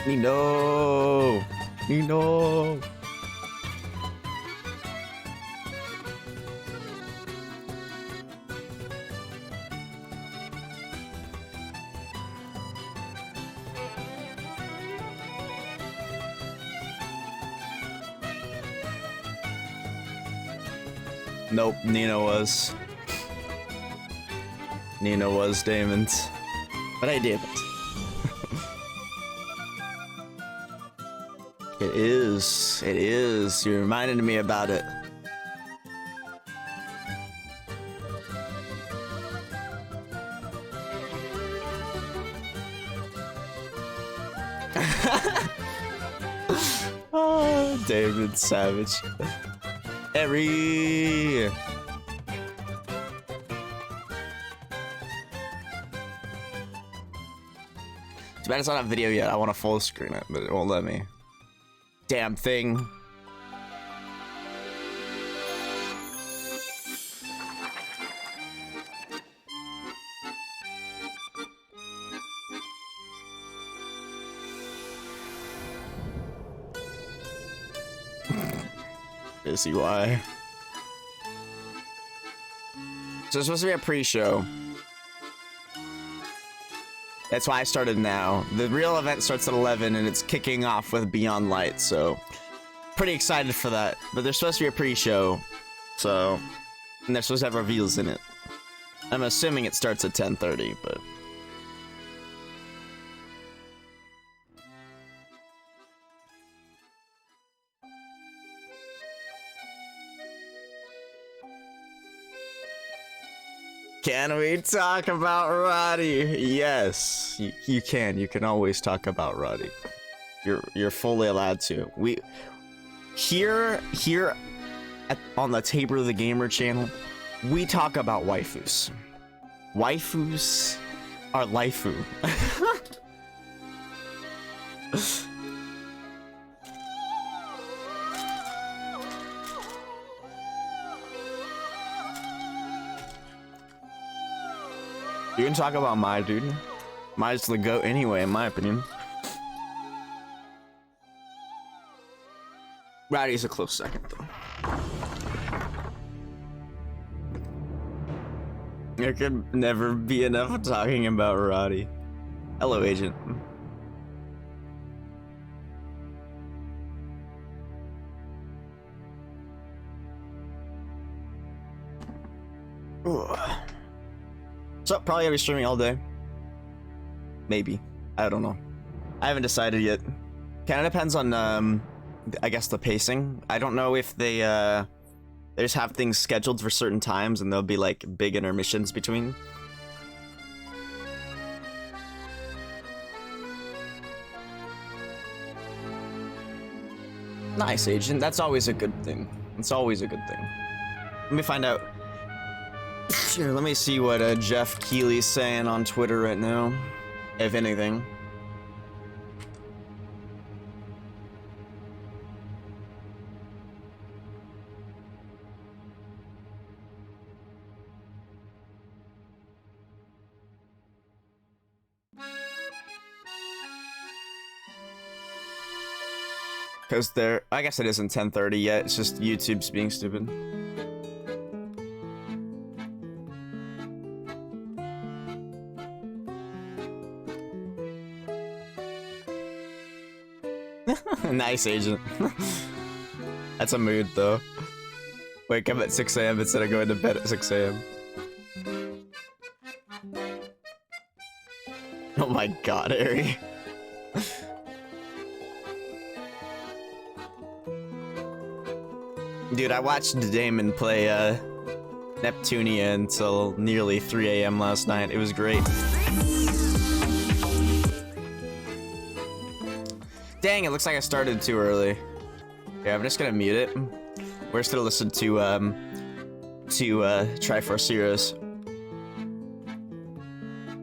No. No. Nope, Nina was. Nina was Damon's. But I did it. It is. It is. You reminded me about it. Oh, David Savage. Too bad it's not a video yet. I want to full screen it, but it won't let me. Damn thing. Is he why? So it's supposed to be a pre-show. That's why I started now. The real event starts at 11 and it's kicking off with Beyond Light, so pretty excited for that. But there's supposed to be a pre-show, so and they're supposed to have reveals in it. I'm assuming it starts at 10:30, but can we talk about Roddy? Yes, you can. You can always talk about Roddy. You're fully allowed to. We here on the Tabor the Gamer channel, we talk about waifus. Waifus are laifu. You can talk about Mai, dude. Mai's the GOAT anyway, in my opinion. Roddy's a close second, though. There could never be enough talking about Roddy. Hello, Agent. Ugh. So probably gonna be streaming all day. Maybe. I don't know. I haven't decided yet. Kinda depends on I guess the pacing. I don't know if they just have things scheduled for certain times and there'll be like big intermissions between. Nice, Agent. That's always a good thing. It's always a good thing. Let me find out. Sure, let me see what Jeff Keighley's saying on Twitter right now, if anything. Because I guess it isn't 10:30 yet, it's just YouTube's being stupid. Nice, Agent. That's a mood, though. Wake up at 6 AM instead of going to bed at 6 AM. Oh my god, Harry. Dude, I watched Damon play Neptunia until nearly 3 AM last night. It was great. Dang, it looks like I started too early. Yeah, I'm just gonna mute it. We're just gonna listen to Triforce Heroes.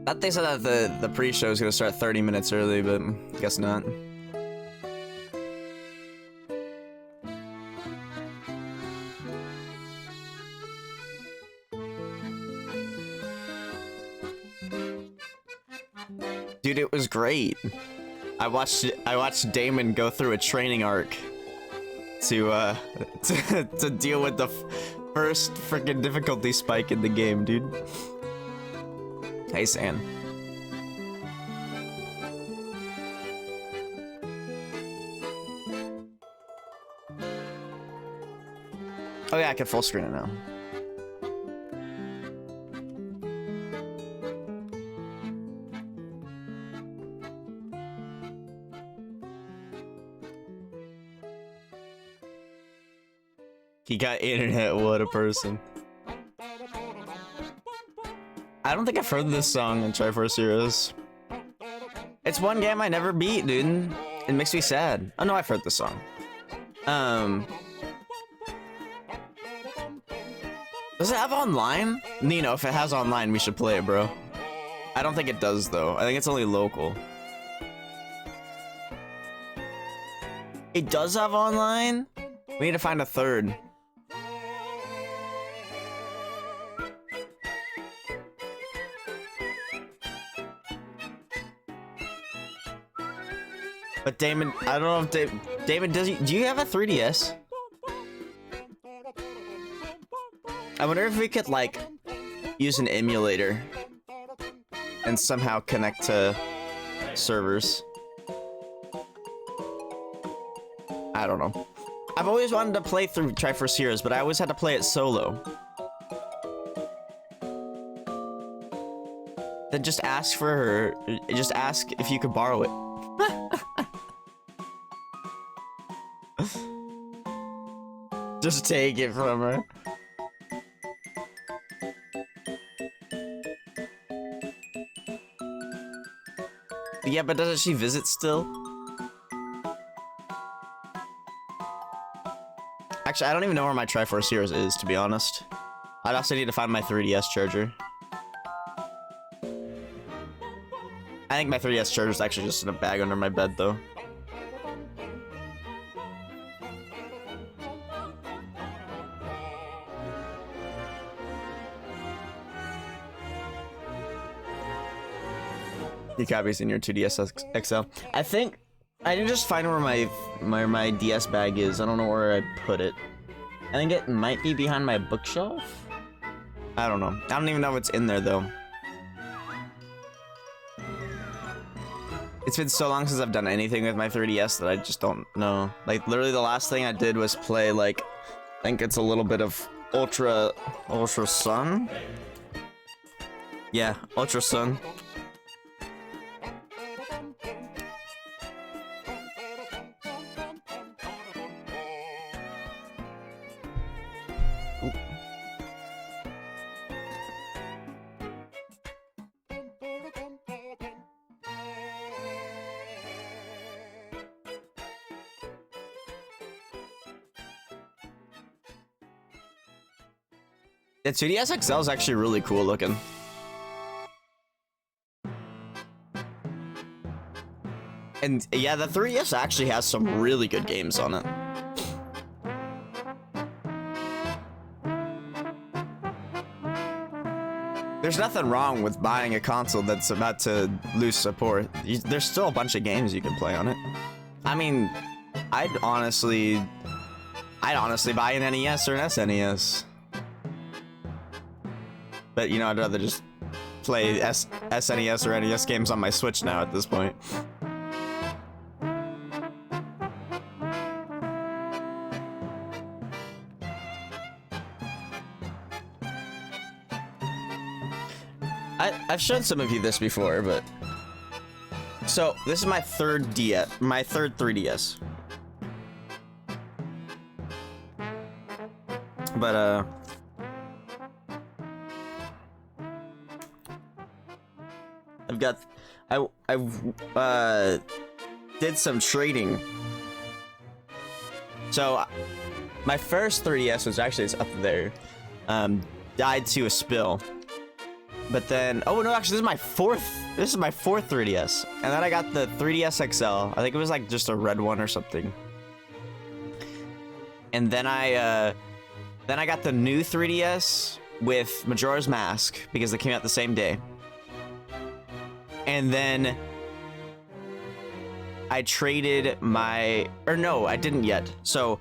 I thought they said that the pre-show is gonna start 30 minutes early, but guess not. Dude, it was great. I watched Damon go through a training arc to to deal with the first freaking difficulty spike in the game, dude. Hey, San. Oh yeah, I can full screen it now. He got internet, what a person. I don't think I've heard this song in Triforce Heroes. It's one game I never beat, dude. It makes me sad. Oh no, I've heard this song. Does it have online? Nino, if it has online, we should play it, bro. I don't think it does, though. I think it's only local. It does have online? We need to find a third. But Damon, I don't know if Damon, do you have a 3DS? I wonder if we could, like, use an emulator and somehow connect to servers. I don't know. I've always wanted to play through Triforce Heroes, but I always had to play it solo. Then just ask for her. Just ask if you could borrow it. Just take it from her. Yeah, but doesn't she visit still? Actually, I don't even know where my Triforce Heroes is, to be honest. I'd also need to find my 3DS charger. I think my 3DS charger is actually just in a bag under my bed, though. Your copy's in your 2DS XL. I think I didn't just find where my DS bag is. I don't know where I put it. I think it might be behind my bookshelf. I don't know. I don't even know what's in there though. It's been so long since I've done anything with my 3DS that I just don't know. Like literally the last thing I did was play like I think it's a little bit of Ultra Sun. Yeah, Ultra Sun. The 2DS XL is actually really cool looking. And yeah, the 3DS actually has some really good games on it. There's nothing wrong with buying a console that's about to lose support. There's still a bunch of games you can play on it. I mean, I'd honestly buy an NES or an SNES. But, you know, I'd rather just play SNES or NES games on my Switch now at this point. I've shown some of you this before, but... So, this is my third 3DS. But, I did some trading. So my first 3DS was actually it's up there. Died to a spill. But then oh no, actually this is my fourth 3DS. And then I got the 3DS XL. I think it was like just a red one or something. And then I got the new 3DS with Majora's Mask because they came out the same day. And then I traded my, or no, I didn't yet. So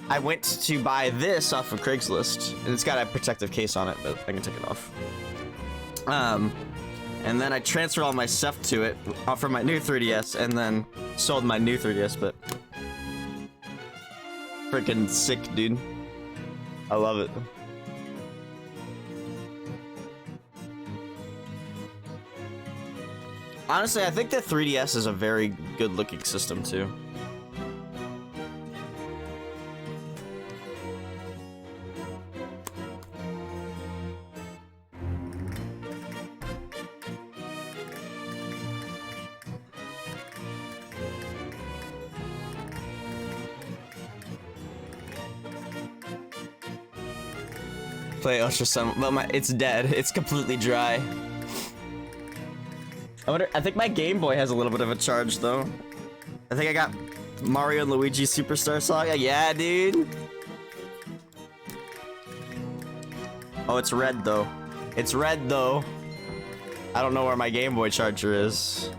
I went to buy this off of Craigslist, and it's got a protective case on it, but I can take it off. And then I transferred all my stuff to it for my new 3DS, and then sold my new 3DS, but freaking sick, dude. I love it. Honestly, I think the 3DS is a very good looking system too. Play Ultra Sun, but it's dead. It's completely dry. I think my Game Boy has a little bit of a charge though. I think I got Mario and Luigi Superstar Saga. Yeah, dude. Oh, it's red though. It's red though. I don't know where my Game Boy charger is.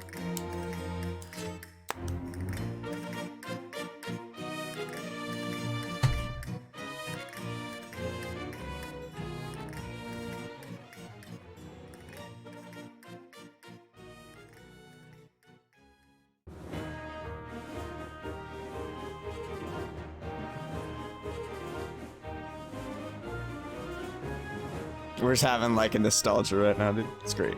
We're just having like a nostalgia right now, dude. It's great.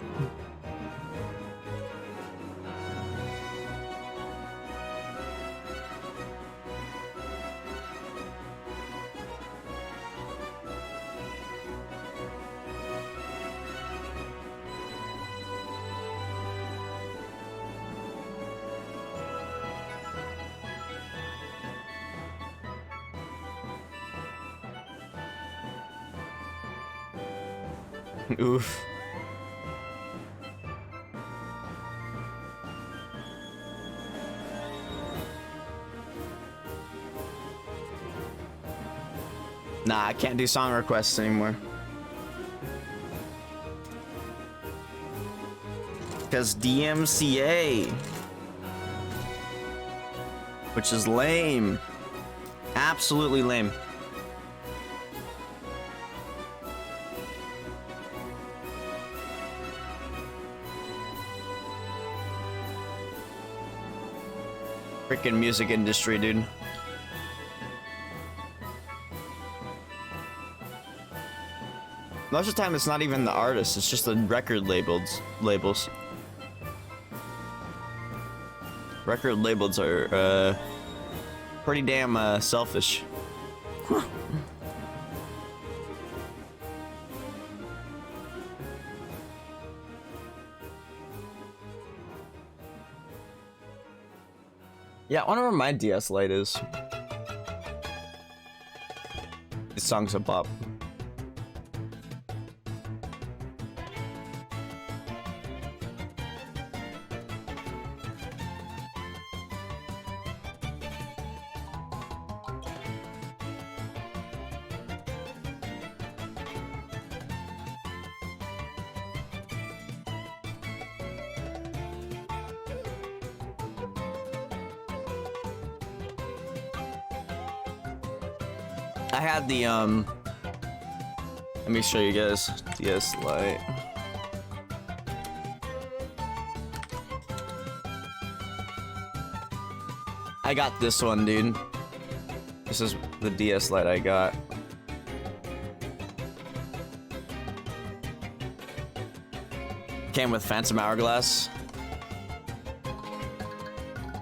Oof. Nah, I can't do song requests anymore. Because DMCA. Which is lame. Absolutely lame. Freaking music industry, dude. Most of the time, it's not even the artist; it's just the record labels. Record labels are pretty damn selfish. Yeah, I wonder where my DS Lite is. This song's a bop. I had the let me show you guys DS Lite. I got this one, dude. This is the DS Lite I got. Came with Phantom Hourglass.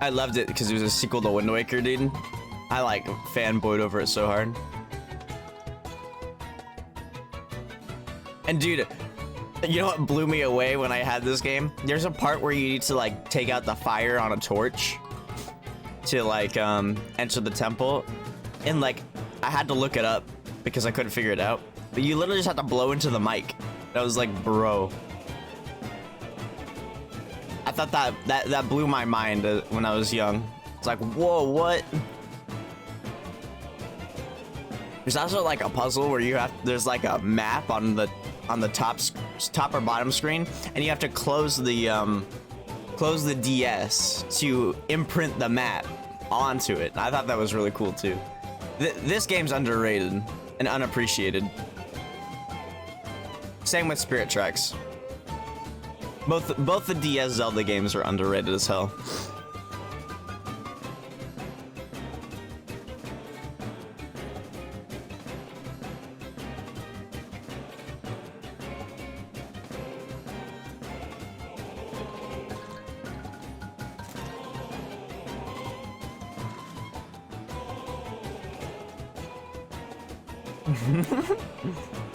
I loved it because it was a sequel to Wind Waker, dude. I like fanboyed over it so hard. And dude, you know what blew me away when I had this game? There's a part where you need to like take out the fire on a torch to like enter the temple, and like I had to look it up because I couldn't figure it out. But you literally just have to blow into the mic. I was like, bro. I thought that blew my mind when I was young. It's like, whoa, what? There's also like a puzzle where there's like a map on the top or bottom screen, and you have to close the close the DS to imprint the map onto it. I thought that was really cool too. This game's underrated and unappreciated. Same with Spirit Tracks. Both the DS Zelda games are underrated as hell.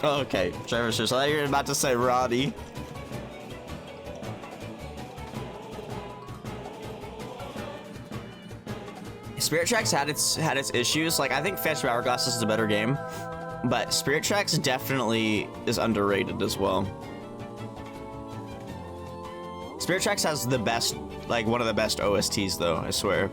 Okay, Trevor, so I thought you were about to say Roddy. Spirit Tracks had its issues. Like, I think Phantom Hourglass is a better game, but Spirit Tracks definitely is underrated as well. Spirit Tracks has the best, like, one of the best OSTs though, I swear.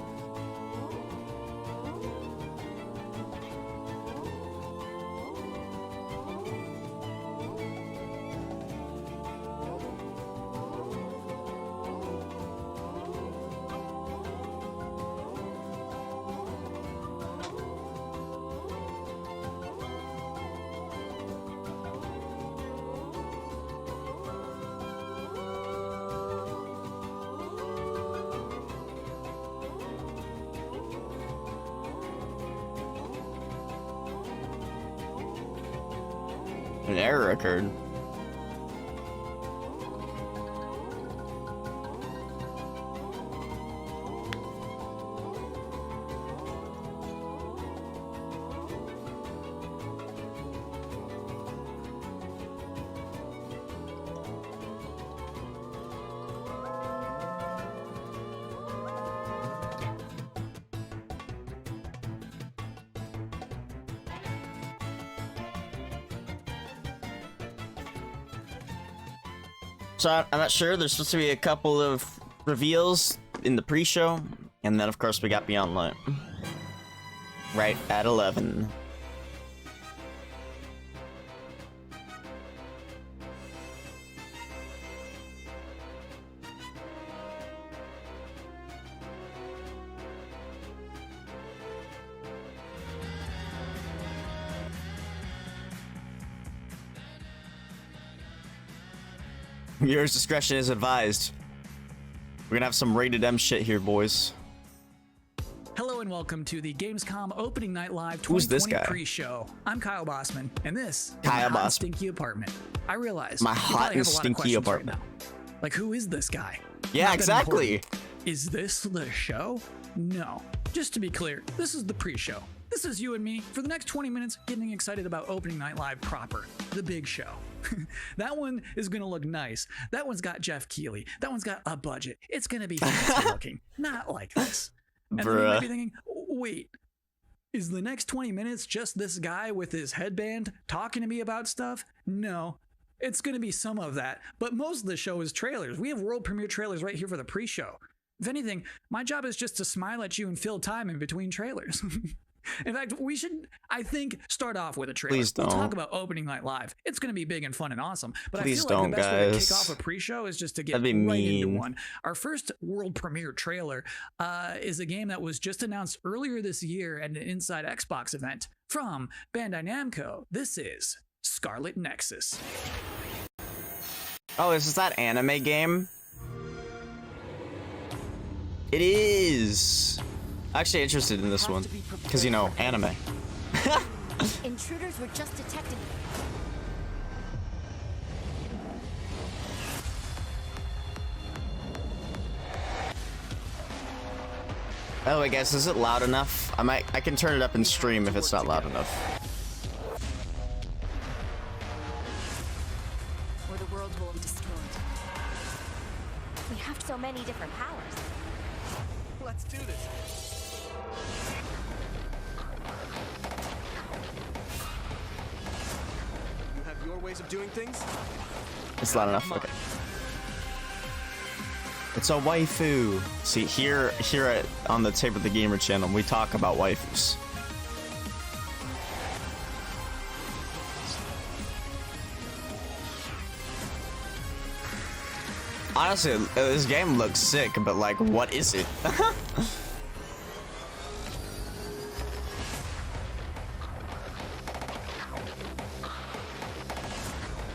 An error occurred. So I'm not sure. There's supposed to be a couple of reveals in the pre-show, and then of course we got Beyond Light right at 11. Viewers' discretion is advised. We're gonna have some rated M shit here, boys. Hello and welcome to the Gamescom Opening Night Live 2020 Who's this guy? pre-show. I'm Kyle Bossman, and this is Kyle my hot, Bossman. stinky apartment. I realize My you hot probably and have a lot of stinky questions apartment. Right now. Like, who is this guy? Yeah, Not that exactly. important. Is this the show? No. Just to be clear, this is the pre-show. This is you and me for the next 20 minutes getting excited about Opening Night Live proper, the big show. That one is going to look nice. That one's got Jeff Keighley. That one's got a budget. It's going to be fancy looking, not like this. And then you might be thinking, wait, is the next 20 minutes just this guy with his headband talking to me about stuff? No. It's going to be some of that, but most of the show is trailers. We have world premiere trailers right here for the pre-show. If anything, my job is just to smile at you and fill time in between trailers. In fact, we should, I think, start off with a trailer. Please don't. We'll talk about Opening Night Live. It's going to be big and fun and awesome. But Please I feel like don't, the best way to kick guys. off a pre-show is just to get That'd be right into mean. one. Our first world premiere trailer is a game that was just announced earlier this year at an Inside Xbox event from Bandai Namco. This is Scarlet Nexus. Oh, is this that anime game? It is. Actually interested in this one, because, you know, anime. Intruders were just detected. Oh, I guess, is it loud enough? I can turn it up and stream if it's not loud enough. Or the world will be destroyed. We have so many different powers. Let's do this. You have your ways of doing things? It's loud enough, okay. It's a waifu. See, here on the Tape of the Gamer channel, we talk about waifus. Honestly, this game looks sick, but like, what is it?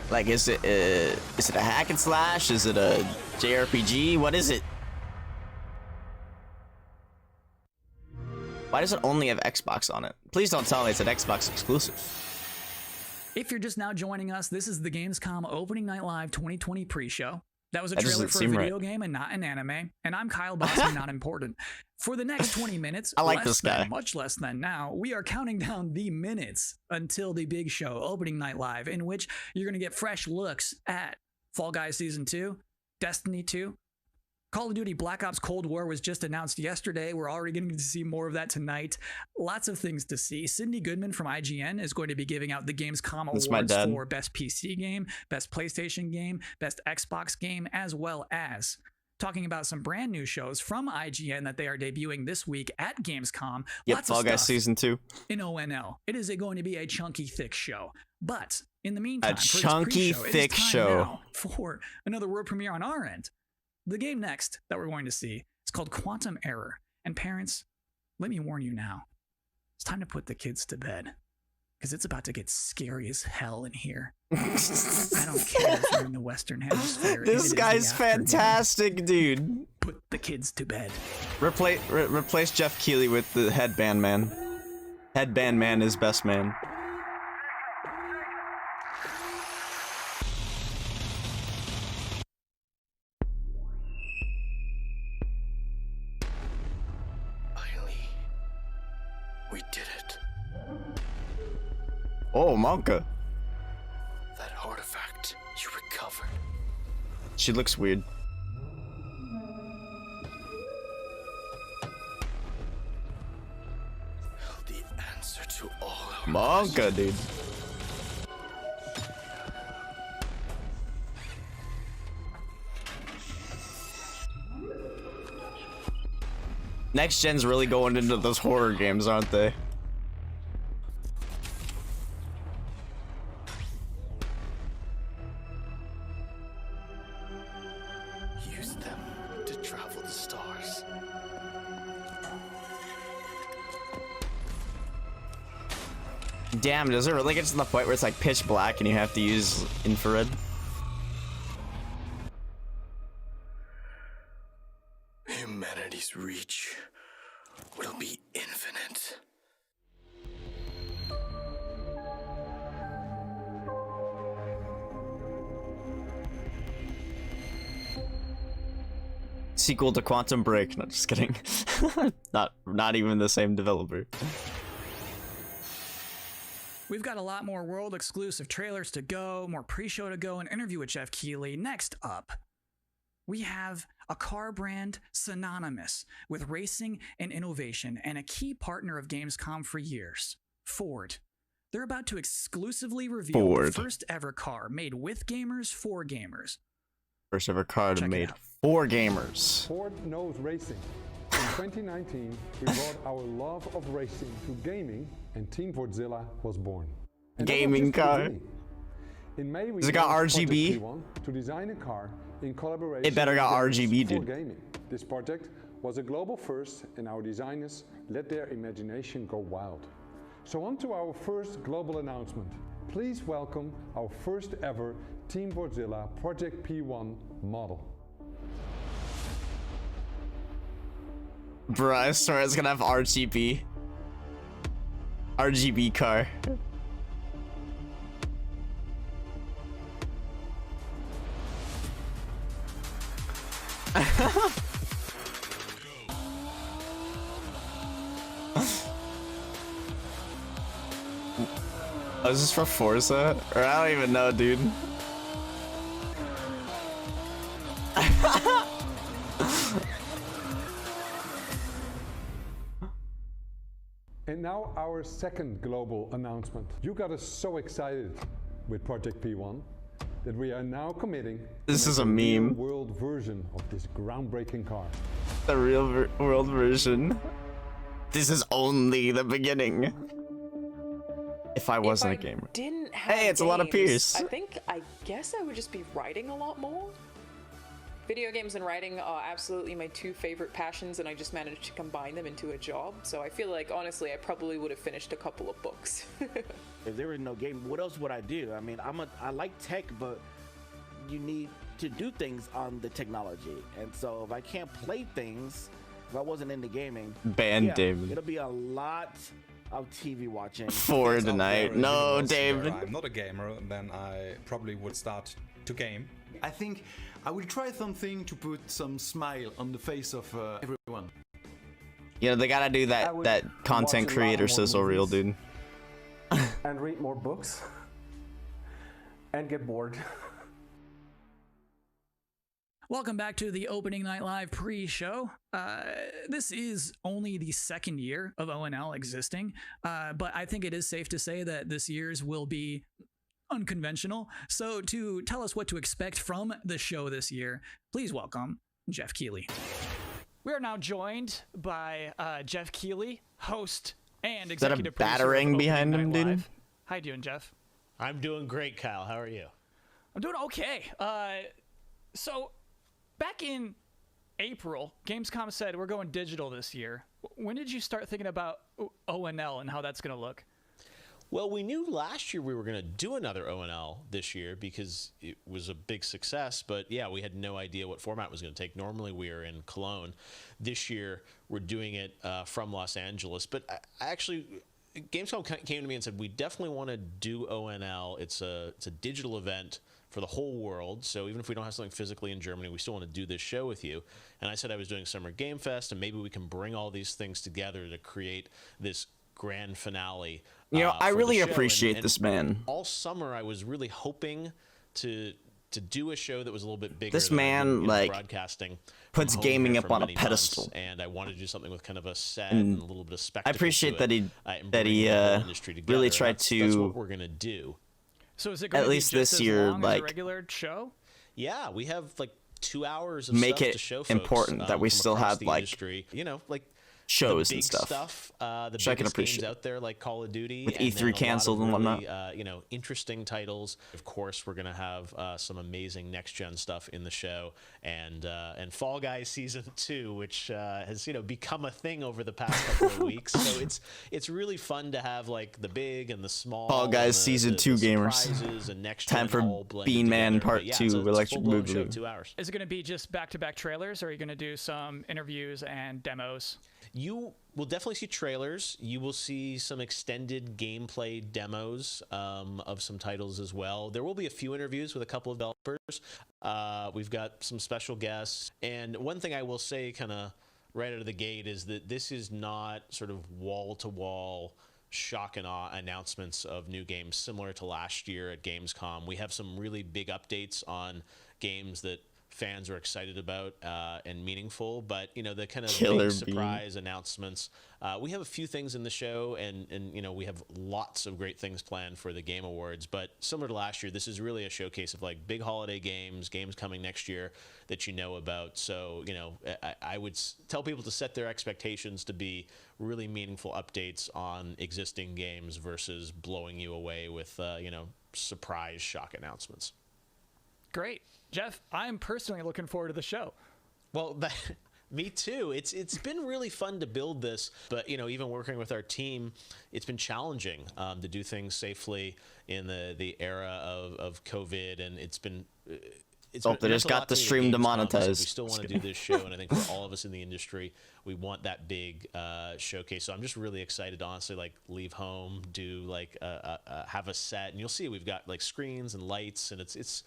Like, is it a hack and slash? Is it a JRPG? What is it? Why does it only have Xbox on it? Please don't tell me it's an Xbox exclusive. If you're just now joining us, this is the Gamescom Opening Night Live 2020 pre-show. That was a That trailer doesn't for a seem video right. game and not an anime. And I'm Kyle Bossy, not important. For the next 20 minutes, I like less this guy. than, much less than now, we are counting down the minutes until the big show, Opening Night Live, in which you're going to get fresh looks at Fall Guys Season 2, Destiny 2, Call of Duty Black Ops Cold War was just announced yesterday. We're already getting to see more of that tonight. Lots of things to see. Cindy Goodman from IGN is going to be giving out the Gamescom That's my awards dad. for Best PC Game, Best PlayStation Game, Best Xbox Game, as well as talking about some brand new shows from IGN that they are debuting this week at Gamescom. Yep, Lots Fall of Guys stuff Season 2. in ONL. It is going to be a chunky, thick show. But in the meantime, for this chunky, pre-show, thick it is time show. now for another world premiere on our end. The game next that we're going to see is called Quantum Error. And parents, let me warn you now. It's time to put the kids to bed. Because it's about to get scary as hell in here. I don't care if you're in the Western Hemisphere. This it is the guy's afternoon. fantastic, dude. Put the kids to bed. Replace Jeff Keighley with the headband man. Headband man is best man. Finally, we did it. Oh, Monka. That artifact you recovered. She looks weird. The answer to all our Monka, dude. Next gen's really going into those horror games, aren't they? Use them to travel the stars. Damn, does it really get to the point where it's like pitch black and you have to use infrared? Humanity's reach will be infinite. Sequel to Quantum Break. No, just kidding. not even the same developer. We've got a lot more world exclusive trailers to go, more pre-show to go, an interview with Jeff Keighley. Next up, we have a car brand synonymous with racing and innovation and a key partner of Gamescom for years, Ford. They're about to exclusively reveal the Ford. first ever car made with gamers for gamers. First ever card Check it made out. for gamers. Ford knows racing. In 2019, we brought our love of racing to gaming, and Team Fordzilla was born. And that was Gaming just the car. beginning. In May, we Has it got launched Project RGB? P1 to design a car in collaboration. It better got with gamers RGB, for dude. gaming. This project was a global first, and our designers let their imagination go wild. So on to our first global announcement. Please welcome our first ever Team Fordzilla Project P1 model. Bruh, I swear it's gonna have RGB. RGB car. Oh, is this for Forza? Or I don't even know, dude. And now our second global announcement. You got us so excited with Project P1 that we are now committing to This make is a real meme. world version of this groundbreaking car. The real world version. This is only the beginning. If I wasn't a gamer. Didn't have Hey, it's a lot of games, Pierce. I guess I would just be writing a lot more. Video games and writing are absolutely my two favorite passions, and I just managed to combine them into a job. So I feel like, honestly, I probably would have finished a couple of books. If there was no game, what else would I do? I mean, I like tech, but you need to do things on the technology. And so if I can't play things, if I wasn't into gaming, David. It'll be a lot of TV watching. For tonight. No, David. I'm not a gamer, then I probably would start to game. I think I will try something to put some smile on the face of everyone. You know, they gotta do that content creator sizzle reel, dude. And read more books. And get bored. Welcome back to the Opening Night Live pre-show. This is only the second year of ONL existing, but I think it is safe to say that this year's will be unconventional. So to tell us what to expect from the show this year, please welcome Jeff Keighley. We are now joined by Jeff Keighley, host and executive producer. Is that a batarang behind him, dude? How you doing, Jeff? I'm doing great, Kyle. How are you? I'm doing okay. So back in April, Gamescom said we're going digital this year. When did you start thinking about ONL and how that's going to look? Well, we knew last year we were going to do another ONL this year because it was a big success. But yeah, we had no idea what format it was going to take. Normally we are in Cologne. This year we're doing it from Los Angeles. But I actually, Gamescom came to me and said, we definitely want to do ONL. It's a digital event for the whole world. So even if we don't have something physically in Germany, we still want to do this show with you. And I said I was doing Summer Game Fest, and maybe we can bring all these things together to create this grand finale. You know, I really appreciate this man. All summer, I was really hoping to do a show that was a little bit bigger. This man, like, broadcasting puts gaming up on a pedestal, months, and I wanted to do something with kind of a set and a little bit of spectacle. I appreciate that he industry really tried to. That's what we're gonna do. So is it going at to be least just this as year, long like as a regular show? Yeah, we have like 2 hours of make stuff it to show folks, important that we from still across have the like industry. You know, like shows the big and stuff. The which I can biggest appreciate. games out there like Call of Duty With and E3 then a lot canceled of and really, whatnot. you know, interesting titles. Of course, we're gonna have some amazing next gen stuff in the show, and Fall Guys Season 2, which has become a thing over the past couple of weeks. So it's really fun to have like the big and the small. Fall Guys Season 2 gamers. And next Time for Bean Man Part 2 Electric Boogaloo. 2 hours. Is it going to be just back-to-back trailers, or are you going to do some interviews and demos? You will definitely see trailers. You will see some extended gameplay demos of some titles as well. There will be a few interviews with a couple of developers. We've got some special guests. And one thing I will say kind of right out of the gate is that this is not sort of wall-to-wall shock and awe announcements of new games similar to last year at Gamescom. We have some really big updates on games that fans are excited about and meaningful, but the kind of big surprise announcements, we have a few things in the show, and we have lots of great things planned for the Game Awards. But similar to last year, this is really a showcase of like big holiday games coming next year that you know about. So I would tell people to set their expectations to be really meaningful updates on existing games versus blowing you away with surprise shock announcements. Great. Jeff, I'm personally looking forward to the show. Well, me too. It's been really fun to build this, but even working with our team, it's been challenging to do things safely in the era of COVID, and it's been. They just got the stream demonetized. We still want to do this show, and I think for all of us in the industry, we want that big showcase. So I'm just really excited to honestly like leave home, do like have a set, and you'll see we've got like screens and lights, and it's.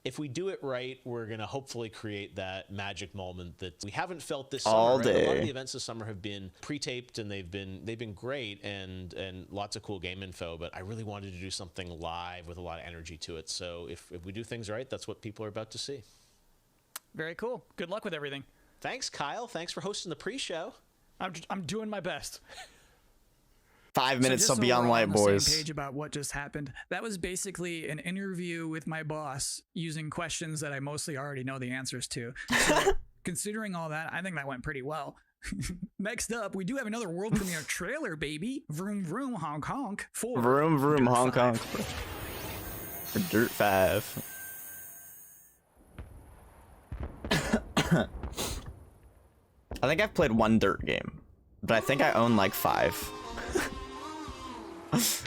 If we do it right, we're going to hopefully create that magic moment that we haven't felt this summer. All day. A lot of the events this summer have been pre-taped, and they've been great and lots of cool game info, but I really wanted to do something live with a lot of energy to it. So if we do things right, that's what people are about to see. Very cool. Good luck with everything. Thanks, Kyle. Thanks for hosting the pre-show. I'm doing my best. 5 minutes so till Beyond Light, on the boys. same page about what just happened. That was basically an interview with my boss using questions that I mostly already know the answers to. So, considering all that, I think that went pretty well. Next up, we do have another world premiere trailer, baby. Vroom vroom Hong Kong for Vroom vroom Dirt Hong 5. Kong for Dirt 5. I think I've played one Dirt game, but I think I own like 5. Because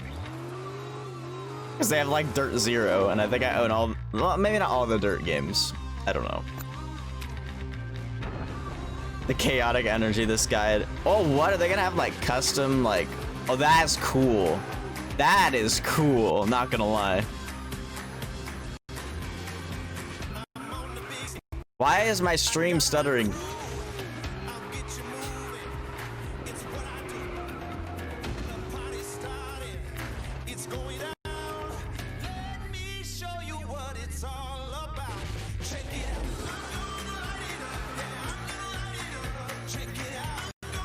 they have like Dirt 0, and I think I own all, well, maybe not all the Dirt games. I don't know. The chaotic energy this guy had. Oh, what? Are they gonna have like custom, like, oh, that's cool. That is cool, not gonna lie. Why is my stream stuttering?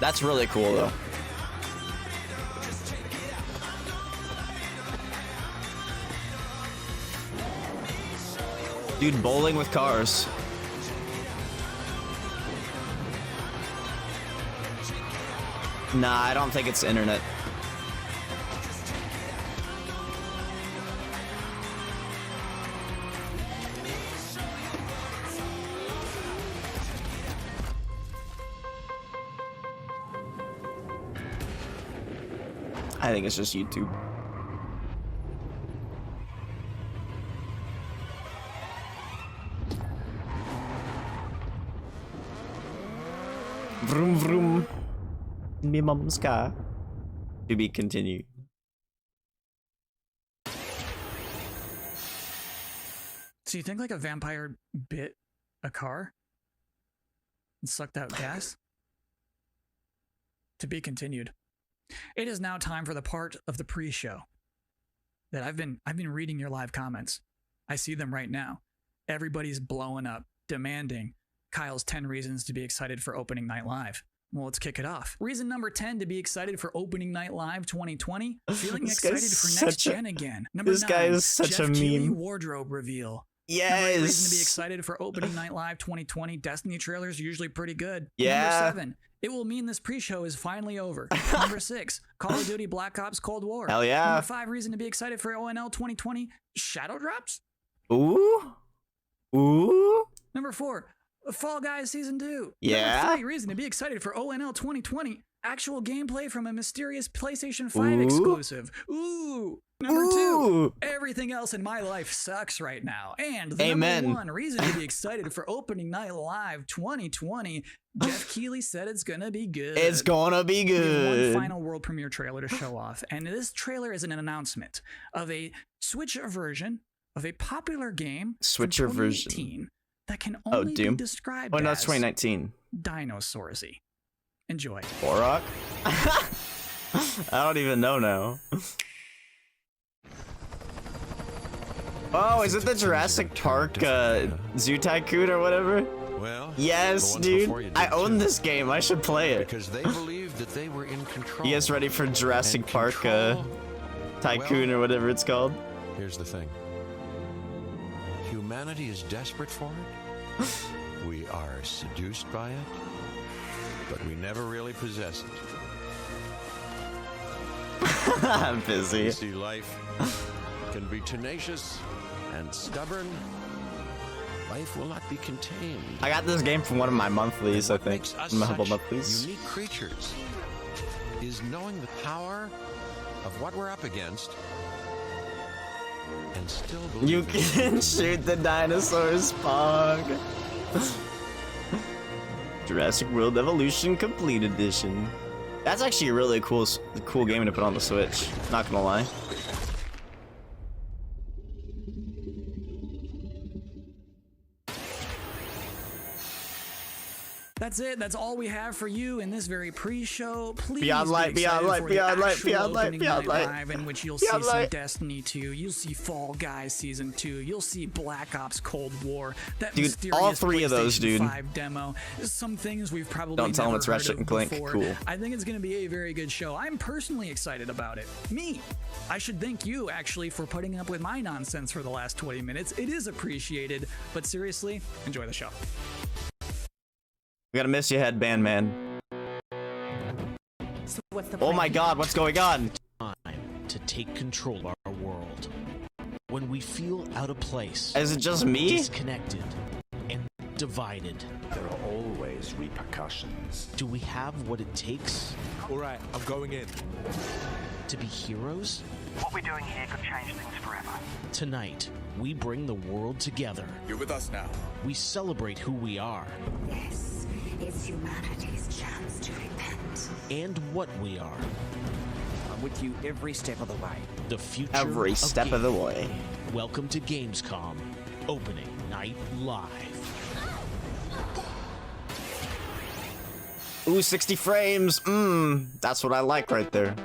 That's really cool though. Dude, bowling with cars. Nah, I don't think it's internet. I think it's just YouTube. Vroom vroom. Me mom's car. To be continued. So you think like a vampire bit a car and sucked out gas? To be continued. It is now time for the part of the pre-show that I've been reading your live comments. I see them right now. Everybody's blowing up, demanding Kyle's 10 reasons to be excited for opening night live. Well, let's kick it off. Reason number 10 to be excited for opening night live 2020. Feeling excited for next gen again. Number 9, guy is such Jeff a Keighley meme. Wardrobe reveal. Yes. Number 8 reason to be excited for opening night live 2020. Destiny trailers are usually pretty good. Yeah. Number 7. It will mean this pre-show is finally over. Number 6, Call of Duty Black Ops Cold War. Hell yeah. Number 5 reason to be excited for ONL 2020. Shadow drops. Ooh. Ooh. Number 4, Fall Guys Season 2. Yeah. Number 3 reason to be excited for ONL 2020. Actual gameplay from a mysterious PlayStation 5 Ooh. exclusive. Ooh. Number 2, Ooh. everything else in my life sucks right now. And the Amen. number 1 reason to be excited for opening night live 2020. Jeff Keighley said it's gonna be good. It's gonna be We have good. one final world premiere trailer to show off, and this trailer is an announcement of a Switcher version of a popular game Switcher from version. 2018 that can Oh, only Doom. be described Oh no, as it's 2019. Dinosaursy. Enjoy. Borok? I don't even know now. Oh, is it the Jurassic Park Zoo Tycoon or whatever? Well, yes, dude. I own this game. I should play it. because they believed that they were in control. You guys ready for Jurassic And Park control, Tycoon or whatever it's called? Here's the thing. Humanity is desperate for it. We are seduced by it, but we never really possess it. I'm busy. You see, life can be tenacious and stubborn. Life will not be contained. I got this game from one of my monthlies, I think. Makes us My humble such monthlies. unique creatures is knowing the power of what we're up against and still believe You in can shoot the dinosaurs, Pog. Jurassic World Evolution Complete Edition. That's actually a really cool game to put on the Switch. Not gonna lie. That's it. That's all we have for you in this very pre-show. Please Beyond be Light, Beyond excited Light, for Beyond the Light, actual Beyond Light, opening Beyond night Light. live, in which you'll Beyond see some Light. Destiny 2. You'll see Fall Guys Season 2. You'll see Black Ops Cold War. That Dude, mysterious all 3 of those, PlayStation dude. 5 demo. Some things we've probably Don't tell 'em never it's heard Ratchet of and Clank. before. Cool. I think it's going to be a very good show. I'm personally excited about it. Me. I should thank you, actually, for putting up with my nonsense for the last 20 minutes. It is appreciated, but seriously, enjoy the show. We gotta miss you, headband man. So what's the Oh plan? my god, what's going on? Time to take control of our world. When we feel out of place, Is it just me? disconnected, and divided? There are always repercussions. Do we have what it takes? All right, I'm going in. To be heroes? What we're doing here could change things forever. Tonight, we bring the world together. You're with us now. We celebrate who we are. This is humanity's chance to repent. And what we are. I'm with you every step of the way. The future Every step of the way. Welcome to Gamescom. Opening Night Live. Ooh, 60 frames. That's what I like right there.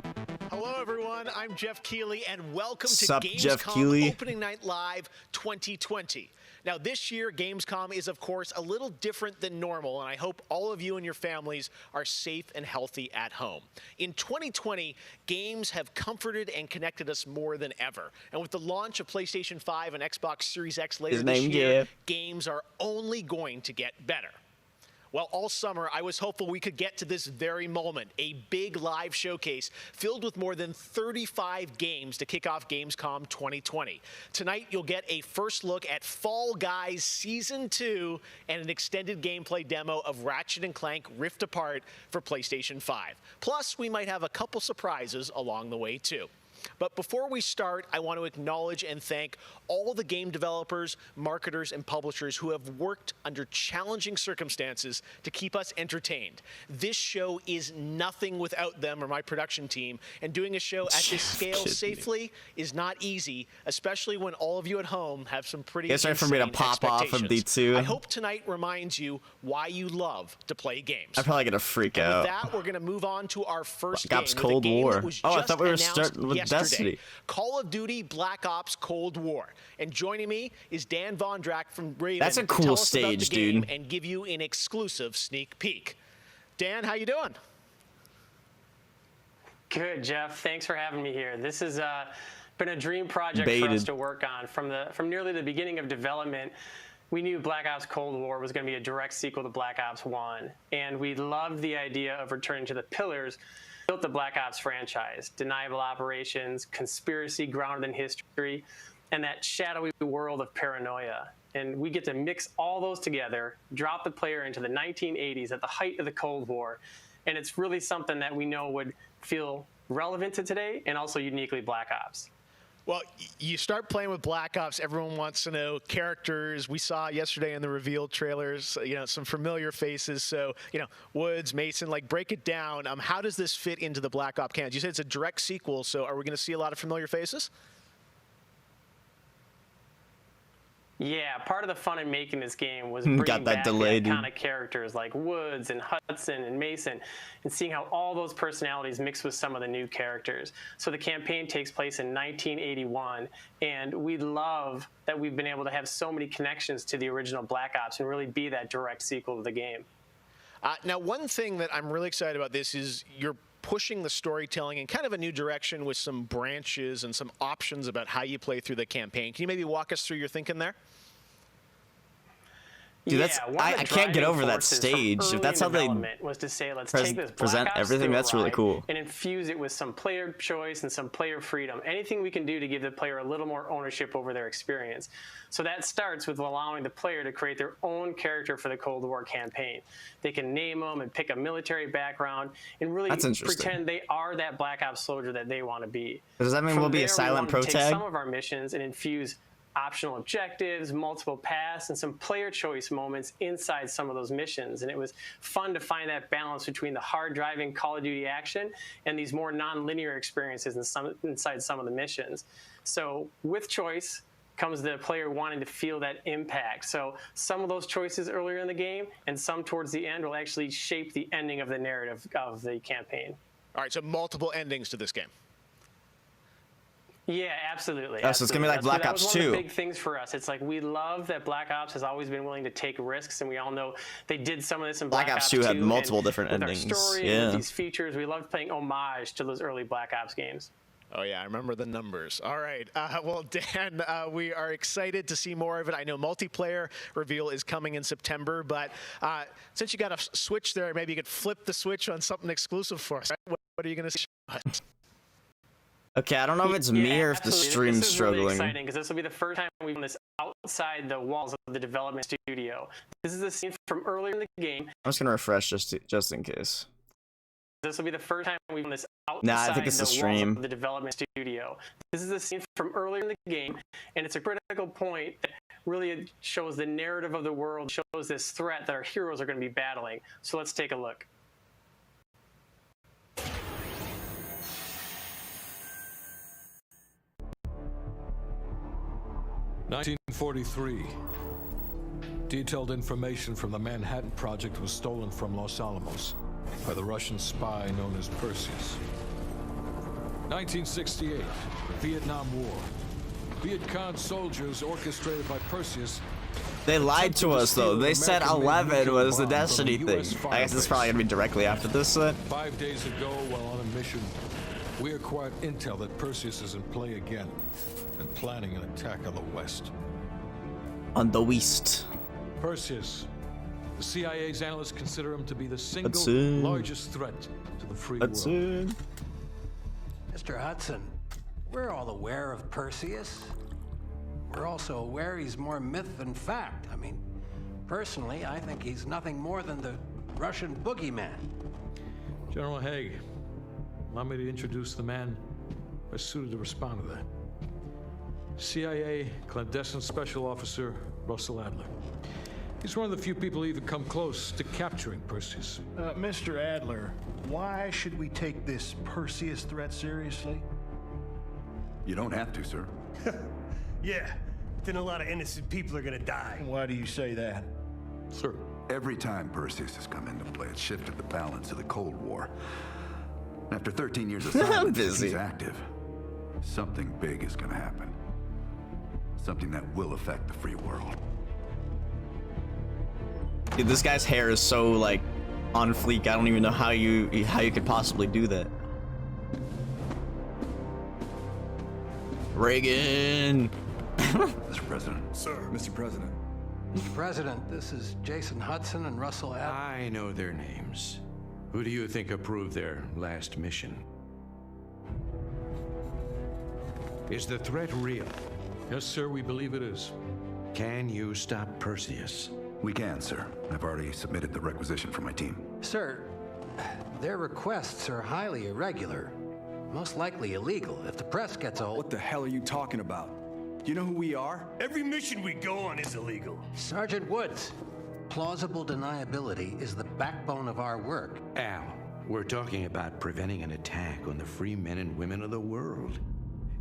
Hello, everyone. I'm Jeff Keighley, and welcome to Sup, Jeff Gamescom Keighley? Opening Night Live 2020. Now, this year, Gamescom is, of course, a little different than normal, and I hope all of you and your families are safe and healthy at home. In 2020, games have comforted and connected us more than ever. And with the launch of PlayStation 5 and Xbox Series X later this year, games are only going to get better. Well, all summer, I was hopeful we could get to this very moment, a big live showcase filled with more than 35 games to kick off Gamescom 2020. Tonight, you'll get a first look at Fall Guys Season 2 and an extended gameplay demo of Ratchet & Clank Rift Apart for PlayStation 5. Plus, we might have a couple surprises along the way, too. But before we start, I want to acknowledge and thank all the game developers, marketers, and publishers who have worked under challenging circumstances to keep us entertained. This show is nothing without them or my production team, and doing a show at this scale safely is not easy, especially when all of you at home have some pretty It's right for me to pop off of D2. I hope tonight reminds you why you love to play games. I'm probably gonna freak And out. with that, we're going to move on to our first Black Ops game. With a Cold game War. that was Oh, I just thought we were announced starting with yesterday. Destiny. Call of Duty Black Ops Cold War. And joining me is Dan Vondrak from Raven. That's a to cool tell us about the stage, game dude. And give you an exclusive sneak peek. Dan, how you doing? Good, Jeff. Thanks for having me here. This has been a dream project for us to work on from nearly the beginning of development. We knew Black Ops Cold War was going to be a direct sequel to Black Ops 1, and we loved the idea of returning to the pillars built the Black Ops franchise: deniable operations, conspiracy grounded in history, and that shadowy world of paranoia. And we get to mix all those together, drop the player into the 1980s at the height of the Cold War, and it's really something that we know would feel relevant to today and also uniquely Black Ops. Well, you start playing with Black Ops, everyone wants to know characters. We saw yesterday in the reveal trailers, some familiar faces. So, Woods, Mason, break it down. How does this fit into the Black Ops canon? You said it's a direct sequel, so are we going to see a lot of familiar faces? Yeah, part of the fun in making this game was bringing back the iconic characters like Woods and Hudson and Mason, and seeing how all those personalities mix with some of the new characters. So the campaign takes place in 1981, and we love that we've been able to have so many connections to the original Black Ops and really be that direct sequel to the game. Now, one thing that I'm really excited about this is you're pushing the storytelling in kind of a new direction with some branches and some options about how you play through the campaign. Can you maybe walk us through your thinking there? Dude, I can't get over that stage. If that's how they was to say, let's take this present Black Ops everything, that's really cool. And infuse it with some player choice and some player freedom. Anything we can do to give the player a little more ownership over their experience. So that starts with allowing the player to create their own character for the Cold War campaign. They can name them and pick a military background and really pretend they are that Black Ops soldier that they want to be. Does that mean we'll be a silent pro take tag? Some of our missions and infuse optional objectives, multiple paths, and some player choice moments inside some of those missions. And it was fun to find that balance between the hard-driving Call of Duty action and these more non-linear experiences inside some of the missions. So with choice comes the player wanting to feel that impact. So some of those choices earlier in the game and some towards the end will actually shape the ending of the narrative of the campaign. All right, so multiple endings to this game. Yeah, absolutely. Oh, so it's going to be like Black Ops 2. That was one of the big things for us. It's like we love that Black Ops has always been willing to take risks, and we all know they did some of this in Black Ops 2 had multiple different with endings. Our story and with these features, we loved playing homage to those early Black Ops games. Oh, yeah, I remember the numbers. All right. Well, Dan, we are excited to see more of it. I know multiplayer reveal is coming in September, but since you got a switch there, maybe you could flip the switch on something exclusive for us. Right? What are you going to show us? Okay, I don't know if it's me or if the stream's this is struggling. Really exciting because this will be the first time we've done this outside the walls of the development studio. This is a scene from earlier in the game. I'm just gonna refresh just in case. This will be the first time we've done this outside Nah, I think it's the walls stream. of the development studio. This is a scene from earlier in the game, and it's a critical point that really shows the narrative of the world, shows this threat that our heroes are going to be battling. So let's take a look. 1943. Detailed information from the Manhattan Project was stolen from Los Alamos by the Russian spy known as Perseus. 1968, the Vietnam War. Viet Cong soldiers orchestrated by Perseus. They lied to us though. They said 11 was the Destiny thing. I guess it's probably gonna be directly after this set. 5 days ago, while on a mission, we acquired intel that Perseus is in play again and planning an attack on the West. On the West. Perseus. The CIA's analysts consider him to be the single That's it. largest threat to the free That's world. it. Mr. Hudson, we're all aware of Perseus. We're also aware he's more myth than fact. I mean, personally, I think he's nothing more than the Russian boogeyman. General Haig, allow me to introduce the man best suited to respond to that. CIA clandestine special officer Russell Adler. He's one of the few people who even come close to capturing Perseus. Mr. Adler, why should we take this Perseus threat seriously? You don't have to, sir. Yeah, then a lot of innocent people are gonna die. Why do you say that? Sir. Every time Perseus has come into play, it's shifted the balance of the Cold War. After 13 years of silence, he's active. Something big is gonna happen. Something that will affect the free world. Dude, this guy's hair is so like on fleek. I don't even know how you could possibly do that. Reagan. Mr. President. Sir. Mr. President. Mr. President, this is Jason Hudson and Russell Adler. I know their names. Who do you think approved their last mission? Is the threat real? Yes, sir, we believe it is. Can you stop Perseus? We can, sir. I've already submitted the requisition for my team. Sir, their requests are highly irregular. Most likely illegal if the press gets a hold. What the hell are you talking about? Do you know who we are? Every mission we go on is illegal. Sergeant Woods, plausible deniability is the backbone of our work. Al, we're talking about preventing an attack on the free men and women of the world.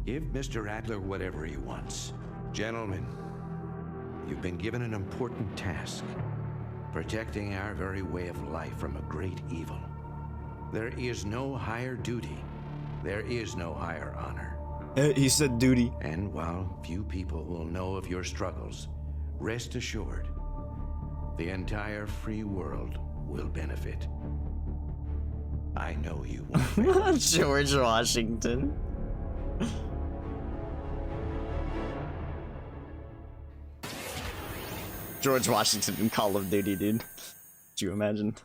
Give Mr. Adler whatever he wants. Gentlemen, you've been given an important task. Protecting our very way of life from a great evil. There is no higher duty. There is no higher honor. He said duty. And while few people will know of your struggles, rest assured, the entire free world will benefit. I know you will. George Washington. George Washington in Call of Duty, dude. Could you imagine?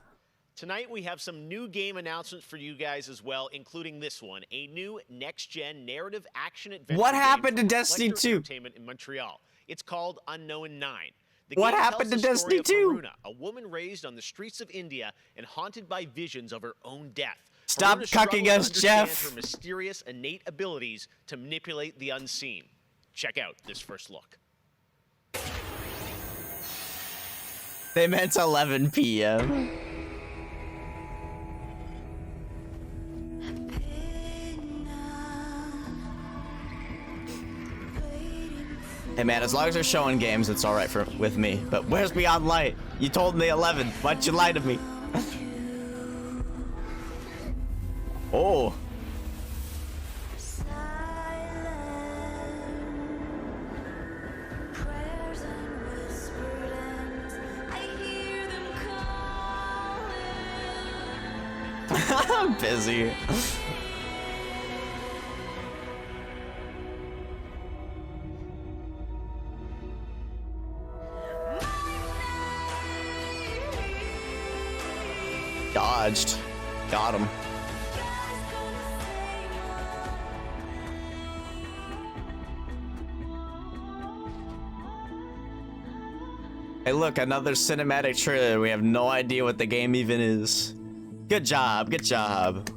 Tonight we have some new game announcements for you guys as well, including this one, a new next-gen narrative action adventure. What game happened to from Destiny Collector 2? Entertainment in Montreal. It's called Unknown 9. The What game happened tells to the story Destiny of 2? Haruna, a woman raised on the streets of India and haunted by visions of her own death. Stop Haruna cucking struggles us, to understand Jeff. her mysterious innate abilities to manipulate the unseen. Check out this first look. They meant 11 p.m. Hey man, as long as they're showing games, it's alright with me. But where's Beyond Light? You told me 11. Why'd you lie to me? Oh. I'm busy. Dodged. Got him. Hey, look, another cinematic trailer. We have no idea what the game even is. Good job, good job.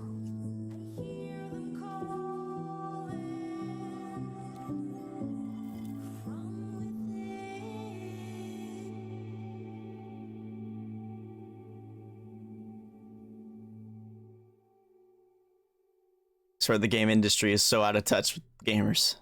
Swear the game industry is so out of touch with gamers.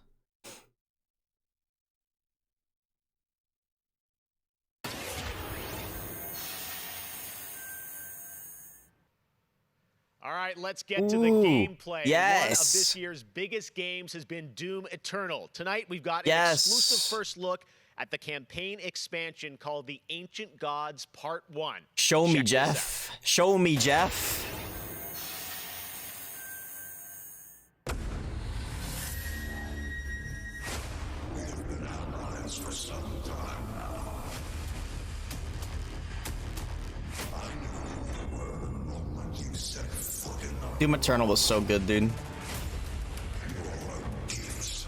All right, let's get to the gameplay. Yes. One of this year's biggest games has been Doom Eternal. Tonight, we've got an Yes. exclusive first look at the campaign expansion called The Ancient Gods Part 1. Show me, Check this Jeff. Show me, Jeff. For some time now. I knew you were the moment you set foot in the Doom Eternal was so good, dude. gifts.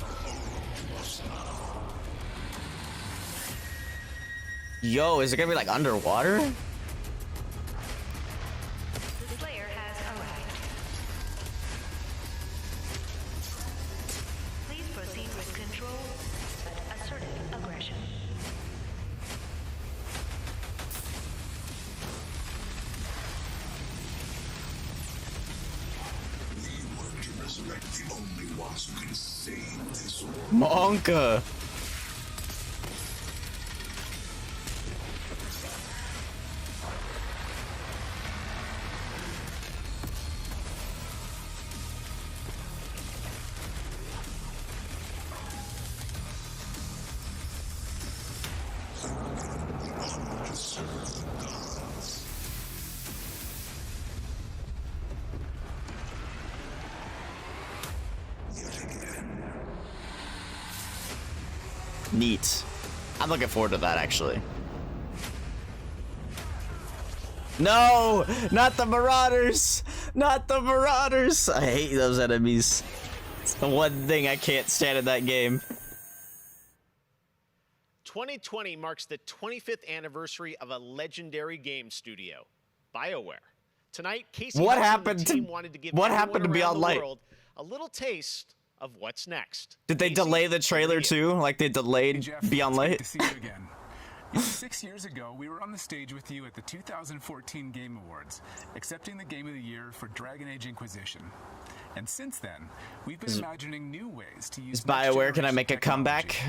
Hold to us now. Yo, is it gonna be like underwater? The Slayer has arrived. Please proceed with control, but assertive aggression. We work to resurrect the only ones who can save this world. Monka. To serve the gods. Yet again. Neat. I'm looking forward to that, actually. No! Not the Marauders! Not the Marauders! I hate those enemies. It's the one thing I can't stand in that game. 2020 marks the 25th anniversary of a legendary game studio, BioWare. Tonight, Casey What Hudson and happened the to- team wanted to give what everyone happened to around Beyond the Light? world a little taste of what's next. Did they delay the trailer too? Like they delayed Beyond Light? To see you again. You know, 6 years ago, we were on the stage with you at the 2014 Game Awards, accepting the Game of the Year for Dragon Age Inquisition. And since then, we've been imagining new ways to use Is BioWare gonna make a comeback?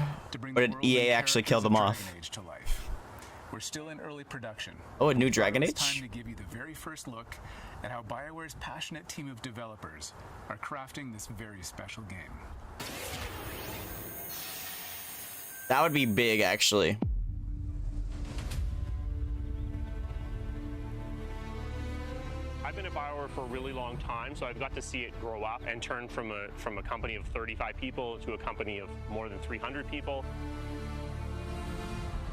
Or did EA actually kill them off? Dragon Age to life. We're still in early production. Oh, a new Dragon It's Age? time to give you the very first look at how BioWare's passionate team of developers are crafting this very special game. That would be big, actually. I've been at BioWare for a really long time, so I've got to see it grow up and turn from a company of 35 people to a company of more than 300 people.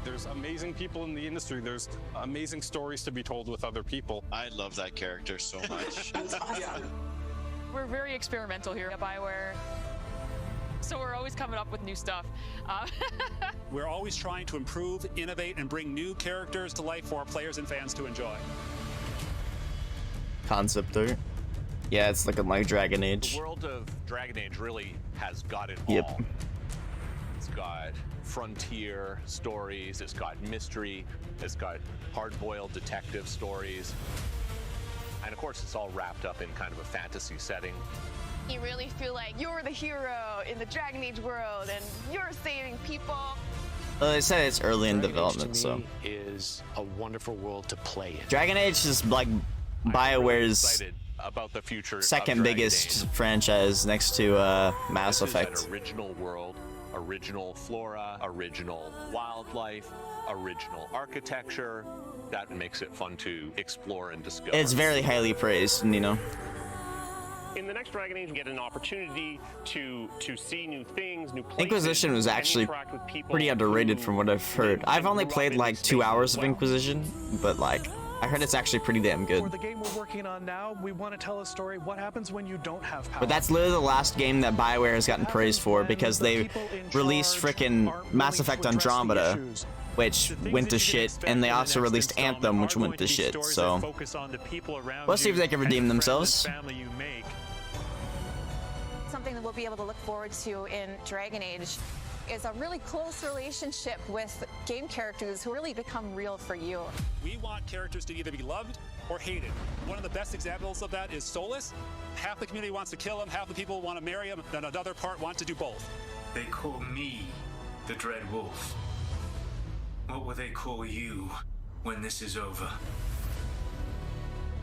There's amazing people in the industry. There's amazing stories to be told with other people. I love that character so much. It's awesome. We're very experimental here at BioWare, so we're always coming up with new stuff. We're always trying to improve, innovate, and bring new characters to life for our players and fans to enjoy. Concept art. Yeah, it's looking like Dragon Age. The world of Dragon Age really has got it Yep. all. It's got frontier stories, it's got mystery, it's got hard-boiled detective stories. And of course, it's all wrapped up in kind of a fantasy setting. You really feel like you're the hero in the Dragon Age world, and you're saving people. Well, they said it's early in Dragon Age development, to so. me is a wonderful world to play in. Dragon Age is like BioWare's Excited about the future. second of Dragon biggest Age. franchise next to Mass This is Effect. an original world, original flora, original wildlife, original architecture. That makes it fun to explore and discover. It's very highly praised, you know. In the next Dragon Age, you get an opportunity to see new things, new places. Inquisition was and actually interact with people pretty underrated who from what I've heard. I've only played like 2 hours of Inquisition, but like I heard it's actually pretty damn For good. the game we're working on now, we want to tell a story. What happens when you don't have power? But that's literally the last game that BioWare has gotten praised for because they released frickin' Mass Effect Andromeda, which went to shit, and they also released Anthem, which went to shit. So let's see if they can redeem themselves. Something that we'll be able to look forward to in Dragon Age is a really close relationship with game characters who really become real for you. We want characters to either be loved or hated. One of the best examples of that is Solus. Half the community wants to kill him, half the people want to marry him, and another part want to do both. They call me the Dread Wolf. What will they call you when this is over?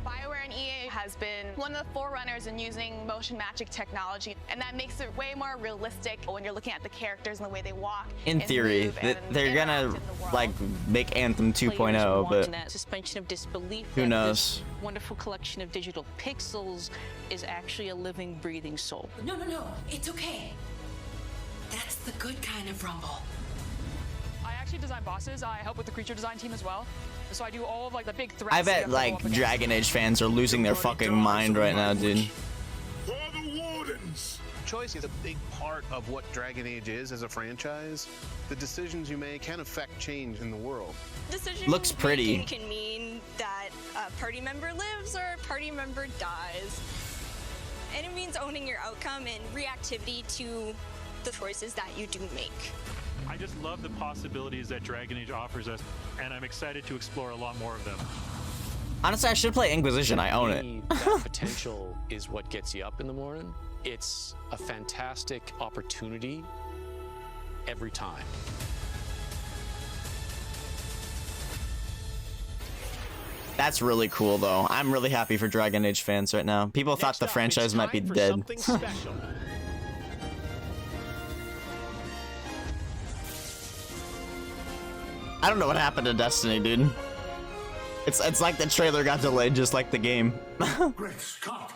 BioWare and EA has been one of the forerunners in using motion magic technology, and that makes it way more realistic when you're looking at the characters and the way they walk. In theory, they're gonna like make Anthem 2.0, but that suspension of disbelief. who that knows? This wonderful collection of digital pixels is actually a living, breathing soul. No, it's okay. That's the good kind of rumble. I actually design bosses. I help with the creature design team as well. So I do all of like the big threats. I bet like Dragon Age fans are losing their fucking mind right now, dude. For the Wardens! Choice is a big part of what Dragon Age is as a franchise. The decisions you make can affect change in the world. Decision Looks pretty. making can mean that a party member lives or a party member dies. And it means owning your outcome and reactivity to the choices that you do make. I just love the possibilities that Dragon Age offers us, and I'm excited to explore a lot more of them. Honestly, I should play Inquisition. I own it. That potential is what gets you up in the morning. It's a fantastic opportunity every time. That's really cool, though. I'm really happy for Dragon Age fans right now. People thought the franchise might be dead. I don't know what happened to Destiny, dude. It's like the trailer got delayed, just like the game. Great Scott!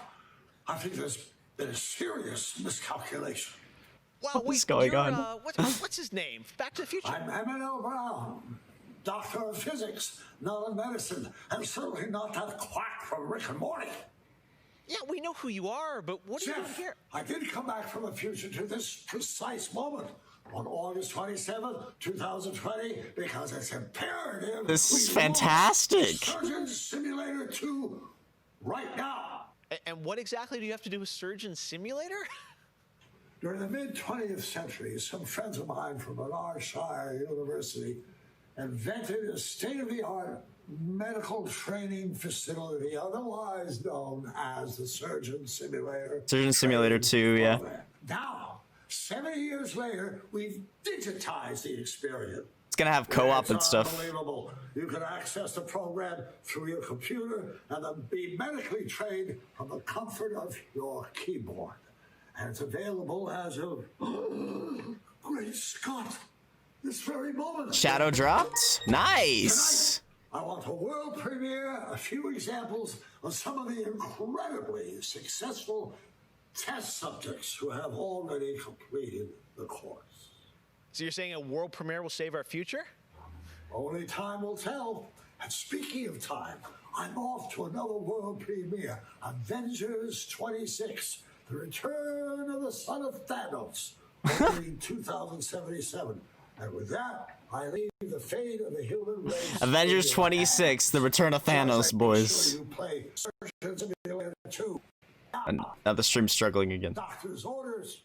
I think there's been a serious miscalculation. Wow, What's going on? What's his name? Back to the Future. I'm Emmett Brown, doctor of physics, not of medicine, and certainly not that quack from Rick and Morty. Yeah, we know who you are, but what are you doing here? I did come back from the future to this precise moment on August 27th, 2020, because it's imperative. This is fantastic. Surgeon Simulator 2 right now. And what exactly do you have to do with Surgeon Simulator? During the mid-20th century, some friends of mine from Lanarkshire University invented a state-of-the-art medical training facility, otherwise known as the Surgeon Simulator. Surgeon Simulator 2, yeah. Now, 70 years later, we've digitized the experience. It's gonna have co-op and stuff. Unbelievable. You can access the program through your computer and then be medically trained from the comfort of your keyboard. And it's available as of Great Scott, this very moment. Shadow dropped? Nice. Tonight, I want a world premiere, a few examples of some of the incredibly successful test subjects who have already completed the course. So you're saying a world premiere will save our future? Only time will tell. And speaking of time, I'm off to another world premiere, Avengers 26, The Return of the Son of Thanos, opening 2077. And with that, I leave the fate of the human race. Avengers 26, The Return of Thanos, boys. You play Surgeon Simulator 2. And now the stream's struggling again. Doctor's orders.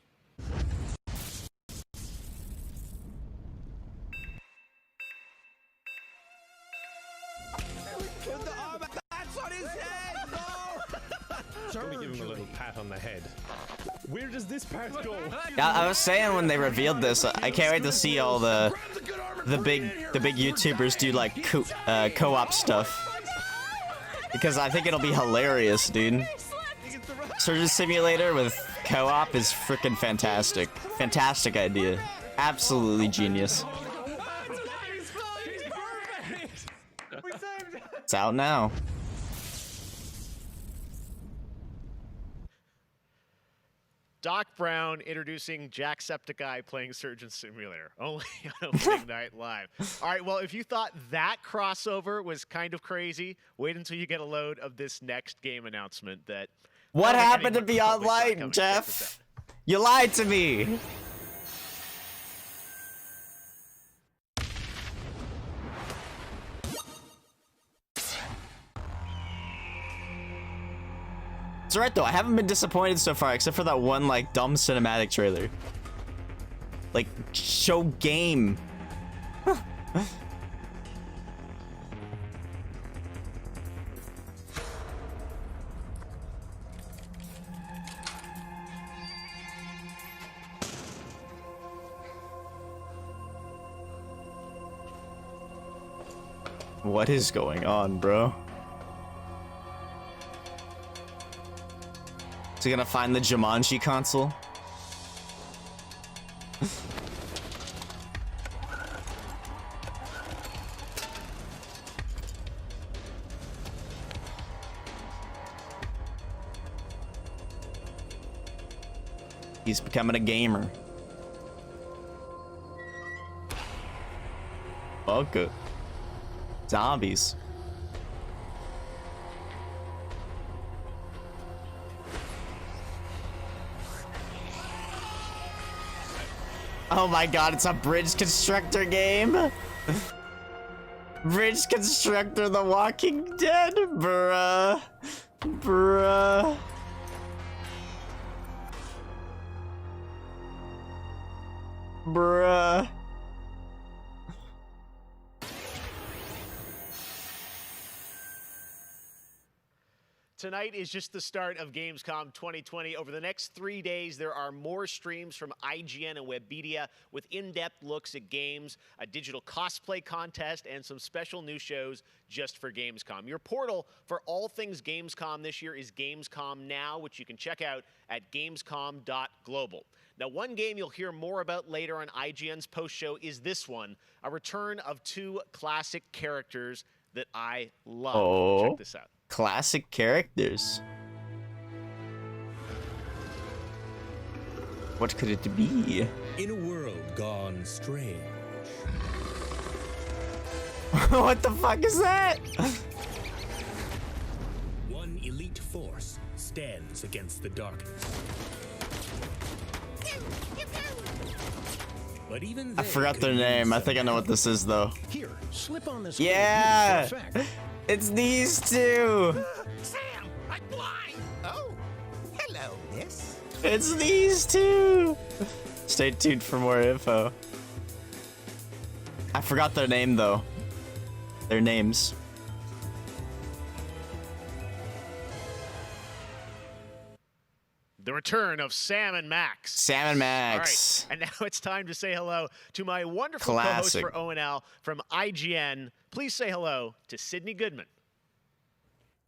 Put the arm, that's on his head! No! Let me give him a little pat on the head. Where does this part go? Yeah, I was saying when they revealed this, I can't wait to see all the big YouTubers do like co-op stuff, because I think it'll be hilarious, dude. Surgeon Simulator with co-op is freaking fantastic. Fantastic idea. Absolutely genius. It's out now. Doc Brown introducing Jacksepticeye playing Surgeon Simulator, only on Opening Night Live. All right, well, if you thought that crossover was kind of crazy, wait until you get a load of this next game announcement. That What happened to Beyond Light, Jeff? You lied to me. It's alright though, I haven't been disappointed so far, except for that one like dumb cinematic trailer. Like, show game. What is going on, bro? Is he gonna find the Jumanji console? He's becoming a gamer. Okay. Zombies. Oh my god, it's a bridge constructor game. Bridge Constructor The Walking Dead, bruh. Bruh. Bruh. Tonight is just the start of Gamescom 2020. Over the next 3 days, there are more streams from IGN and Webedia with in-depth looks at games, a digital cosplay contest, and some special new shows just for Gamescom. Your portal for all things Gamescom this year is Gamescom Now, which you can check out at gamescom.global. Now, one game you'll hear more about later on IGN's post-show is this one, a return of two classic characters that I love. Oh. Check this out. Classic characters. What could it be? In a world gone strange. What the fuck is that? One elite force stands against the darkness. But even I forgot their name. I think I know what this is though. Here, slip on this. Yeah! It's these two! Sam, I'm blind! Oh, hello, miss. It's these two! Stay tuned for more info. I forgot their name though. Their names. The return of Sam and Max. Sam and Max. All right, and now it's time to say hello to my wonderful co-host for ONL from IGN. Please say hello to Sydney Goodman.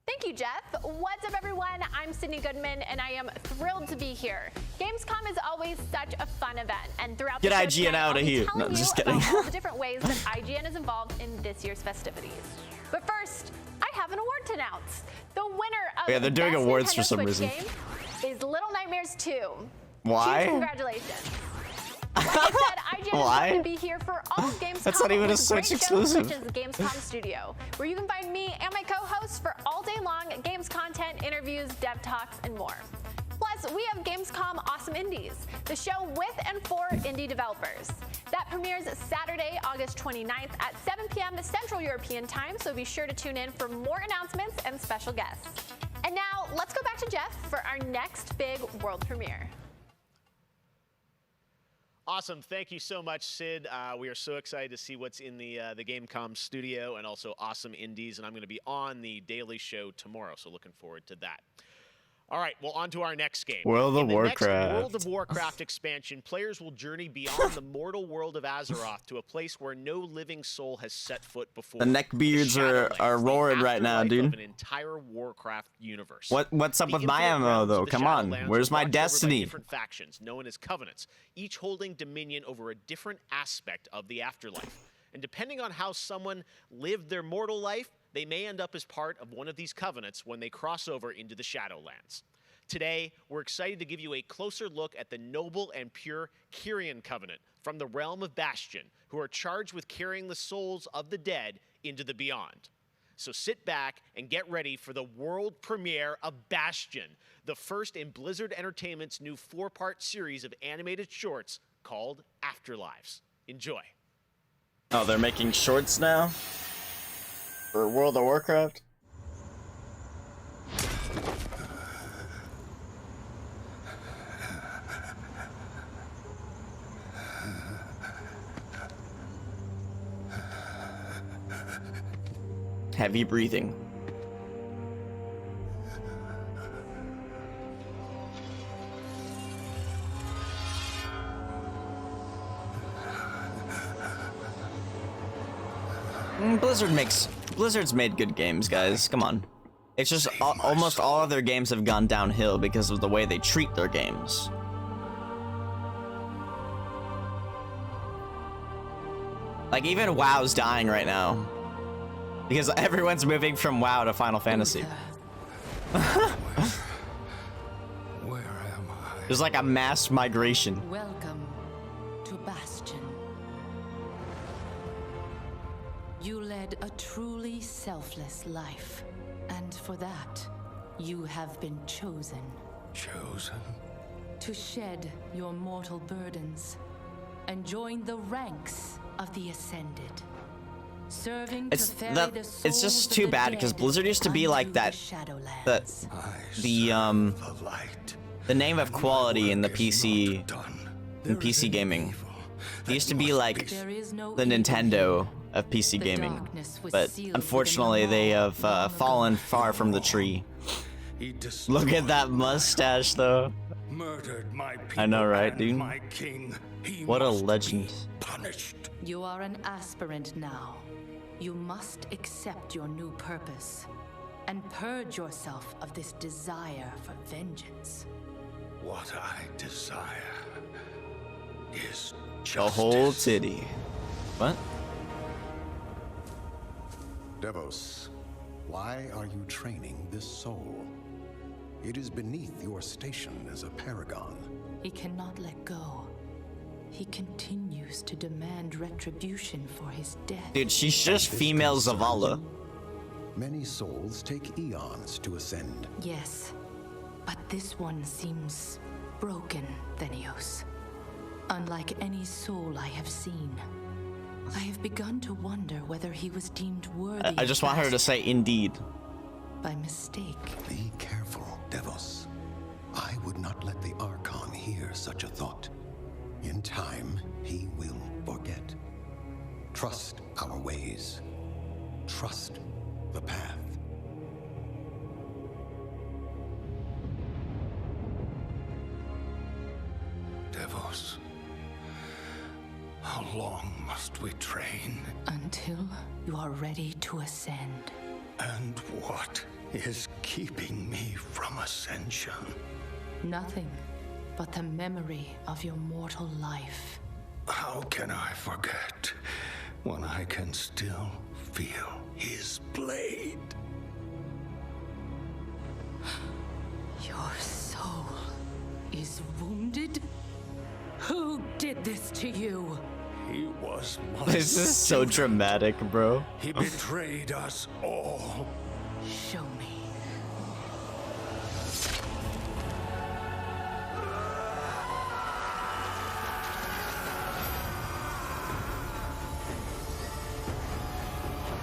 Thank you, Jeff. What's up, everyone? I'm Sydney Goodman, and I am thrilled to be here. Gamescom is always such a fun event, and throughout the show IGN out of here. No, just kidding. all the different ways that IGN is involved in this year's festivities. But first, I have an award to announce. The winner of they're doing Best awards Nintendo for some Switch reason. Game is Little Nightmares 2. Why? Huge congratulations. Like I said, IGN Why? is going to be here for all of Gamescom. That's not even a with Switch great shows exclusive. Such as the Gamescom Studio, where you can find me and my co-hosts for all day long games content, interviews, dev talks, and more. Plus, we have Gamescom Awesome Indies, the show with and for indie developers. That premieres Saturday, August 29th at 7 p.m. Central European Time, so be sure to tune in for more announcements and special guests. And now, let's go back to Jeff for our next big world premiere. Awesome. Thank you so much, Sid. We are so excited to see what's in the Gamescom studio and also Awesome Indies. And I'm going to be on the Daily Show tomorrow, so looking forward to that. All right, well, on to our next game. World of Warcraft. Next World of Warcraft expansion, players will journey beyond the mortal world of Azeroth to a place where no living soul has set foot before. The neckbeards are roaring right now, dude. Of an entire Warcraft universe. What's up with my ammo though? Come on, where's my destiny? Different factions known as covenants, each holding dominion over a different aspect of the afterlife. And depending on how someone lived their mortal life, they may end up as part of one of these covenants when they cross over into the Shadowlands. Today, we're excited to give you a closer look at the noble and pure Kyrian Covenant from the realm of Bastion, who are charged with carrying the souls of the dead into the beyond. So sit back and get ready for the world premiere of Bastion, the first in Blizzard Entertainment's new 4-part series of animated shorts called Afterlives. Enjoy. Oh, they're making shorts now? For World of Warcraft? Heavy breathing. Blizzard's made good games, guys. Come on. It's just almost all of their games have gone downhill because of the way they treat their games. Like, even WoW's dying right now. Because everyone's moving from WoW to Final Fantasy. Where am I? There's like a mass migration. Welcome to Bastion. You led a truly selfless life, and for that, you have been chosen. Chosen? To shed your mortal burdens and join the ranks of the Ascended. Serving to ferry the souls It's just of too the bad dead because Blizzard used to be like that. The name of quality in the PC gaming. They used to be like the Nintendo of PC gaming, but unfortunately they have fallen far from the tree. Look at that mustache though. I know, right, dude? What a legend. You are an aspirant now. You must accept your new purpose and purge yourself of this desire for vengeance. What I desire is justice. The whole city. What? Devos, why are you training this soul? It is beneath your station as a paragon. He cannot let go. He continues to demand retribution for his death. Dude, she's just female Zavala. Many souls take eons to ascend. Yes, but this one seems broken, Thenios. Unlike any soul I have seen, I have begun to wonder whether he was deemed worthy. I just want her to say indeed. By mistake. Be careful, Devos. I would not let the Archon hear such a thought. In time, he will forget. Trust our ways. Trust the path. Devos, how long must we train? Until you are ready to ascend. And what is keeping me from ascension? Nothing but the memory of your mortal life. How can I forget when I can still feel his blade? Your soul is wounded? Who did this to you? He was my This is so dramatic, bro. He betrayed us all. Show me.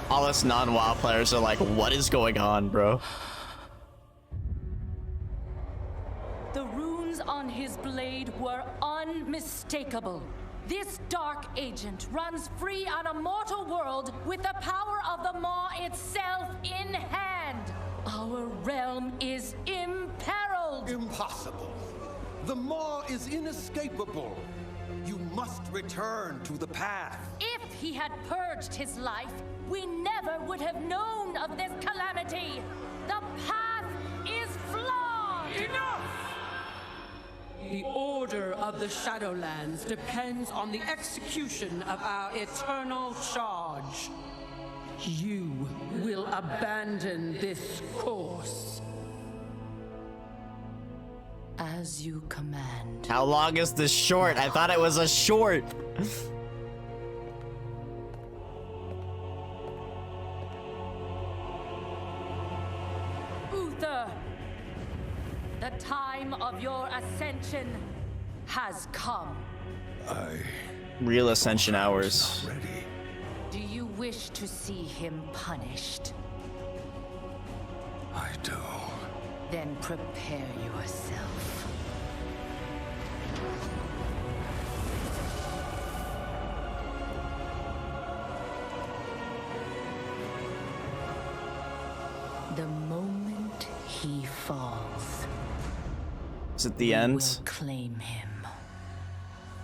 All us non-WoW players are like, what is going on, bro? The runes on his blade were unmistakable. This dark agent runs free on a mortal world with the power of the Maw itself in hand. Our realm is imperiled. Impossible. The Maw is inescapable. You must return to the path. If he had purged his life, we never would have known of this calamity. The path is flawed. Enough! The order of the Shadowlands depends on the execution of our eternal charge. You will abandon this course. As you command. How long is this short? I thought it was a short. Uther, the time of your ascension has come. Real ascension hours. Do you wish to see him punished? I do. Then prepare yourself. The moment he falls, Is it the end? will claim him.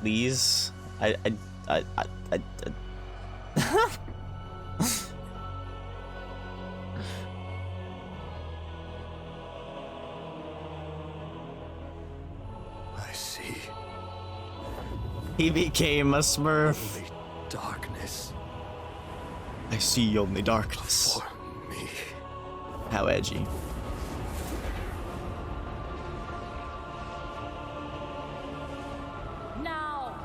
Please? I see. He became a Smurf. Only darkness. I see only darkness. For me. How edgy. Now,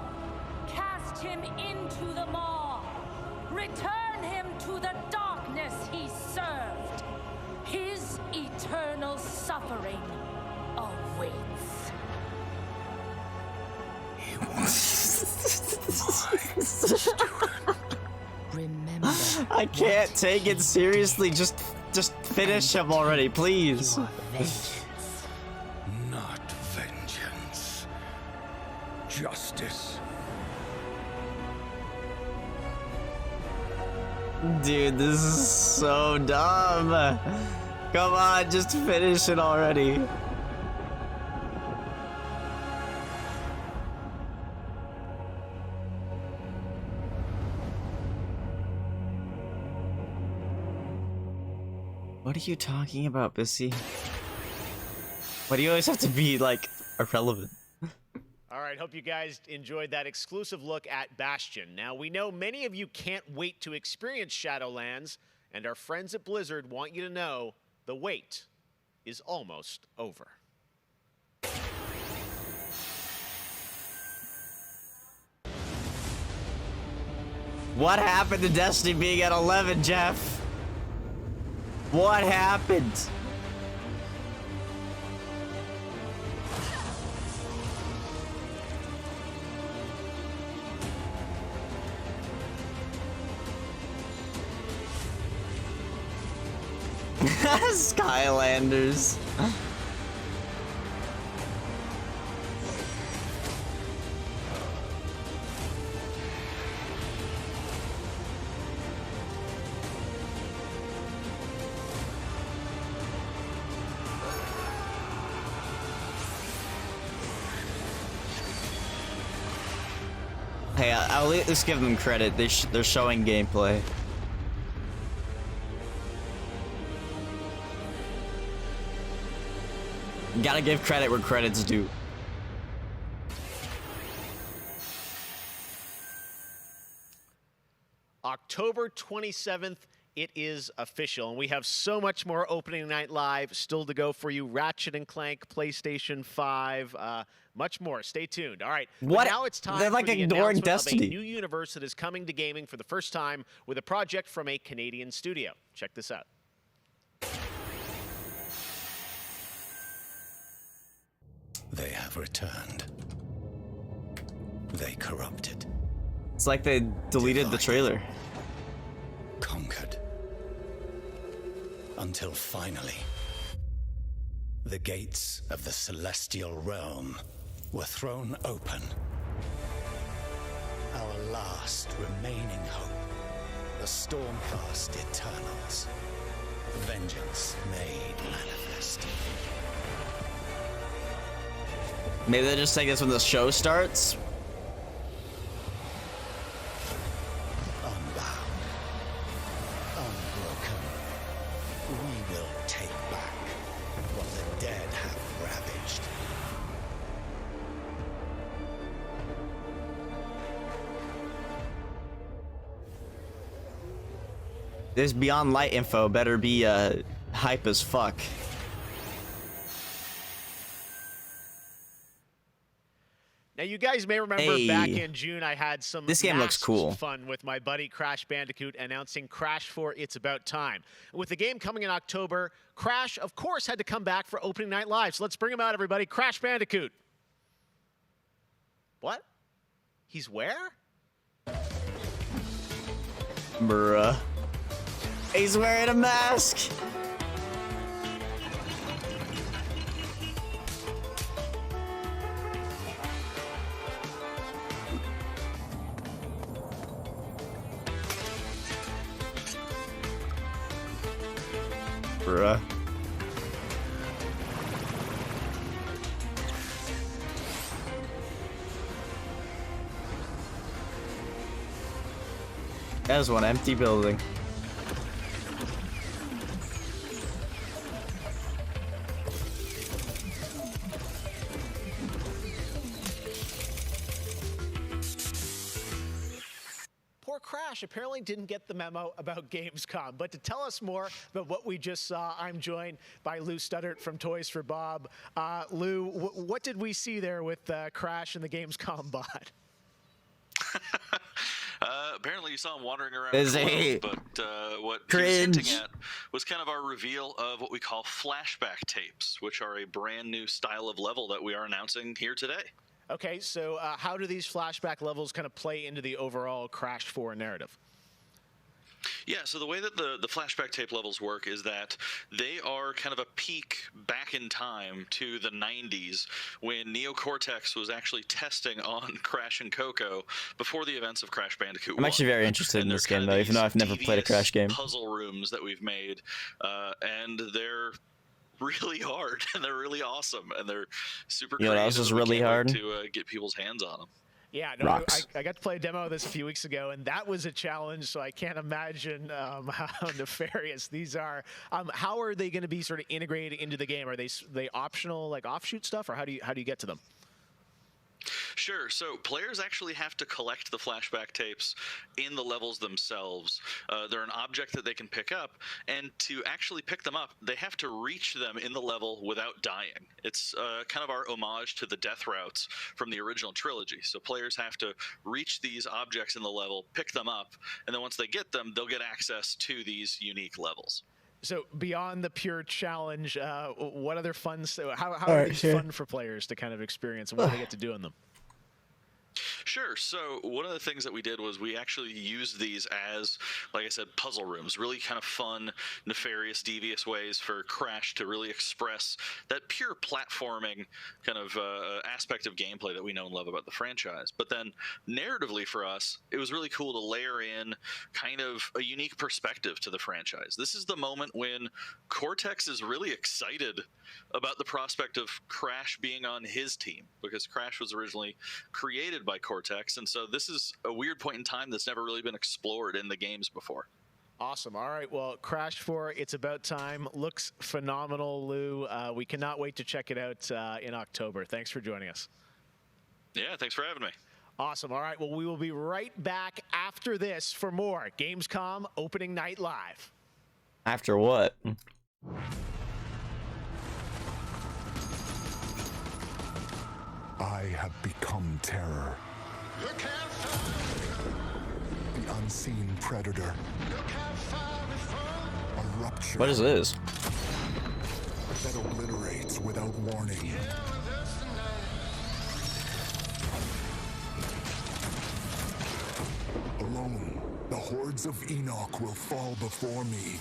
cast him into the maw. Return him to the darkness he served. His eternal suffering awaits. He was Remember. I can't take it seriously. Just finish him already, please. not vengeance. Justice. Dude, this is so dumb. Come on, just finish it already. What are you talking about, Bissy? Why do you always have to be, like, irrelevant? All right, hope you guys enjoyed that exclusive look at Bastion. Now, we know many of you can't wait to experience Shadowlands, and our friends at Blizzard want you to know the wait is almost over. What happened to Destiny being at 11, Jeff? What happened? Skylanders. Hey, I'll at least give them credit. They're showing gameplay. You gotta give credit where credit's due. October 27th, it is official, and we have so much more opening night live still to go for you. Ratchet & Clank, PlayStation 5, much more. Stay tuned. All right. What? But now it's time They're like for the ignoring announcement Destiny. of a new universe that is coming to gaming for the first time with a project from a Canadian studio. Check this out. They have returned. They corrupted. It's like they deleted the trailer. Conquered. Until finally, the gates of the celestial realm were thrown open. Our last remaining hope, the Stormcast Eternals. Vengeance made manifest. Maybe they just take this when the show starts. Unbound, unbroken, we will take back what the dead have ravaged. This Beyond Light info better be hype as fuck. Now, you guys may remember back in June, I had some This game looks cool. fun with my buddy Crash Bandicoot announcing Crash 4 It's About Time. With the game coming in October, Crash, of course, had to come back for opening night live. So let's bring him out, everybody. Crash Bandicoot. What? He's where? Bruh. He's wearing a mask. Bruh. That is one empty building. Poor Crash apparently didn't get the memo about Gamescom. But to tell us more about what we just saw, I'm joined by Lou Studdert from Toys for Bob. Lou, what did we see there with Crash and the Gamescom bot? Apparently you saw him wandering around. Is he? But what Cringe. he was hinting at was kind of our reveal of what we call flashback tapes, which are a brand new style of level that we are announcing here today. Okay, so how do these flashback levels kind of play into the overall Crash 4 narrative? Yeah, so the way that the flashback tape levels work is that they are kind of a peek back in time to the 90s when Neo Cortex was actually testing on Crash and Coco before the events of Crash Bandicoot 1. I'm actually very interested in this game, though, even though I've never played a Crash game. Puzzle rooms that we've made, and they're really hard, and they're really awesome, and they're super creative. That was just really hard to get people's hands on them. Yeah, no, I got to play a demo of this a few weeks ago, and that was a challenge, so I can't imagine how nefarious these are. How are they going to be sort of integrated into the game? Are they optional, like offshoot stuff, or how do you get to them? Sure. So players actually have to collect the flashback tapes in the levels themselves. They're an object that they can pick up, and to actually pick them up, they have to reach them in the level without dying. It's kind of our homage to the death routes from the original trilogy. So players have to reach these objects in the level, pick them up, and then once they get them, they'll get access to these unique levels. So beyond the pure challenge, what other fun? How are these fun for players to kind of experience, and what do they get to do in them? Sure. So one of the things that we did was we actually used these as, like I said, puzzle rooms, really kind of fun, nefarious, devious ways for Crash to really express that pure platforming kind of aspect of gameplay that we know and love about the franchise. But then narratively for us, it was really cool to layer in kind of a unique perspective to the franchise. This is the moment when Cortex is really excited about the prospect of Crash being on his team, because Crash was originally created by Cortex, and so this is a weird point in time that's never really been explored in the games before. Awesome. All right, well, Crash 4, It's About Time looks phenomenal, Lou. We cannot wait to check it out in October. Thanks for joining us. Yeah, thanks for having me. Awesome. All right, well, we will be right back after this for more Gamescom Opening Night Live. After what? I have become terror. The unseen predator. A rupture. What is this? That obliterates without warning. Alone, the hordes of Enoch will fall before me.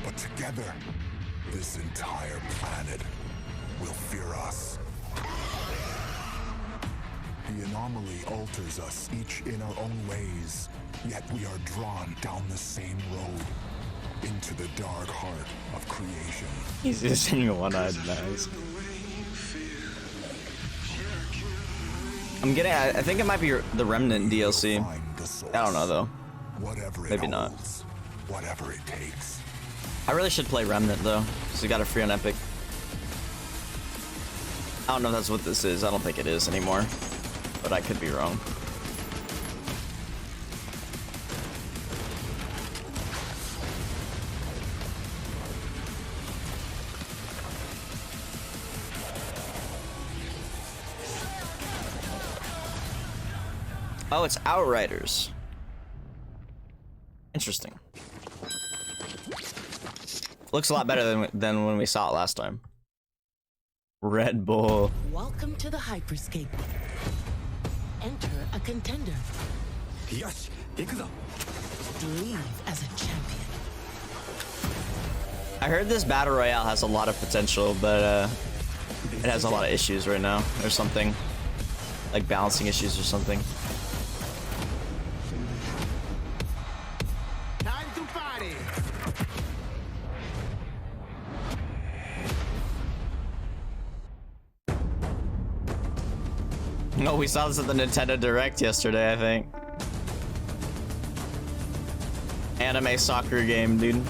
But together, this entire planet will fear us. The anomaly alters us, each in our own ways, yet we are drawn down the same road, into the dark heart of creation. He's just in one-eyed nose. I'm getting, I think it might be the Remnant DLC. I don't know though. Maybe not. Whatever it takes. I really should play Remnant though, because we got it free on Epic. I don't know if that's what this is. I don't think it is anymore, but I could be wrong. Oh, it's Outriders. Interesting. Looks a lot better than when we saw it last time. Red Bull. Welcome to the Hyperscape. Enter a contender. Yes, Leave as a champion. I heard this battle royale has a lot of potential, but it has a lot of issues right now, or something, like balancing issues or something. Time to party. No, we saw this at the Nintendo Direct yesterday, I think. Anime soccer game, dude.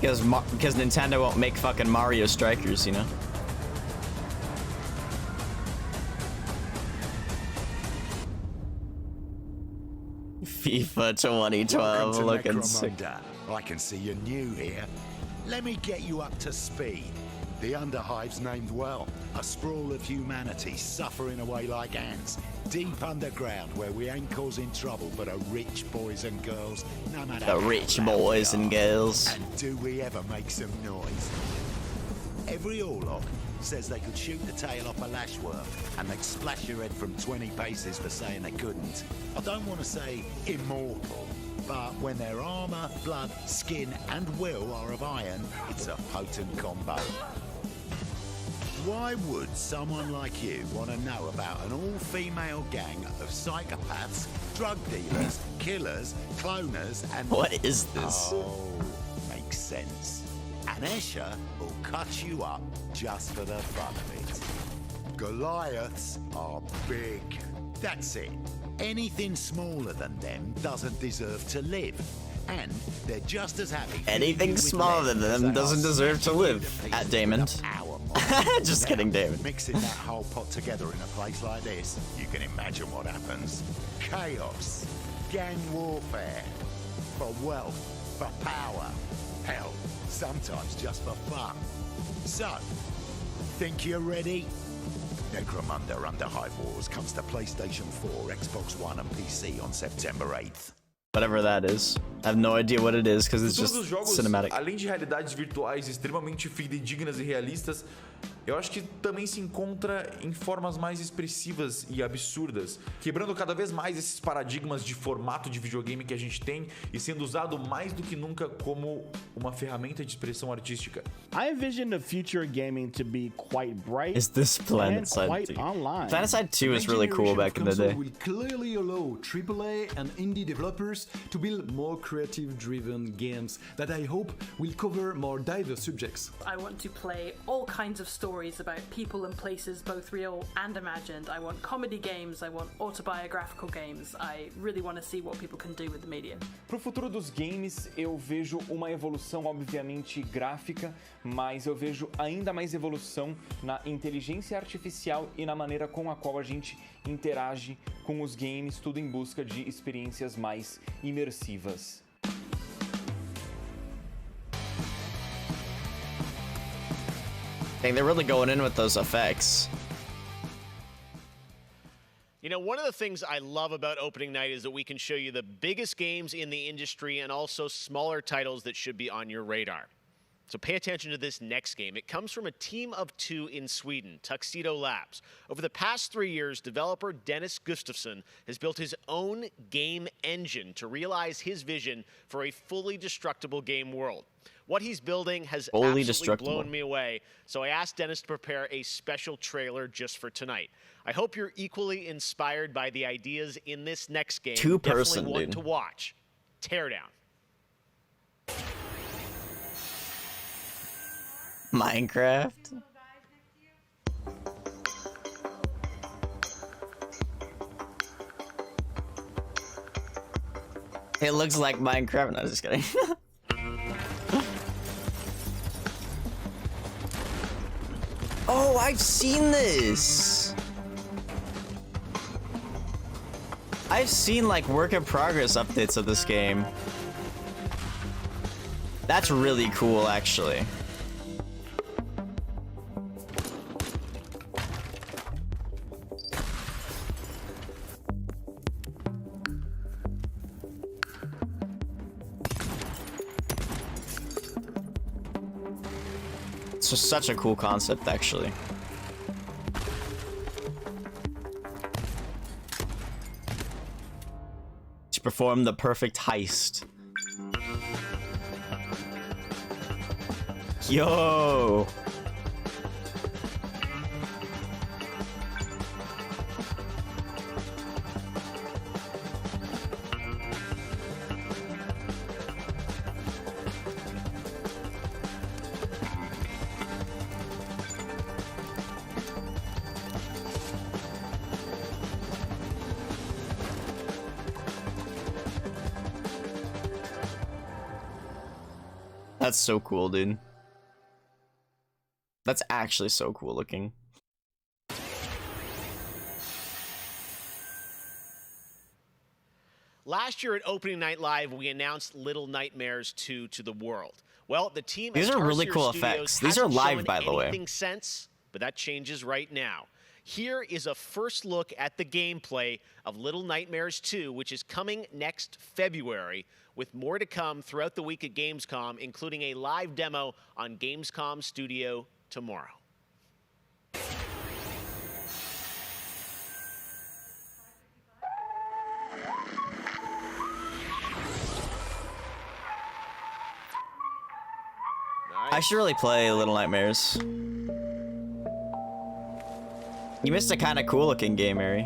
Because Nintendo won't make fucking Mario Strikers, you know? FIFA 2012 looking sick. I can see you're new here. Let me get you up to speed. The Underhive's named well. A sprawl of humanity suffering away like ants. Deep underground where we ain't causing trouble but are rich boys and girls, no matter The rich boys and girls. And do we ever make some noise? Every Orlok says they could shoot the tail off a lashworm and they'd splash your head from 20 paces for saying they couldn't. I don't want to say immortal, but when their armor, blood, skin and will are of iron, it's a potent combo. Why would someone like you want to know about an all-female gang of psychopaths, drug dealers, killers, cloners, and... What is this? Oh, makes sense. And Escher will cut you up just for the fun of it. Goliaths are big. That's it. Anything smaller than them doesn't deserve to live. And they're just as happy... Anything smaller than them doesn't deserve to live. At Damon. Just kidding, David. Mixing that whole pot together in a place like this, you can imagine what happens. Chaos, gang warfare, for wealth, for power, hell, sometimes just for fun. So, think you're ready? Necromunda Underhive Wars comes to PlayStation 4, Xbox One and PC on September 8th. Whatever that is. I have no idea what it is because it's just cinematic. Além de realidades virtuais extremamente fidedignas e realistas, eu acho que também se encontra em formas mais expressivas e absurdas, quebrando cada vez mais esses paradigmas de formato de videogame que a gente tem e sendo usado mais do que nunca como uma ferramenta de expressão artística. I envision the future of gaming to be quite bright Is this and quite PlanetSide 2? online. PlanetSide 2 was really cool back in the day. Will clearly allow AAA and indie developers to build more creative-driven games that I hope will cover more diverse subjects. I want to play all kinds of stories about people and places, both real and imagined. I want comedy games, I want autobiographical games. I really want to see what people can do with the medium. Pro futuro dos games, eu vejo uma evolução obviamente gráfica, mas eu vejo ainda mais evolução na inteligência artificial e na maneira com a qual a gente interage com os games, tudo em busca de experiências mais imersivas. I think they're really going in with those effects. You know, one of the things I love about opening night is that we can show you the biggest games in the industry and also smaller titles that should be on your radar. So pay attention to this next game. It comes from a team of two in Sweden, Tuxedo Labs. Over the past 3 years, developer Dennis Gustafsson has built his own game engine to realize his vision for a fully destructible game world. What he's building has absolutely blown me away, so I asked Dennis to prepare a special trailer just for tonight. I hope you're equally inspired by the ideas in this next game. Two-person, Definitely one dude. to watch. Teardown. Minecraft? It looks like Minecraft. No, just kidding. Oh, I've seen this. I've seen like work in progress updates of this game. That's really cool, actually. It's just such a cool concept, actually. To perform the perfect heist. Yo! That's so cool, dude. That's actually so cool looking. Last year at Opening Night Live, we announced Little Nightmares 2 to the world. Well, the team These at are really Tarsier cool Studios effects. These are hasn't live, shown by the way. anything since, but that changes right now. Here is a first look at the gameplay of Little Nightmares 2, which is coming next February, with more to come throughout the week at Gamescom, including a live demo on Gamescom Studio tomorrow. I should really play Little Nightmares. You missed a kind of cool looking game, Mary.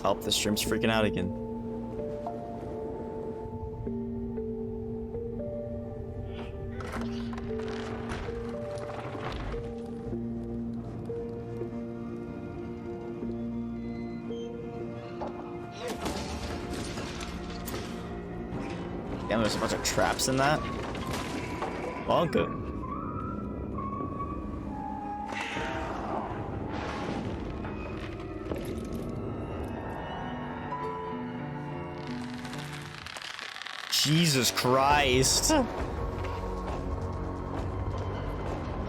Oh, the stream's freaking out again. Damn, there's a bunch of traps in that. Well, good. Jesus Christ.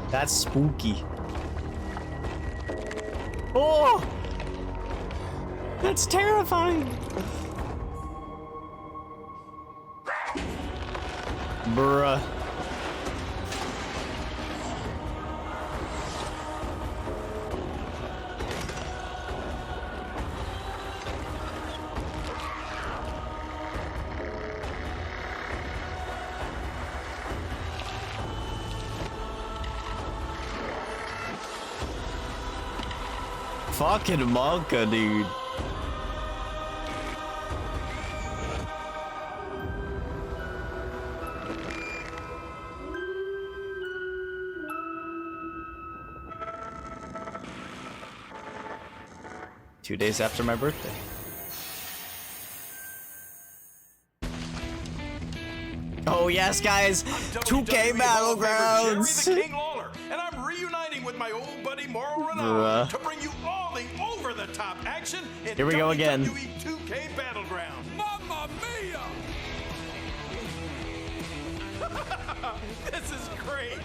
That's spooky. Oh! That's terrifying. Bruh. Fucking Monka, dude. Two days after my birthday. Oh yes, guys, 2K Battlegrounds. Jerry the King Lawler, and I'm reuniting with my old buddy Mauro Ranallo to bring you all the over-the-top action in Here we go again. WWE 2K Battlegrounds. Mamma mia! This is great.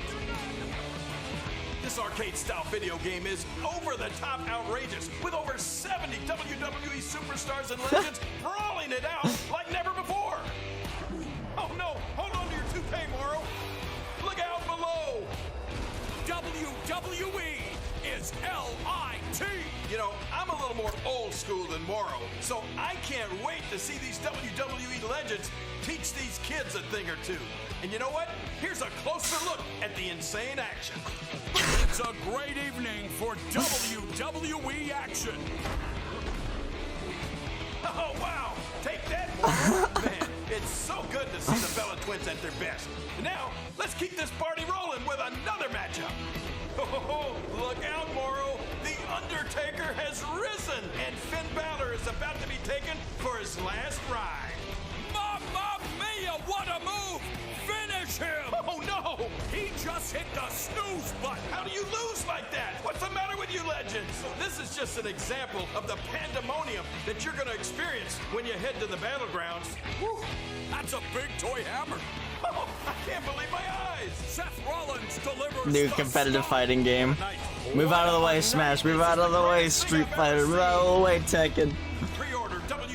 This arcade-style video game is over-the-top outrageous, with over 70 WWE superstars and legends brawling it out like never before. Oh no, hold on to your toupee, Mauro. Look out below. WWE is L-I-T. You know, I'm a little more old school than Mauro, so I can't wait to see these WWE legends teach these kids a thing or two. And you know what? Here's a closer look at the insane action. It's a great evening for WWE action. Oh, wow. Take that, Mauro. Man, it's so good to see the Bella Twins at their best. And now, let's keep this party rolling with another matchup. Oh, look out, Mauro. The Undertaker has risen, and Finn Balor is about to be taken for his last ride. Mamma mia, what a move! Finish him! Oh, no! He just hit the snooze button. How do you lose like that? What's the matter with you legends? This is just an example of the pandemonium that you're going to experience when you head to the battlegrounds. Whew, that's a big toy hammer. Oh, I can't believe my eyes. Seth Rollins delivers New competitive fighting game. Move out of the way, Smash. Move out of the way, Street Fighter. Move out of the way, Tekken.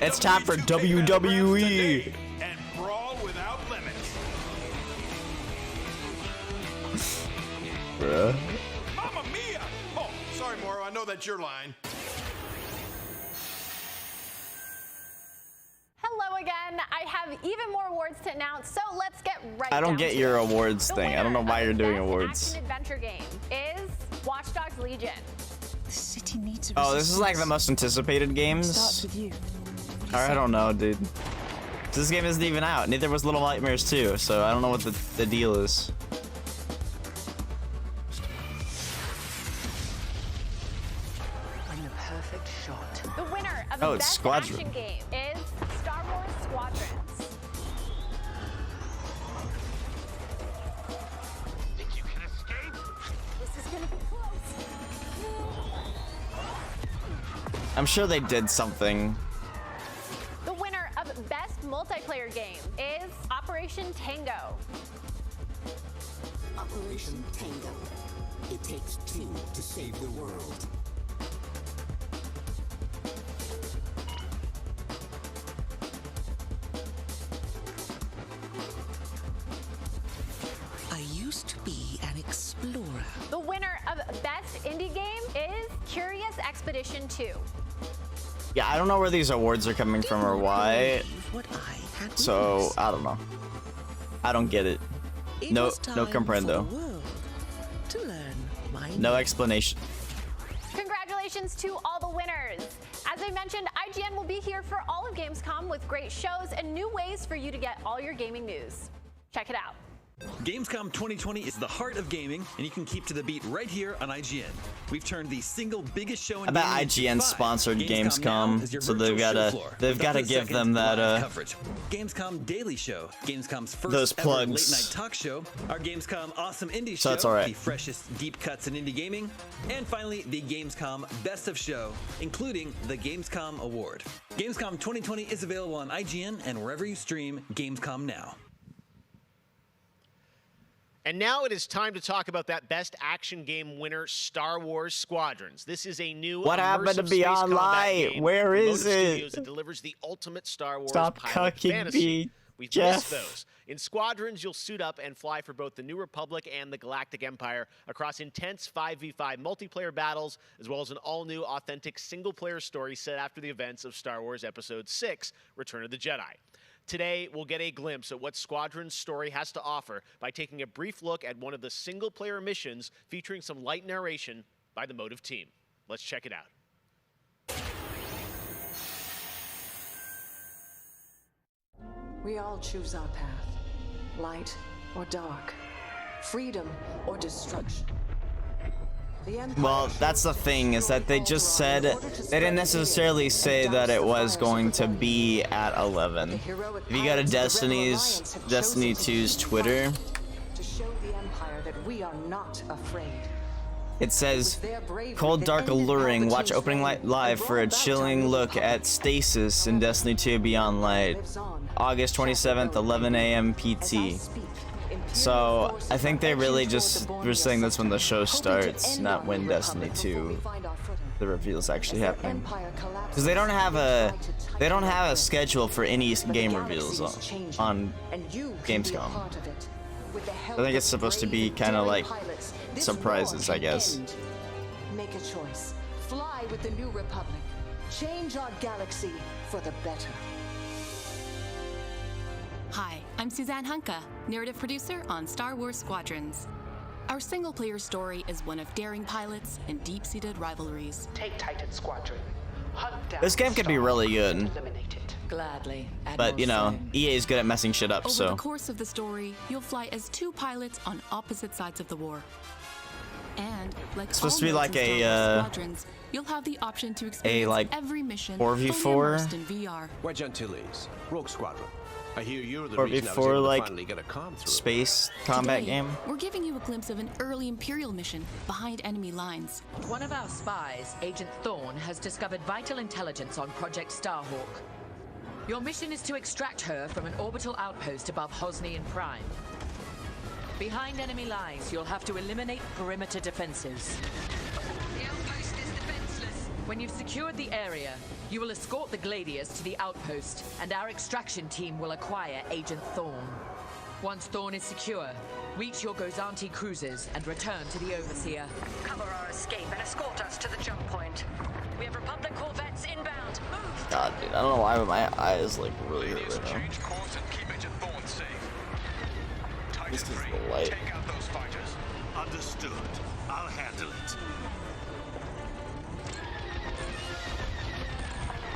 It's time for WWE. And brawl without limits. Bruh. Mamma mia! Oh, sorry, Moro. I know that's your line. Hello again. I have even more awards to announce, so let's get right I don't down get to your it. awards The thing. I don't know winner why of you're doing Best awards. Action Adventure game is Watch Dogs Legion. The city needs a Oh, this is like the resistance. most anticipated games. Starts with you. Or I don't know, dude. This game isn't even out. Neither was Little Nightmares 2, so I don't know what the deal is. Bring the perfect shot. The winner of Oh, the it's Best Squadron. Action game is Star Wars Squadrons. Think you can escape? This is gonna be close. I'm sure they did something. The winner of Best Multiplayer Game is Operation Tango. Operation Tango. It takes two to save the world. I used to be an explorer. The winner of Best Indie Game is Curious Expedition 2. Yeah, I don't know where these awards are coming from or why. What I had So, witnessed. I don't know. I don't get it. It No, was no time for the comprendo. world to learn my No explanation. Congratulations to all the winners. As I mentioned, IGN will be here for all of Gamescom with great shows and new ways for you to get all your gaming news. Check it out. Gamescom 2020 is the heart of gaming, and you can keep to the beat right here on IGN. We've turned the single biggest show in I bet gaming into IGN five. sponsored now Gamescom, is your so they've virtual show gotta floor they've with gotta up to give second them that live coverage. Gamescom Daily Show, Gamescom's first those ever plugs. late night talk show, our Gamescom Awesome Indie So Show, that's all right. the freshest deep cuts in indie gaming, and finally the Gamescom Best of Show, including the Gamescom Award. Gamescom 2020 is available on IGN and wherever you stream Gamescom now. And now it is time to talk about that Best Action Game winner, Star Wars Squadrons. This is a new What happened to immersive Beyond space combat Light? game Where from is Motive it? Studios that delivers the ultimate Star Wars Stop pilot cucking fantasy. me, We've Jeff. missed those. In Squadrons, you'll suit up and fly for both the New Republic and the Galactic Empire across intense 5v5 multiplayer battles, as well as an all-new, authentic single-player story set after the events of Star Wars Episode 6, Return of the Jedi. Today, we'll get a glimpse at what Squadron's story has to offer by taking a brief look at one of the single-player missions featuring some light narration by the Motive team. Let's check it out. We all choose our path, light or dark, freedom or destruction. Well, that's the thing, is that they just said, they didn't necessarily say that it was going to be at 11. If you go to Destiny 2's Twitter, To show the Empire that we are not afraid. it says, Cold Dark Alluring, watch opening live for a chilling look at Stasis in Destiny 2 Beyond Light. August 27th, 11 a.m. PT. So, I think they really just were saying that's when the show starts, not when Destiny 2, the reveal's actually happening. Because they don't have a schedule for any game reveals on Gamescom. I think it's supposed to be kind of like surprises, I guess. Make a choice. Fly with the New Republic. Change our galaxy for the better. Hi, I'm Suzanne Hunka, narrative producer on Star Wars Squadrons. Our single-player story is one of daring pilots and deep-seated rivalries. Take Titan Squadron. Hunt down This game could be really good, Gladly. but you know, EA is good at messing shit up, Over so. the course of the story, you'll fly as two pilots on opposite sides of the war. And like It's supposed all to be modes like in Star a, Wars Squadrons, you'll have the option to experience like, every mission 4v4? fully immersed in VR. Wedge Antilles, Rogue Squadron. I hear you're the or reason I was before able to like finally get a comm through. space combat Today, game. we're giving you a glimpse of an early Imperial mission behind enemy lines. One of our spies, Agent Thorne, has discovered vital intelligence on Project Starhawk. Your mission is to extract her from an orbital outpost above Hosnian Prime. Behind enemy lines, you'll have to eliminate perimeter defenses. The outpost is defenseless. When you've secured the area, you will escort the Gladius to the outpost, and our extraction team will acquire Agent Thorne. Once Thorne is secure, reach your Gozanti cruisers and return to the Overseer. Cover our escape and escort us to the jump point. We have Republic corvettes inbound. Move! God, dude, I don't know why, but my eyes like really hurt right now. Change course and keep Agent Thorne safe. This Titan is 3, the light. take out those fighters. Understood. I'll handle it.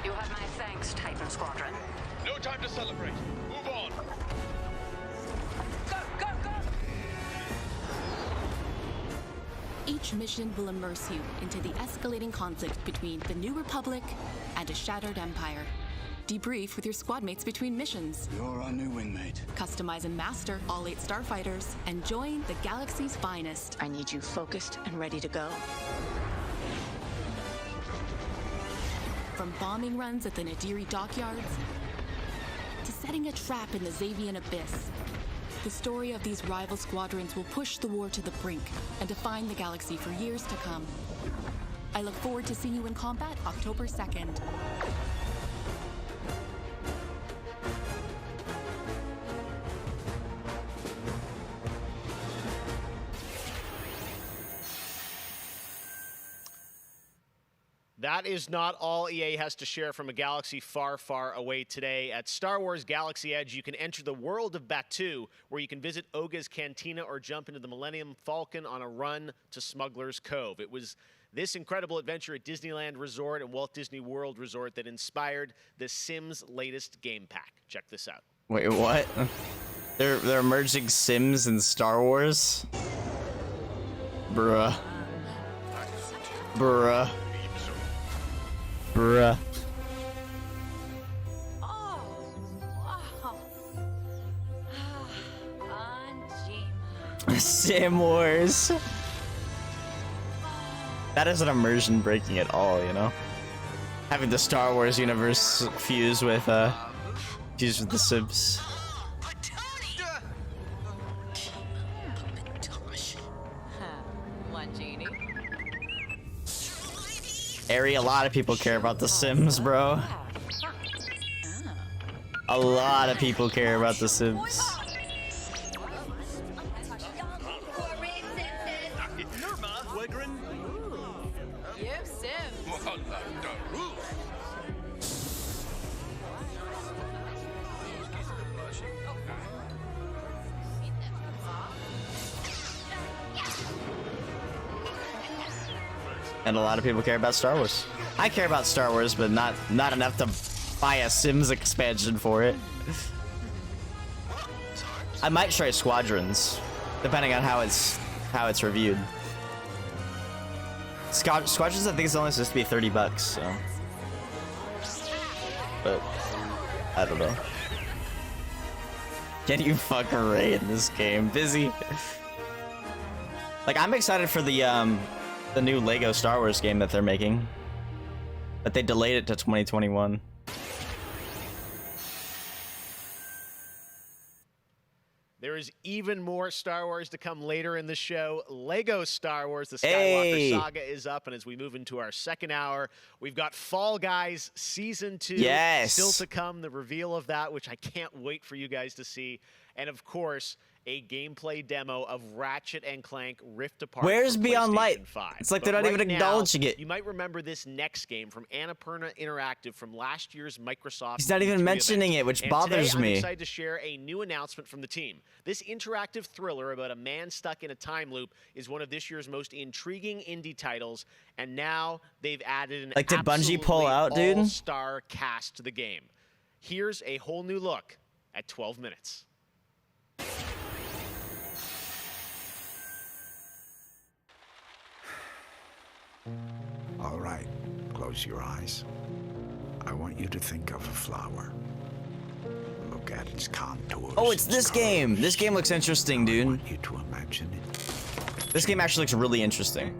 You have my thanks, Titan Squadron. No time to celebrate. Move on. Go, go, go! Each mission will immerse you into the escalating conflict between the New Republic and a shattered empire. Debrief with your squad mates between missions. You're our new wingmate. Customize and master all 8 starfighters and join the galaxy's finest. I need you focused and ready to go. From bombing runs at the Nadiri dockyards to setting a trap in the Xavian abyss. The story of these rival squadrons will push the war to the brink and define the galaxy for years to come. I look forward to seeing you in combat October 2nd. That is not all EA has to share from a galaxy far, far away today. At Star Wars Galaxy Edge, you can enter the world of Batuu, where you can visit Oga's Cantina or jump into the Millennium Falcon on a run to Smuggler's Cove. It was this incredible adventure at Disneyland Resort and Walt Disney World Resort that inspired The Sims' latest game pack. Check this out. Wait, what? They're merging Sims and Star Wars? Bruh. Bruh. Bruh. Sim Wars. That isn't immersion breaking at all, you know? Having the Star Wars universe fuse with the Sims. One genie. Ari, a lot of people care about the Sims, bro. A lot of people care about the Sims. And a lot of people care about Star Wars. I care about Star Wars, but not enough to buy a Sims expansion for it. I might try Squadrons, depending on how it's reviewed. Squadrons, I think it's only supposed to be $30, so. But I don't know. Can you fuck Ray in this game? Busy. Like, I'm excited for the new Lego Star Wars game that they're making, but they delayed it to 2021. There is even more Star Wars to come later in the show. Lego Star Wars, the Skywalker Saga is up, and as we move into our second hour, we've got Fall Guys Season 2 still to come, the reveal of that, which I can't wait for you guys to see. And of course, a gameplay demo of Ratchet and Clank Rift Apart. Where's for Beyond PlayStation Light? 5. It's like But they're not right even now, acknowledging it. You might remember this next game from Annapurna Interactive from last year's Microsoft. He's not even E3 mentioning event. it, which And bothers today, me. I'm excited to share a new announcement from the team. This interactive thriller about a man stuck in a time loop is one of this year's most intriguing indie titles, and now they've added an Like, did Bungie pull out, dude? all-star cast to the game. Here's a whole new look at 12 minutes. All right, close your eyes. I want you to think of a flower. Look look at its contours. Oh, it's this game. This game looks interesting, dude. I want you to imagine it. This game actually looks really interesting.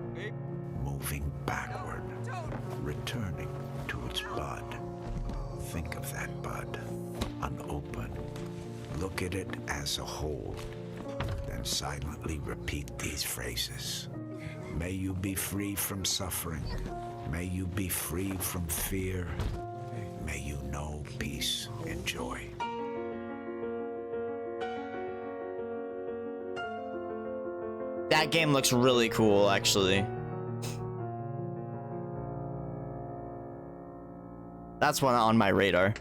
Moving backward, returning to its bud. Think of that bud, unopened. Look at it as a whole, then silently repeat these phrases. May you be free from suffering. May you be free from fear. May you know peace and joy. That game looks really cool, actually. That's one on my radar.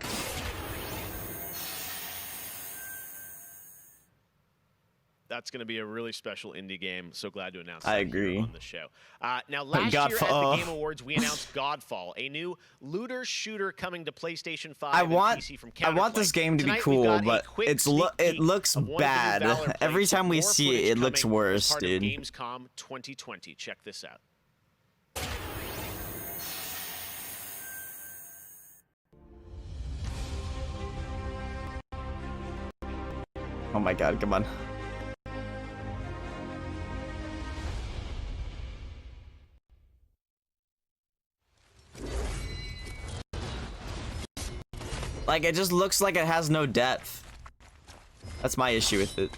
That's going to be a really special indie game. So glad to announce I that agree. here on the show. Now, last year at Godfall. the Game Awards, we announced Godfall, a new looter shooter coming to PlayStation 5 I and want PC from I want Counterplay. this game to be Tonight, we've cool, got a but quick it sneak peek looks of one of the new bad. Valor Every plates, time we more see footage it, it looks coming as worse, part of dude. Gamescom 2020. Check this out. Oh my god, come on. Like, it just looks like it has no depth. That's my issue with it.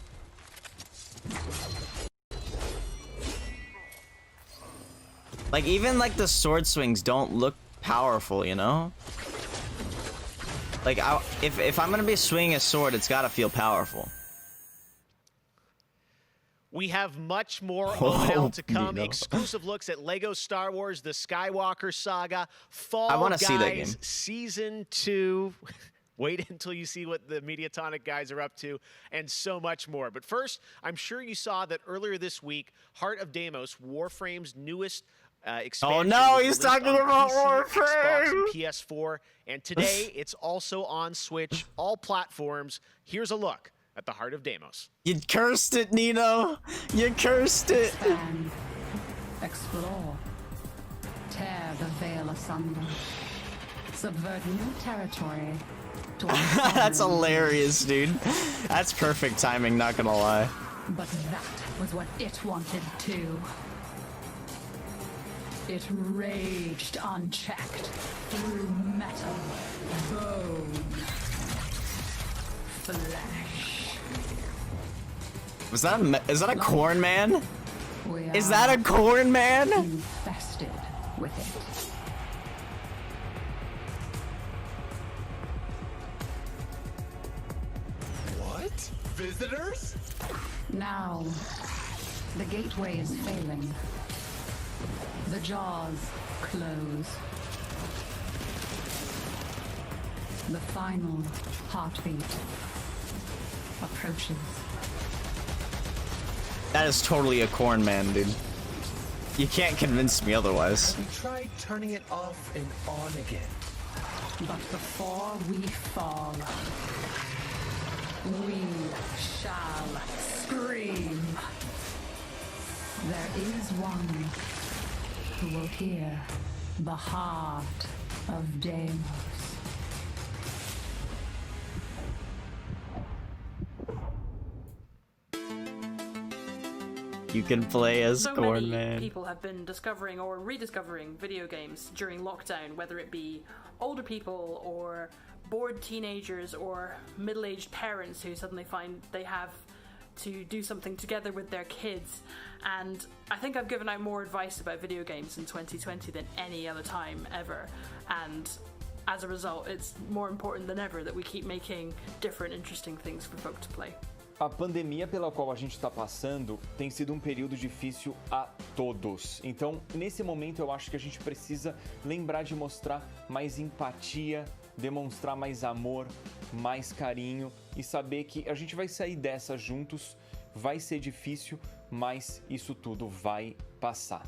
Like, even like the sword swings don't look powerful, you know? Like, if I'm gonna be swinging a sword, it's gotta feel powerful. We have much more Oh, OL to come. Nino. Exclusive looks at Lego Star Wars, The Skywalker Saga, Fall I wanna Guys see that game. Season 2. Wait until you see what the Mediatonic guys are up to, and so much more. But first, I'm sure you saw that earlier this week, Heart of Deimos, Warframe's newest expansion. Oh no, was he's released talking on about PC, Xbox, and Warframe! PS4, and today it's also on Switch, all platforms. Here's a look at the Heart of Deimos. You cursed it, Nino. You cursed it. Expand. Explore. Tear the veil asunder. Subvert new territory. That's hilarious, dude. That's perfect timing, not gonna lie. But that was what it wanted too. It raged unchecked through metal, bone, flesh. Was that is that a corn man? We Is that a corn man? infested with it. What? Visitors? Now, the gateway is failing. The jaws close. The final heartbeat approaches. That is totally a corn man, dude. You can't convince me otherwise. We tried turning it off and on again. But before we fall, we shall scream. There is one who will hear the heart of Deimos. You can play as So corn many man. people have been discovering or rediscovering video games during lockdown, whether it be older people or bored teenagers or middle-aged parents who suddenly find they have to do something together with their kids. And I think I've given out more advice about video games in 2020 than any other time ever. And as a result, it's more important than ever that we keep making different, interesting things for folk to play. A pandemia pela qual a gente está passando tem sido um período difícil a todos. Então, nesse momento, eu acho que a gente precisa lembrar de mostrar mais empatia, demonstrar mais amor, mais carinho e saber que a gente vai sair dessa juntos. Vai ser difícil, mas isso tudo vai passar.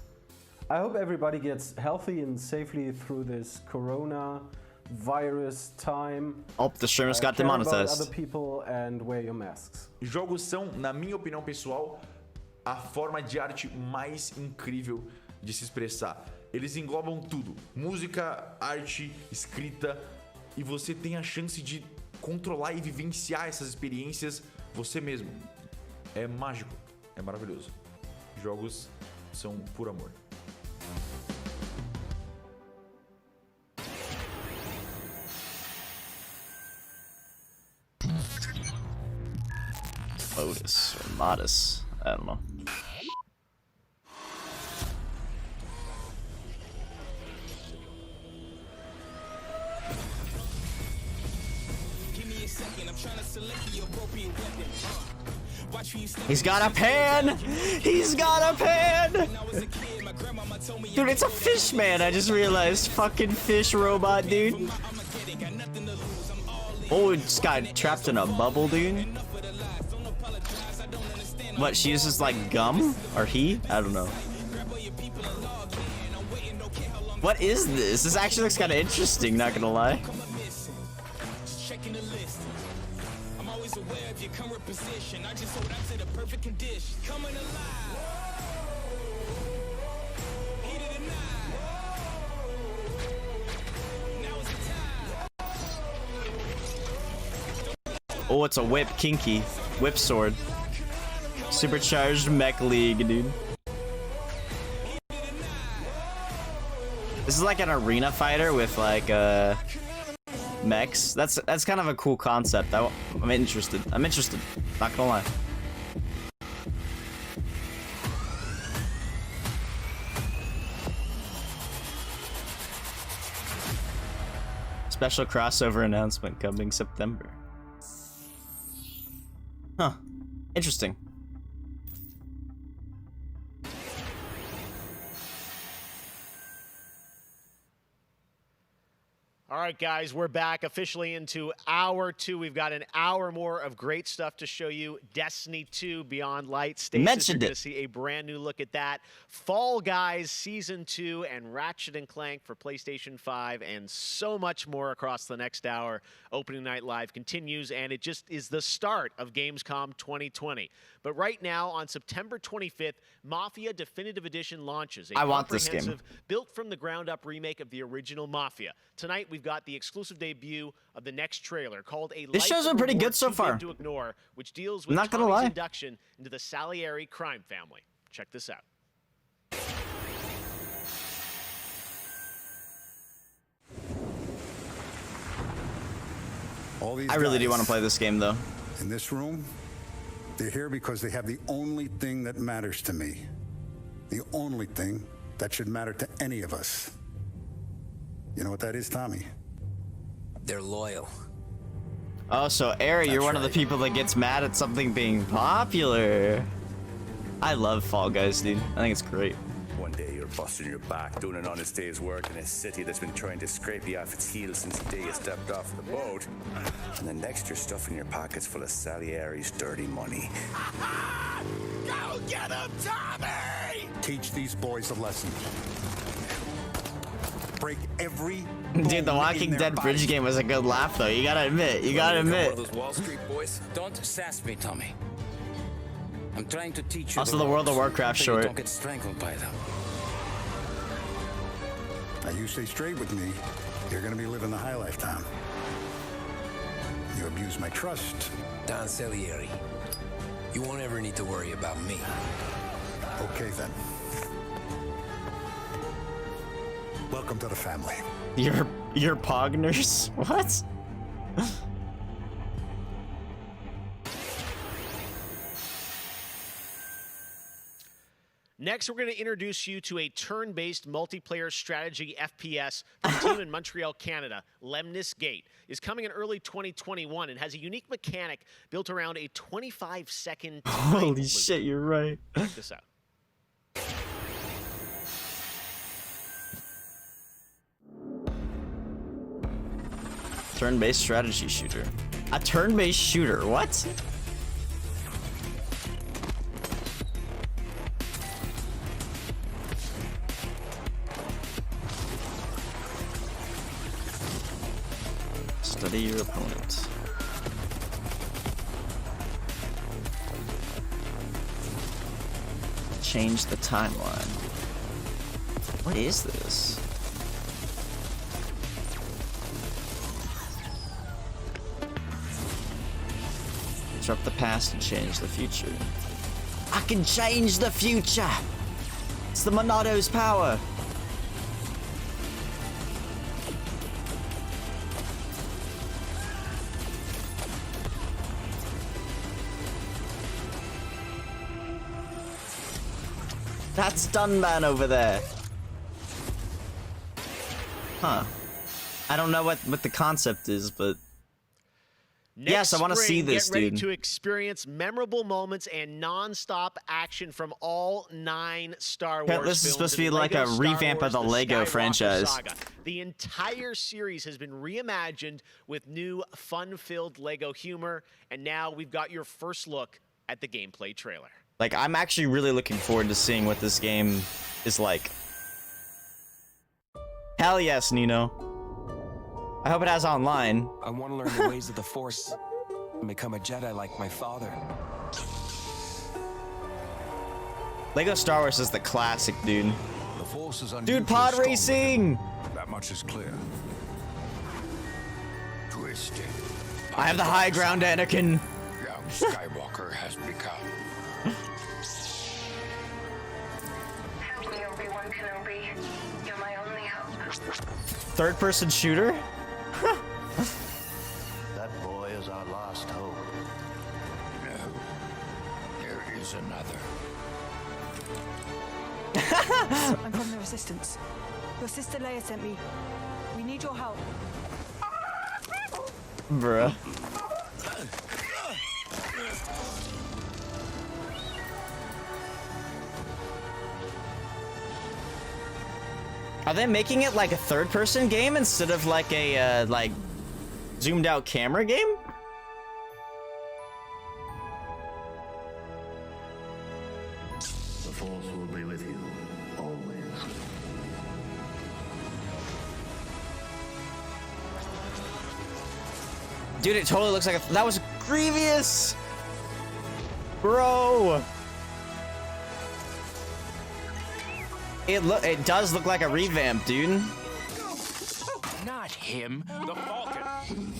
I hope everybody gets healthy and safely through this corona virus time. Oh, the streamers got Care about demonetized. other people and wear your masks. Jogos são, na minha opinião pessoal, a forma de arte mais incrível de se expressar. Eles englobam tudo: música, arte, escrita, e você tem a chance de controlar e vivenciar essas experiências você mesmo. É mágico, é maravilhoso. Jogos são por amor. Modus or Modus, I don't know. He's got a pan! He's got a pan! Dude, it's a fish man, I just realized. Fucking fish robot, dude. Oh, it just got trapped in a bubble, dude. What, she uses like gum? Or he? I don't know. What is this? This actually looks kind of interesting, not gonna lie. Oh, it's a whip, kinky. Whip sword. Supercharged mech league, dude. This is like an arena fighter with like mechs. That's kind of a cool concept. I'm interested. I'm interested. Not gonna lie. Special crossover announcement coming September. Huh. Interesting. All right, guys, we're back officially into hour 2. We've got an hour more of great stuff to show you. Destiny 2 Beyond Light. Stasis, you're going to see a brand new look at that. Fall Guys Season 2 and Ratchet & Clank for PlayStation 5 and so much more across the next hour. Opening Night Live continues, and it just is the start of Gamescom 2020. But right now, on September 25th, Mafia Definitive Edition launches. I want this game. Built from the ground up remake of the original Mafia. Tonight, we've got the exclusive debut of the next trailer called A This show's been pretty good so far. To Ignore, which deals with Not gonna Tommy's lie. induction into the Salieri crime family. Check this out. All these I really do guys want to play this game though. in this room, they're here because they have the only thing that matters to me. The only thing that should matter to any of us. You know what that is, Tommy? They're loyal. Oh, so Ari, you're one of the people that gets mad at something being popular. I love Fall Guys, dude. I think it's great. One day you're busting your back doing an honest day's work in a city that's been trying to scrape you off its heels since the day you stepped off the boat. And the next you're stuffing your pockets full of Salieri's dirty money. Go get him, Tommy! Teach these boys a lesson. Break every Dude, the Walking Dead bridge game was a good laugh though. You gotta admit. You gotta admit. One of those Wall Street boys? Don't sass me, Tommy. I'm trying to teach you. Also, the World of Warcraft so short. You don't get strangled by them. Now you stay straight with me, you're gonna be living the high life, Tom. You abuse my trust. Don Salieri, you won't ever need to worry about me. Okay then. Welcome to the family. Your Pogners? What? Next, we're going to introduce you to a turn-based multiplayer strategy FPS from a team in Montreal, Canada. Lemnis Gate is coming in early 2021 and has a unique mechanic built around a 25-second time Holy loop. shit, you're right. Check this out. Turn-based strategy shooter. A turn-based shooter, what? Study your opponent. Change the timeline. What is this? disrupt the past and change the future. I can change the future! It's the Monado's power! That's Dunban over there. Huh. I don't know what the concept is, but yes, I want to see this, get ready dude. to experience memorable moments and non-stop action from all 9 Star Wars films. This is supposed to be in like Lego a Star revamp Wars, of the Lego Skywalker franchise. Saga. The entire series has been reimagined with new fun-filled Lego humor, and now we've got your first look at the gameplay trailer. Like, I'm actually really looking forward to seeing what this game is like. Hell yes, Nino. I hope it has online. I want to learn the ways of the Force and become a Jedi like my father. Lego Star Wars is the classic, dude. The Force is Dude, pod racing! That much is clear. Twisted. I have the high ground, Anakin. Young Skywalker has become. Help me, Obi-Wan Kenobi. You're my only hope. Third-person shooter? That boy is our last hope. No, there is another. I'm from the Resistance. Your sister Leia sent me. We need your help. Bruh. Are they making it like a third-person game instead of like a like zoomed-out camera game? The Force will be with you always. Dude, it totally looks like that was Grievous, bro. It does look like a revamp, dude. Not him, the Falcon.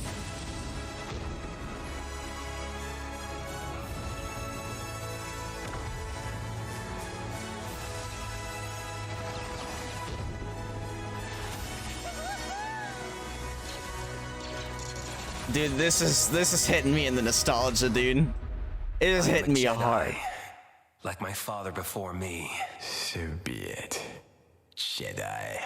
Dude, this is hitting me in the nostalgia, dude. It is hitting me hard. Like my father before me. So be it, Jedi.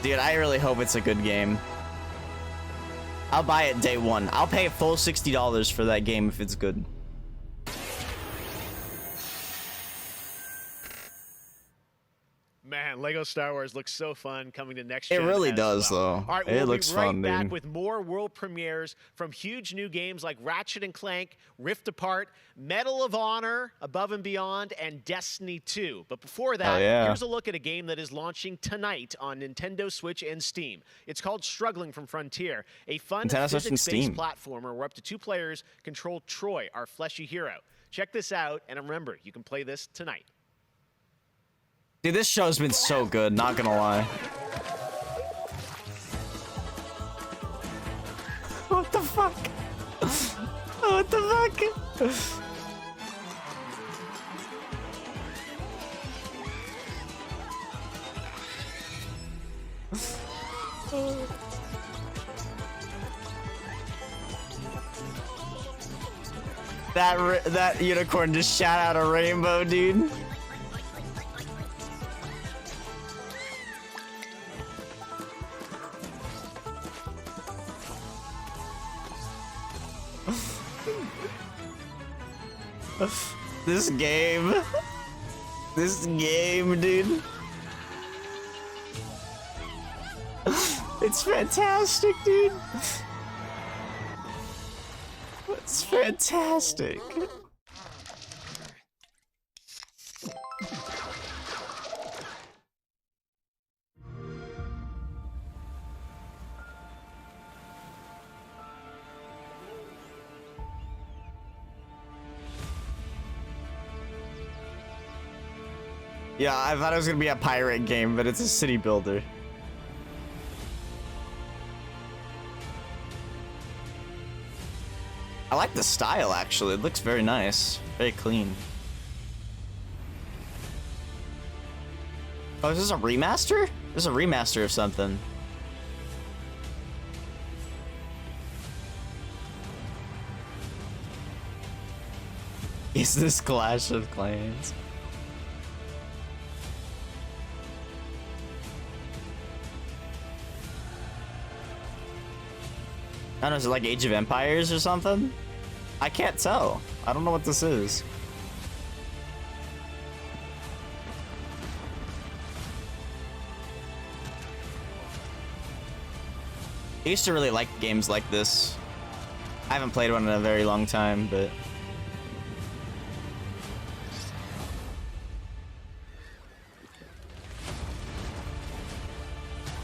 Dude, I really hope it's a good game. I'll buy it day one. I'll pay a full $60 for that game if it's good. Man, Lego Star Wars looks so fun coming to next It gen really as does, well. though. All right, It we'll looks be right fun, back dude. with more world premieres from huge new games like Ratchet & Clank, Rift Apart, Medal of Honor, Above and Beyond, and Destiny 2. But before that, yeah. here's a look at a game that is launching tonight on Nintendo Switch and Steam. It's called Struggling from Frontier, a fun Nintendo Switch and physics-based Steam. platformer where up to 2 players control Troy, our fleshy hero. Check this out, and remember, you can play this tonight. Dude, this show's been so good, not gonna lie. What the fuck? What the fuck? That unicorn just shot out a rainbow, dude. This game, dude. It's fantastic, dude. It's fantastic. Yeah, I thought it was gonna be a pirate game, but it's a city builder. I like the style, actually. It looks very nice. Very clean. Oh, is this a remaster? This is a remaster of something. Is this Clash of Clans? I don't know, is it like Age of Empires or something? I can't tell. I don't know what this is. I used to really like games like this. I haven't played one in a very long time, but...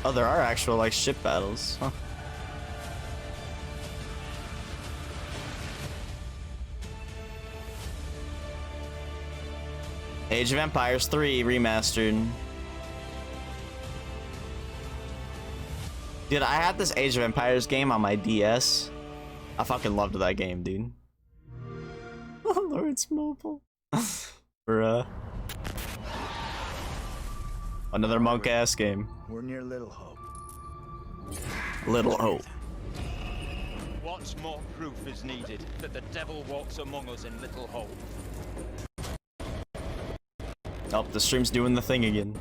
Oh, there are actual, like, ship battles. Huh. Age of Empires 3 remastered. Dude, I had this Age of Empires game on my DS. I fucking loved that game, dude. Oh, Lawrence Mobile. Bruh. Another monk-ass game. We're near Little Hope. Little Hope. What more proof is needed that the devil walks among us in Little Hope? Oh, the stream's doing the thing again.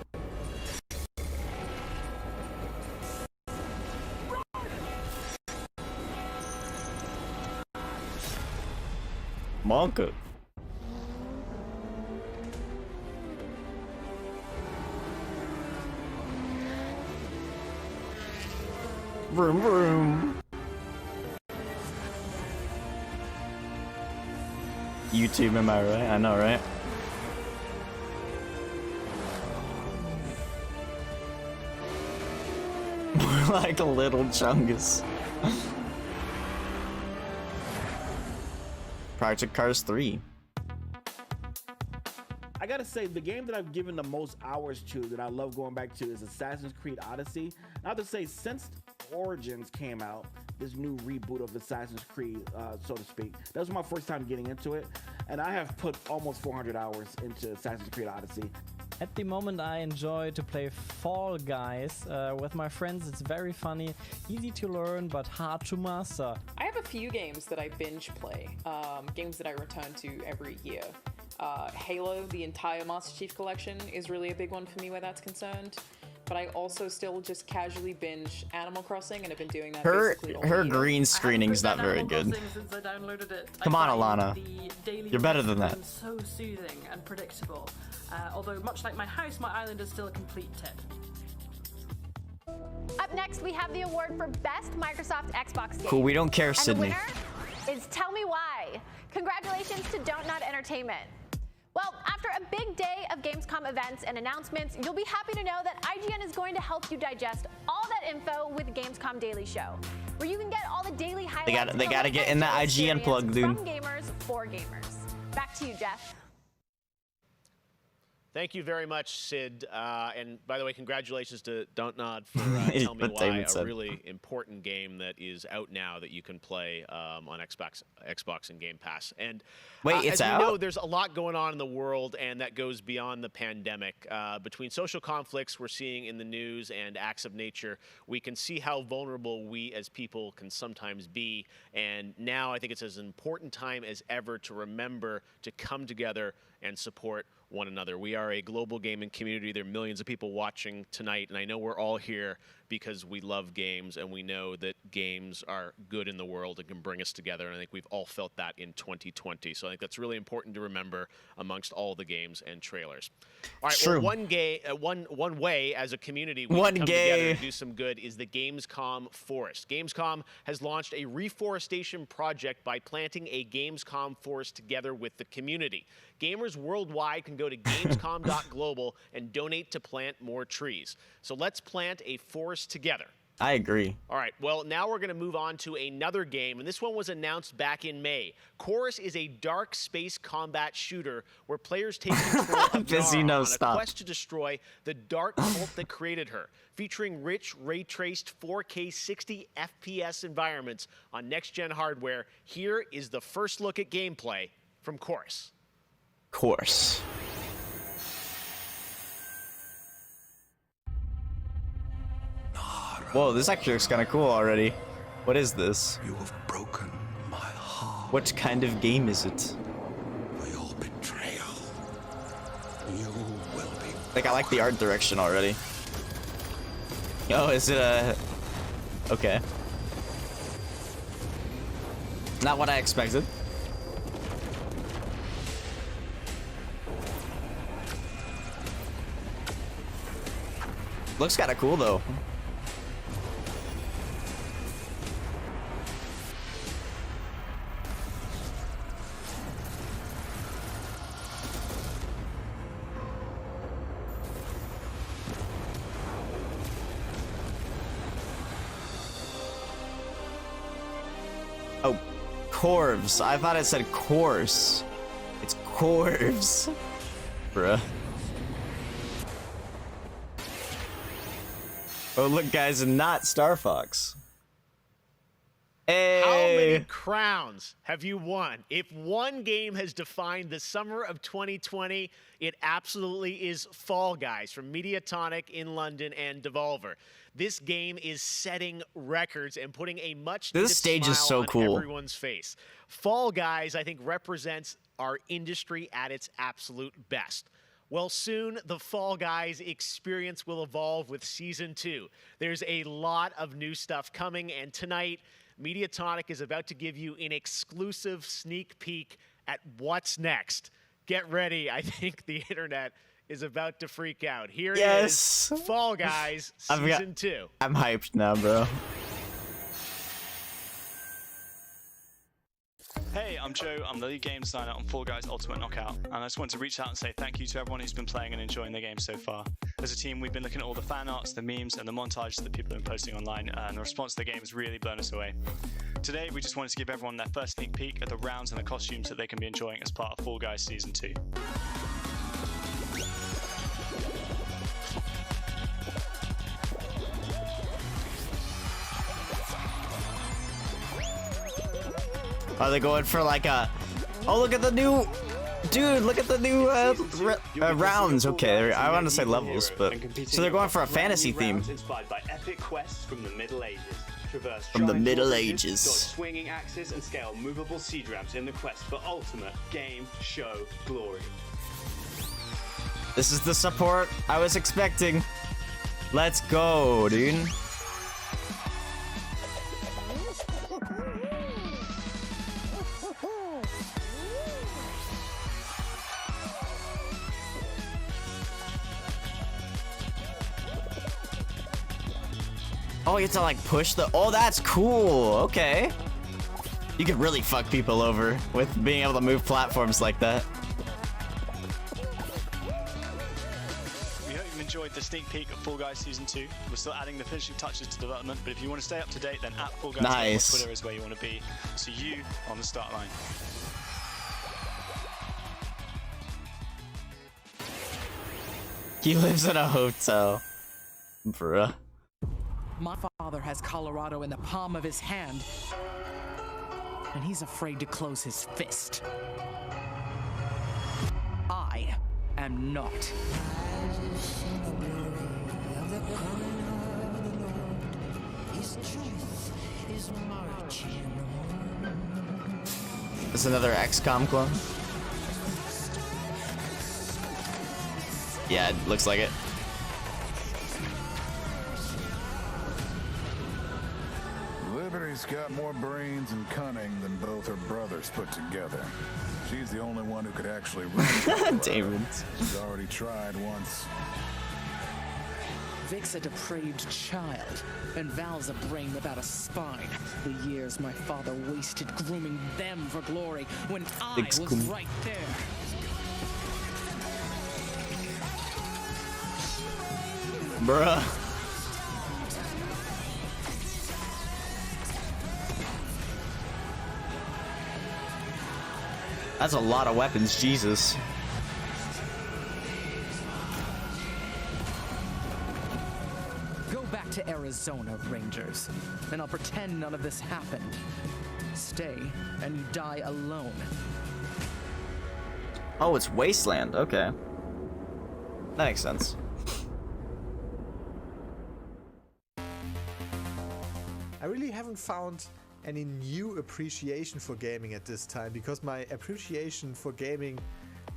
Monka. Vroom vroom. YouTube, am I right? I know, right? More like a little Chungus. Project Cars 3. I gotta say, the game that I've given the most hours to, that I love going back to, is Assassin's Creed Odyssey. I have to say, since Origins came out, this new reboot of Assassin's Creed, so to speak, that was my first time getting into it, and I have put almost 400 hours into Assassin's Creed Odyssey. At the moment, I enjoy to play Fall Guys with my friends. It's very funny, easy to learn, but hard to master. I have a few games that I binge play, games that I return to every year. Halo, the entire Master Chief Collection, is really a big one for me where that's concerned. But I also still just casually binge Animal Crossing, and I've been doing that basically all Her year. green screening's not very good. Since I downloaded it. Come on, Alana. Daily You're better than that. It's so soothing and predictable. Although, much like my house, my island is still a complete tip. Up next, we have the award for Best Microsoft Xbox Game. Cool, we don't care, and Sydney. the winner is Tell Me Why. Congratulations to Don't Nod Entertainment. Well, after a big day of Gamescom events and announcements, you'll be happy to know that IGN is going to help you digest all that info with Gamescom Daily Show, where you can get all the daily highlights. They gotta get in that IGN plug, dude. From gamers for gamers. Back to you, Jeff. Thank you very much, Sid. And by the way, congratulations to Don't Nod for Tell Me Why, a really important game that is out now that you can play on Xbox and Game Pass. And wait, it's as out? we know, there's a lot going on in the world, and that goes beyond the pandemic. Between social conflicts we're seeing in the news and acts of nature, we can see how vulnerable we as people can sometimes be. And now I think it's as important time as ever to remember to come together and support one another. We are a global gaming community. There are millions of people watching tonight, and I know we're all here because we love games and we know that games are good in the world and can bring us together, and I think we've all felt that in 2020. So I think that's really important to remember amongst all the games and trailers. All right, well, one way as a community we can come together and do some good is the Gamescom Forest. Gamescom has launched a reforestation project by planting a Gamescom forest together with the community. Gamers worldwide can go to gamescom.global and donate to plant more trees. So let's plant a forest together. I agree. All right, well, now we're going to move on to another game, and this one was announced back in May. Chorus is a dark space combat shooter where players take control of Nara on a quest to destroy the dark cult that created her, featuring rich, ray-traced 4K 60 FPS environments on next-gen hardware. Here is the first look at gameplay from Chorus. Chorus. Whoa, this actually looks kind of cool already. What is this? You have broken my heart. What kind of game is it? For your betrayal, you will be. Like, I like the art direction already. Oh, is it a... Okay. Not what I expected. Looks kind of cool, though. Oh, corvs. I thought it said course. It's corvs. Bruh. Oh, look, guys, not Star Fox. Hey. How many crowns have you won? If one game has defined the summer of 2020, it absolutely is Fall Guys from Mediatonic in London and Devolver. This game is setting records and putting a much This stage is so cool. Everyone's face. Fall Guys, I think, represents our industry at its absolute best. Well, soon the Fall Guys experience will evolve with Season 2. There's a lot of new stuff coming, and tonight, Mediatonic is about to give you an exclusive sneak peek at what's next. Get ready. I think the internet is about to freak out. Here is Fall Guys Season 2. I'm hyped now, bro. Hey, I'm Joe. I'm the lead game designer on Fall Guys Ultimate Knockout, and I just want to reach out and say thank you to everyone who's been playing and enjoying the game so far. As a team, we've been looking at all the fan arts, the memes, and the montages that people have been posting online, and the response to the game has really blown us away. Today, we just wanted to give everyone their first sneak peek at the rounds and the costumes that they can be enjoying as part of Fall Guys Season 2. Are they going for like a... Oh, look at the new... Dude, look at the new rounds. Okay, I want to say levels, but... So they're going for a fantasy theme. Inspired by epic quests from the Middle Ages. Traverse From the Middle dodge Ages. swinging axes and scale movable siege ramps in the quest for ultimate game show glory. This is the support I was expecting. Let's go, dude. Oh, you have to like push the... Oh, that's cool. Okay. You could really fuck people over with being able to move platforms like that. We hope you've enjoyed the sneak peek of Fall Guys Season 2. We're still adding the finishing touches to development, but if you want to stay up to date, then at Fall Guys Nice. on Twitter is where you want to be. See you on the start line. He lives in a hotel. Bruh. My father has Colorado in the palm of his hand, and he's afraid to close his fist. I am not. This is another XCOM clone. Yeah, it looks like it. Liberty's got more brains and cunning than both her brothers put together. She's the only one who could actually run. David. She's already tried once. Vic's a depraved child, and Val's a brain without a spine. The years my father wasted grooming them for glory when I was right there. Bruh. That's a lot of weapons, Jesus. Go back to Arizona, Rangers, and I'll pretend none of this happened. Stay, and you die alone. Oh, it's Wasteland. Okay. That makes sense. I really haven't found any new appreciation for gaming at this time, because my appreciation for gaming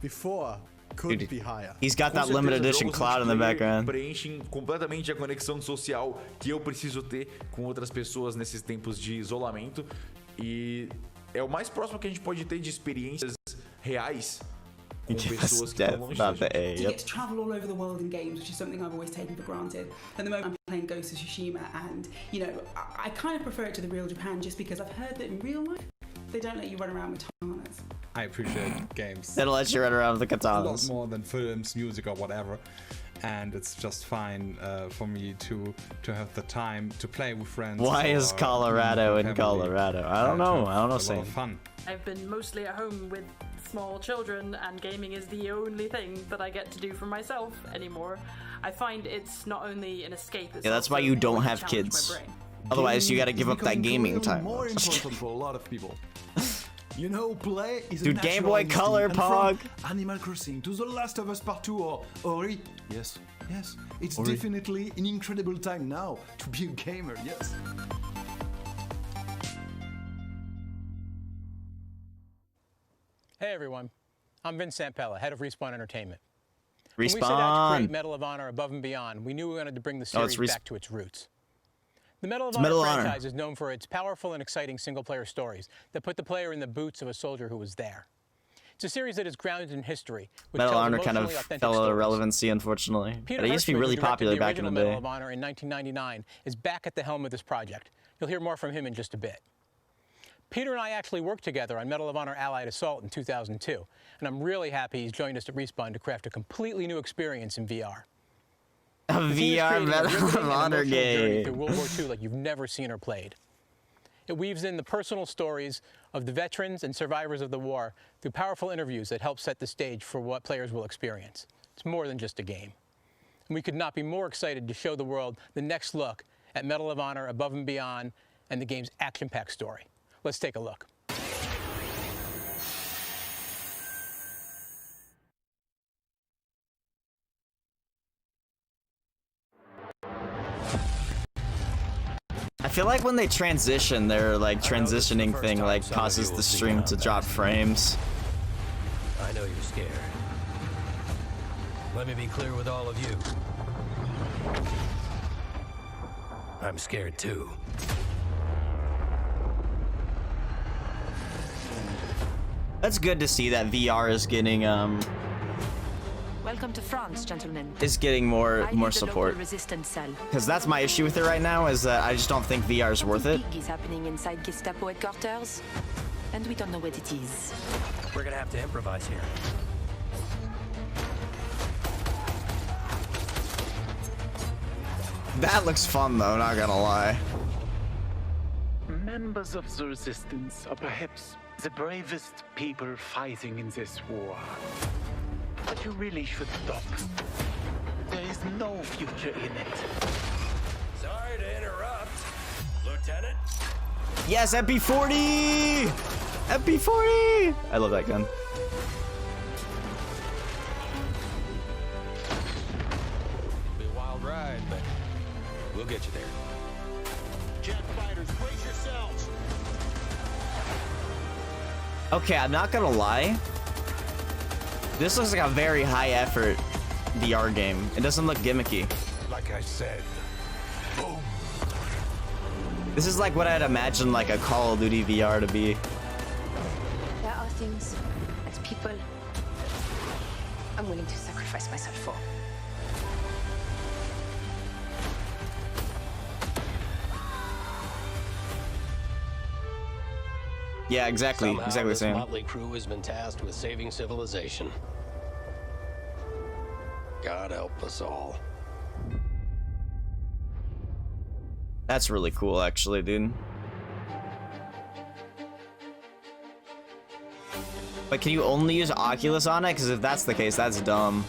before could be higher. He's got that limited edition cloud in the background. Preenchem completamente a conexão social que eu preciso ter com outras pessoas nesses tempos de isolamento, e é o mais próximo que a gente pode ter de experiências reais com pessoas que estão longe da gente. You get to travel all over the world in games, which is something I've always taken for granted. At the moment I'm playing Ghost of Tsushima, and you know, I kind of prefer it to the real Japan just because I've heard that in real life they don't let you run around with katanas. I appreciate games. It'll let you run around with the A katanas. lot more than films, music, or whatever. And it's just fine for me to have the time to play with friends. Why is Colorado in Colorado? I don't know. I don't know. A lot of fun. I've been mostly at home with small children, and gaming is the only thing that I get to do for myself anymore. I find it's not only an escape. It's Yeah, that's why you don't have kids. Otherwise, you gotta give up that gaming time. More important for a lot of people. You know, play is Dude, a Game natural Boy instinct, Color, and Pog. from Animal Crossing to The Last of Us Part 2 or Ori. Yes, yes, it's Ori. definitely an incredible time now to be a gamer. Yes. Hey everyone, I'm Vince Sampella, head of Respawn Entertainment. When we set out to Respawn. create Medal of Honor Above and Beyond, we knew we wanted to bring the Oh, it's series back to its roots. The Medal of It's Honor Medal of Honor. franchise is known for its powerful and exciting single-player stories that put the player in the boots of a soldier who was there. It's a series that is grounded in history, which Medal of tells Honor kind of emotionally authentic fell out of stories. relevancy, unfortunately. Peter But it used to be Hirschman, really who directed popular the back in the original Medal day. of Honor in 1999, is back at the helm of this project. You'll hear more from him in just a bit. Peter and I actually worked together on Medal of Honor Allied Assault in 2002, and I'm really happy he's joined us at Respawn to craft a completely new experience in VR. A The team is VR creating a Medal riveting of and Honor emotional journey game. through World War II like you've never seen or played. It weaves in the personal stories of the veterans and survivors of the war through powerful interviews that help set the stage for what players will experience. It's more than just a game. And we could not be more excited to show the world the next look at Medal of Honor Above and Beyond and the game's action-packed story. Let's take a look. I feel like when they transition, their like transitioning thing like causes the stream to drop frames. I know you're scared. Let me be clear with all of you. I'm scared too. That's good to see that VR is getting Welcome to France, gentlemen. more I lead the support. local resistance cell. Because that's my issue with it right now, is that I just don't think VR is worth it. Big is happening inside Gestapo headquarters, and we don't know what it is. We're gonna have to improvise here. That looks fun though, not gonna lie. Members of the resistance are perhaps the bravest people fighting in this war. But you really should stop. There is no future in it. Sorry to interrupt, Lieutenant. Yes, MP40! MP40! I love that gun. Be a wild ride, but we'll get you there. Jet fighters, brace yourselves. Okay, I'm not gonna lie. This looks like a very high effort VR game. It doesn't look gimmicky. Like I said, boom. This is like what I'd imagine like a Call of Duty VR to be. There are things, as people, I'm willing to sacrifice myself for. Yeah, exactly. Somehow Exactly the this same. motley crew has been tasked with saving civilization. God help us all. That's really cool, actually, dude. But can you only use Oculus on it? Because if that's the case, that's dumb.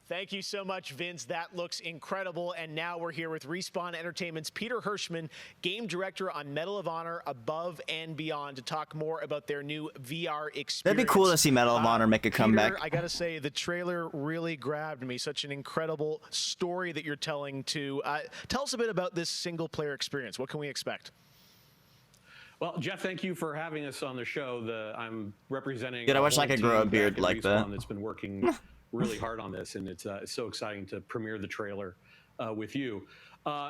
Thank you so much, Vince. That looks incredible. And now we're here with Respawn Entertainment's Peter Hirschman, game director on Medal of Honor Above and Beyond, to talk more about their new VR experience. That'd be cool to see Medal of Honor make a comeback. Peter, I gotta say, the trailer really grabbed me. Such an incredible story that you're telling to. Tell us a bit about this single-player experience. What can we expect? Well, Jeff, thank you for having us on the show. I'm representing. Dude, I wish I could grow a beard like that. That's been working really hard on this, and it's so exciting to premiere the trailer with you.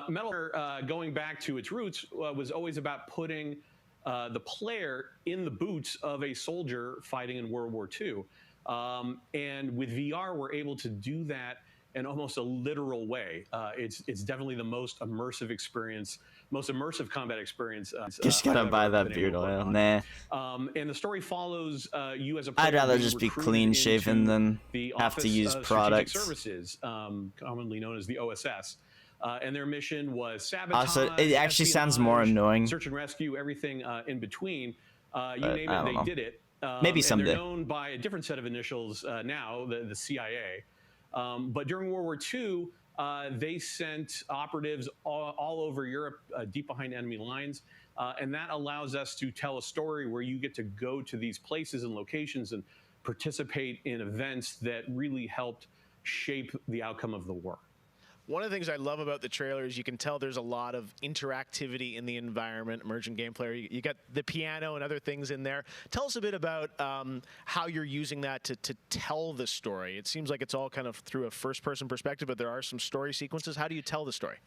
Metal Gear, going back to its roots, was always about putting the player in the boots of a soldier fighting in World War II. And with VR, we're able to do that in almost a literal way. It's definitely the most immersive experience, most immersive combat experience. Just gotta buy that beard oil. Nah. And the story follows you as a I'd rather just be clean shaven than have to use products. Services, commonly known as the OSS. And their mission was sabotage. Also, it actually sounds more annoying. Search and rescue, everything in between. You name it, they did it. Maybe someday. They're known by a different set of initials now, the CIA. But during World War II, they sent operatives all over Europe, deep behind enemy lines. And that allows us to tell a story where you get to go to these places and locations and participate in events that really helped shape the outcome of the war. One of the things I love about the trailer is you can tell there's a lot of interactivity in the environment, emergent gameplay. You got the piano and other things in there. Tell us a bit about how you're using that to tell the story. It seems like it's all kind of through a first-person perspective, but there are some story sequences. How do you tell the story?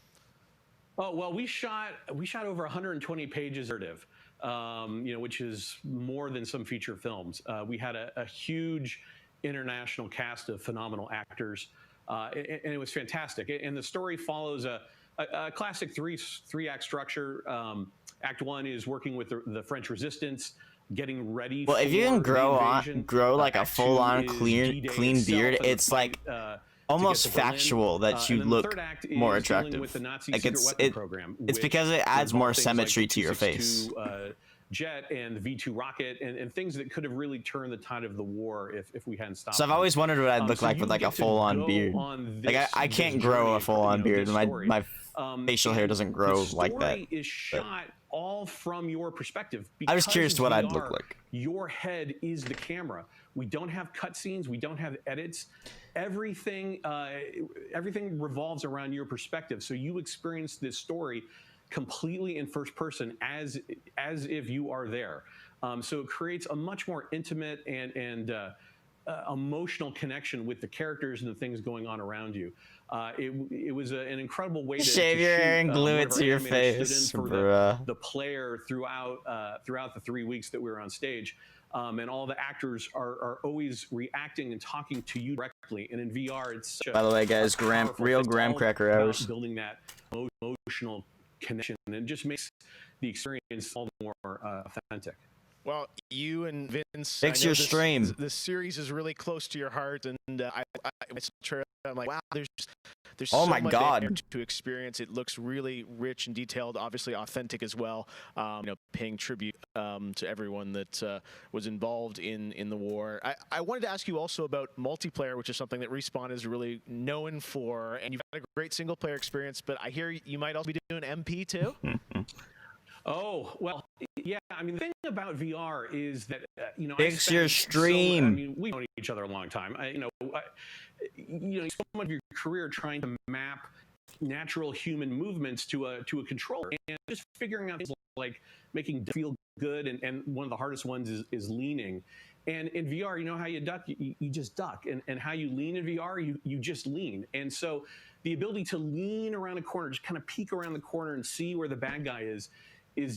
Oh, well, we shot over 120 pages of narrative, which is more than some feature films. We had a huge international cast of phenomenal actors. And it was fantastic. And the story follows a classic three-act structure. Act one is working with the French resistance, getting ready. Well, if you can grow like a full-on clean beard, it's like almost factual that you look more attractive. Like it's because it adds more symmetry to your face. Jet and the V2 rocket and things that could have really turned the tide of the war if we hadn't stopped. So I've always wondered what I'd look like with like a full-on beard. Like I can't grow a full-on beard. My facial hair doesn't grow like that. The story is shot all from your perspective. I was curious to what I'd look like. Your head is the camera. We don't have cutscenes. We don't have edits. Everything revolves around your perspective. So you experience this story completely in first person as if you are there. So it creates a much more intimate and emotional connection with the characters and the things going on around you. It was an incredible way to shave your hair and glue it to your face, the player throughout the 3 weeks that we were on stage. And all the actors are always reacting and talking to you directly. And in VR, it's by the way, guys, real graham cracker hours. Building that emotional connection, and it just makes the experience all the more authentic. Well, you and Vince, fix your stream. This series is really close to your heart, and I'm like, wow, there's oh so my much God. to experience. It looks really rich and detailed, obviously authentic as well. Paying tribute to everyone that was involved in the war. I wanted to ask you also about multiplayer, which is something that Respawn is really known for, and you've had a great single player experience, but I hear you might also be doing MP too. Oh, well, yeah. I mean, the thing about VR is that, fix your stream. We've known each other a long time. So much of your career trying to map natural human movements to a controller and just figuring out things like making it feel good. And one of the hardest ones is leaning. And in VR, you know how you duck? You just duck. And how you lean in VR, you just lean. And so the ability to lean around a corner, just kind of peek around the corner and see where the bad guy is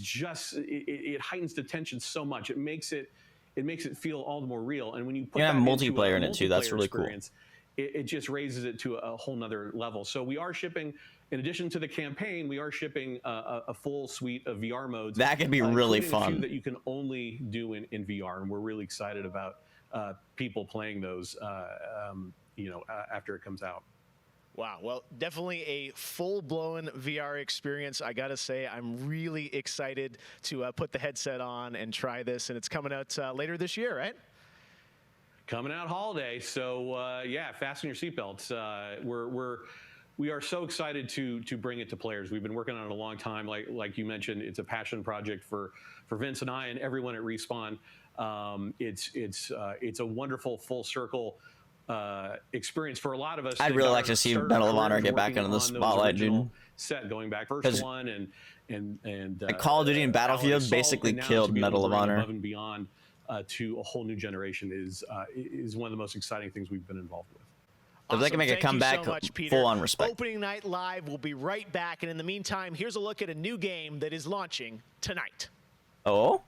just it heightens the tension so much. It makes it feel all the more real. And when you put multiplayer in it too, that's really cool. It just raises it to a whole nother level. So we are shipping, in addition to the campaign, we are shipping a full suite of VR modes. That could be really fun. A few that you can only do in VR, and we're really excited about people playing those. After it comes out. Wow, well, definitely a full-blown VR experience. I gotta say, I'm really excited to put the headset on and try this, and it's coming out later this year, right? Coming out holiday, so yeah, fasten your seatbelts. We are so excited to bring it to players. We've been working on it a long time. Like you mentioned, it's a passion project for Vince and I and everyone at Respawn. It's a wonderful full circle experience for a lot of us. I'd really like to see Medal of Honor get back into the spotlight, dude. Set going back first one and Call of Duty and Battlefield basically killed Medal of Honor. Above and beyond to a whole new generation is one of the most exciting things we've been involved with. If they can make a comeback, so much, Peter. full on respect. Opening Night Live will be right back, and in the meantime, here's a look at a new game that is launching tonight. Oh?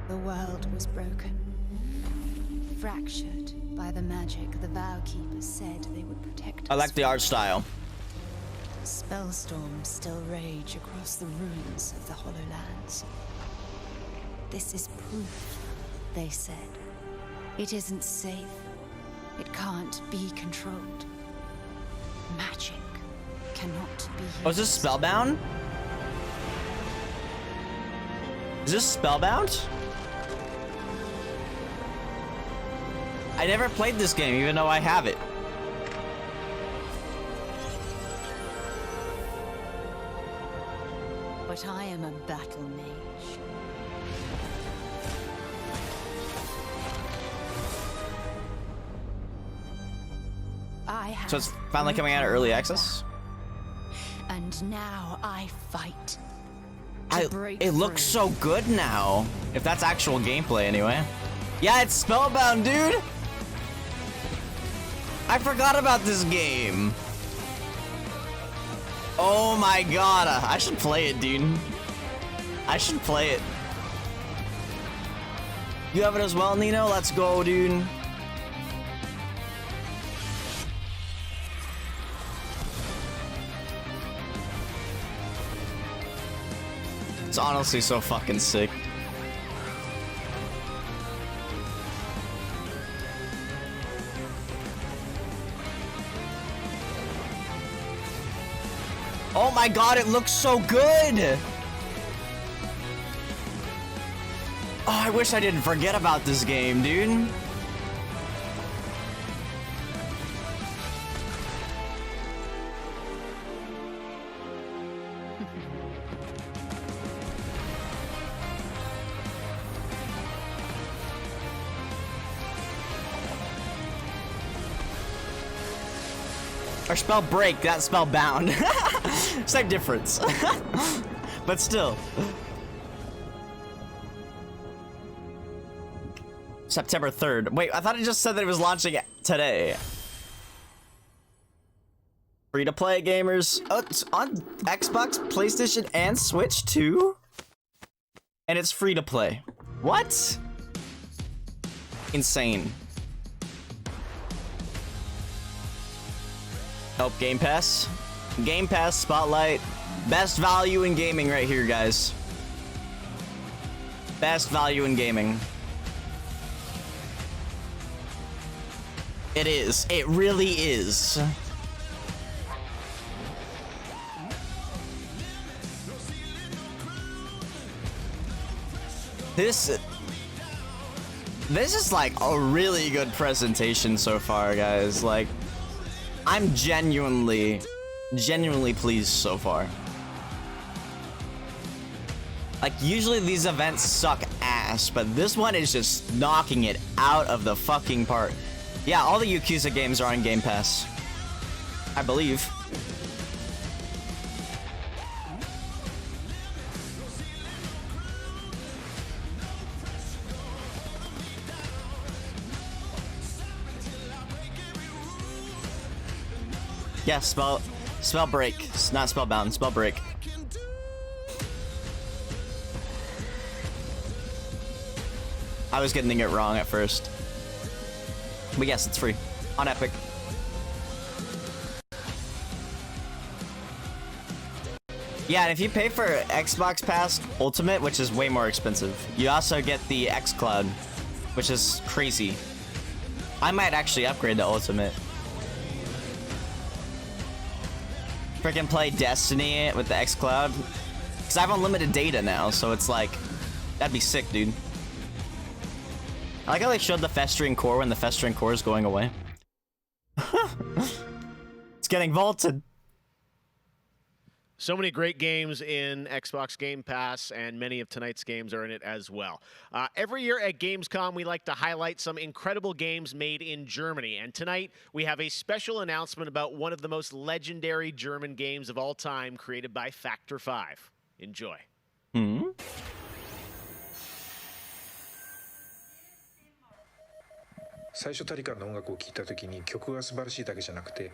The world was broken, fractured by the magic the Vow Keepers said they would protect us. I like the art style. Spellstorms still rage across the ruins of the Hollowlands. This is proof, they said. It isn't safe. It can't be controlled. Magic cannot be used. Oh, is this Spellbound? Is this Spellbound? I never played this game, even though I have it. But I am a battle mage. So it's finally coming out of early access? And now I fight. It looks so good now. If that's actual gameplay anyway. Yeah, it's Spellbound, dude! I forgot about this game. Oh my god, I should play it, dude. I should play it. You have it as well, Nino? Let's go, dude. It's honestly so fucking sick. Oh my god, it looks so good! Oh, I wish I didn't forget about this game, dude. Or spell break, not spell bound. Same difference. But still. September 3rd. Wait, I thought it just said that it was launching today. Free to play, gamers. Oh, it's on Xbox, PlayStation, and Switch too? And it's free to play. What? Insane. Oh, Game Pass. Game Pass Spotlight. Best value in gaming right here, guys. Best value in gaming. It is. It really is. This is like a really good presentation so far, guys. Like, I'm genuinely pleased so far. Like, usually these events suck ass, but this one is just knocking it out of the fucking park. Yeah, all the Yakuza games are on Game Pass, I believe. Yeah, spell break. It's not spellbound, spell break. I was getting it wrong at first. But yes, it's free on Epic. Yeah, and if you pay for Xbox Pass Ultimate, which is way more expensive, you also get the xCloud, which is crazy. I might actually upgrade to Ultimate. Freaking play Destiny with the xCloud. Because I have unlimited data now, so it's like, that'd be sick, dude. I like how they showed the festering core when the festering core is going away. It's getting vaulted. So many great games in Xbox Game Pass, and many of tonight's games are in it as well. Every year at Gamescom, we like to highlight some incredible games made in Germany. And tonight, we have a special announcement about one of the most legendary German games of all time, created by Factor 5. Enjoy. Hmm? 最初タリカンの音楽を聴いた時に曲が素晴らしいだけじゃなくて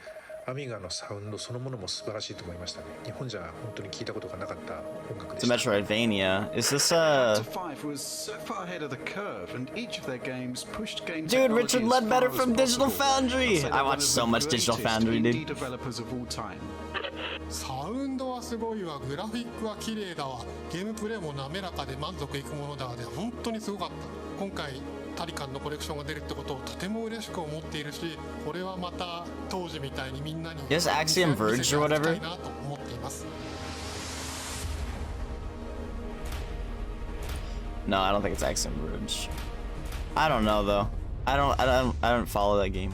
アミガのサウンドそのものも素晴らしいと思いましたね。日本じゃ本当に聞いたことがなかった音楽でした。 It's a Metroidvania. Is this Factor 5 was so far ahead of the curve, and each of their games pushed game Dude, Richard technology as Ledbetter far from as Digital possible. Foundry! I'd say I they're one watched of so the much Digital greatest Foundry, indie dude. developers of all time. サウンドはすごいわ、グラフィックは綺麗だわ、ゲームプレイも滑らかで満足いくものだわで本当にすごかった。今回タリカンのコレクションが出るってことをとても嬉しく思っているし、これはまた当時みたいにみんなに Yes, Axiom Verge or whatever. 見せてあげたいなと思っています。 No, I don't think it's Axiom Verge. I don't know though. I don't follow that game.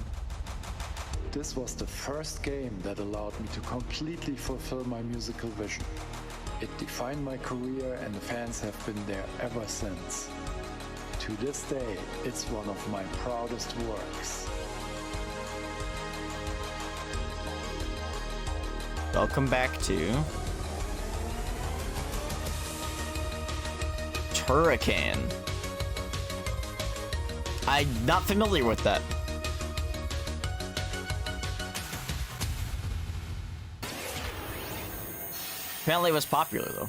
This was the first game that allowed me to completely fulfill my musical vision. It defined my career and the fans have been there ever since. To this day, it's one of my proudest works. Welcome back to Turrican. I'm not familiar with that. Apparently it was popular though.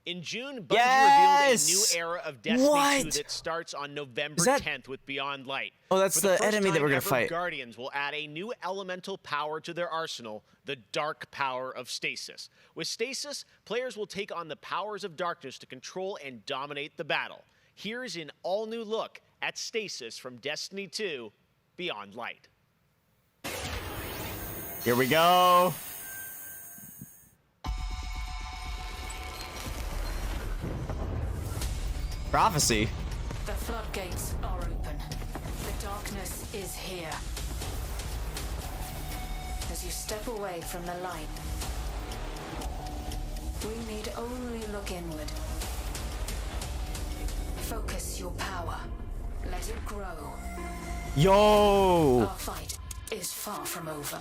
In June, Bungie Yes! revealed a new era of Destiny 2 What? that starts on November that- 10th with Beyond Light. Oh, that's For the first enemy that time we're gonna ever, fight. Guardians will add a new elemental power to their arsenal, the dark power of Stasis. With Stasis, players will take on the powers of darkness to control and dominate the battle. Here's an all-new look at Stasis from Destiny 2 Beyond Light. Here we go. Prophecy. The floodgates are open. The darkness is here. As you step away from the light, we need only look inward. Focus your power. Let it grow. Yo! Our fight is far from over.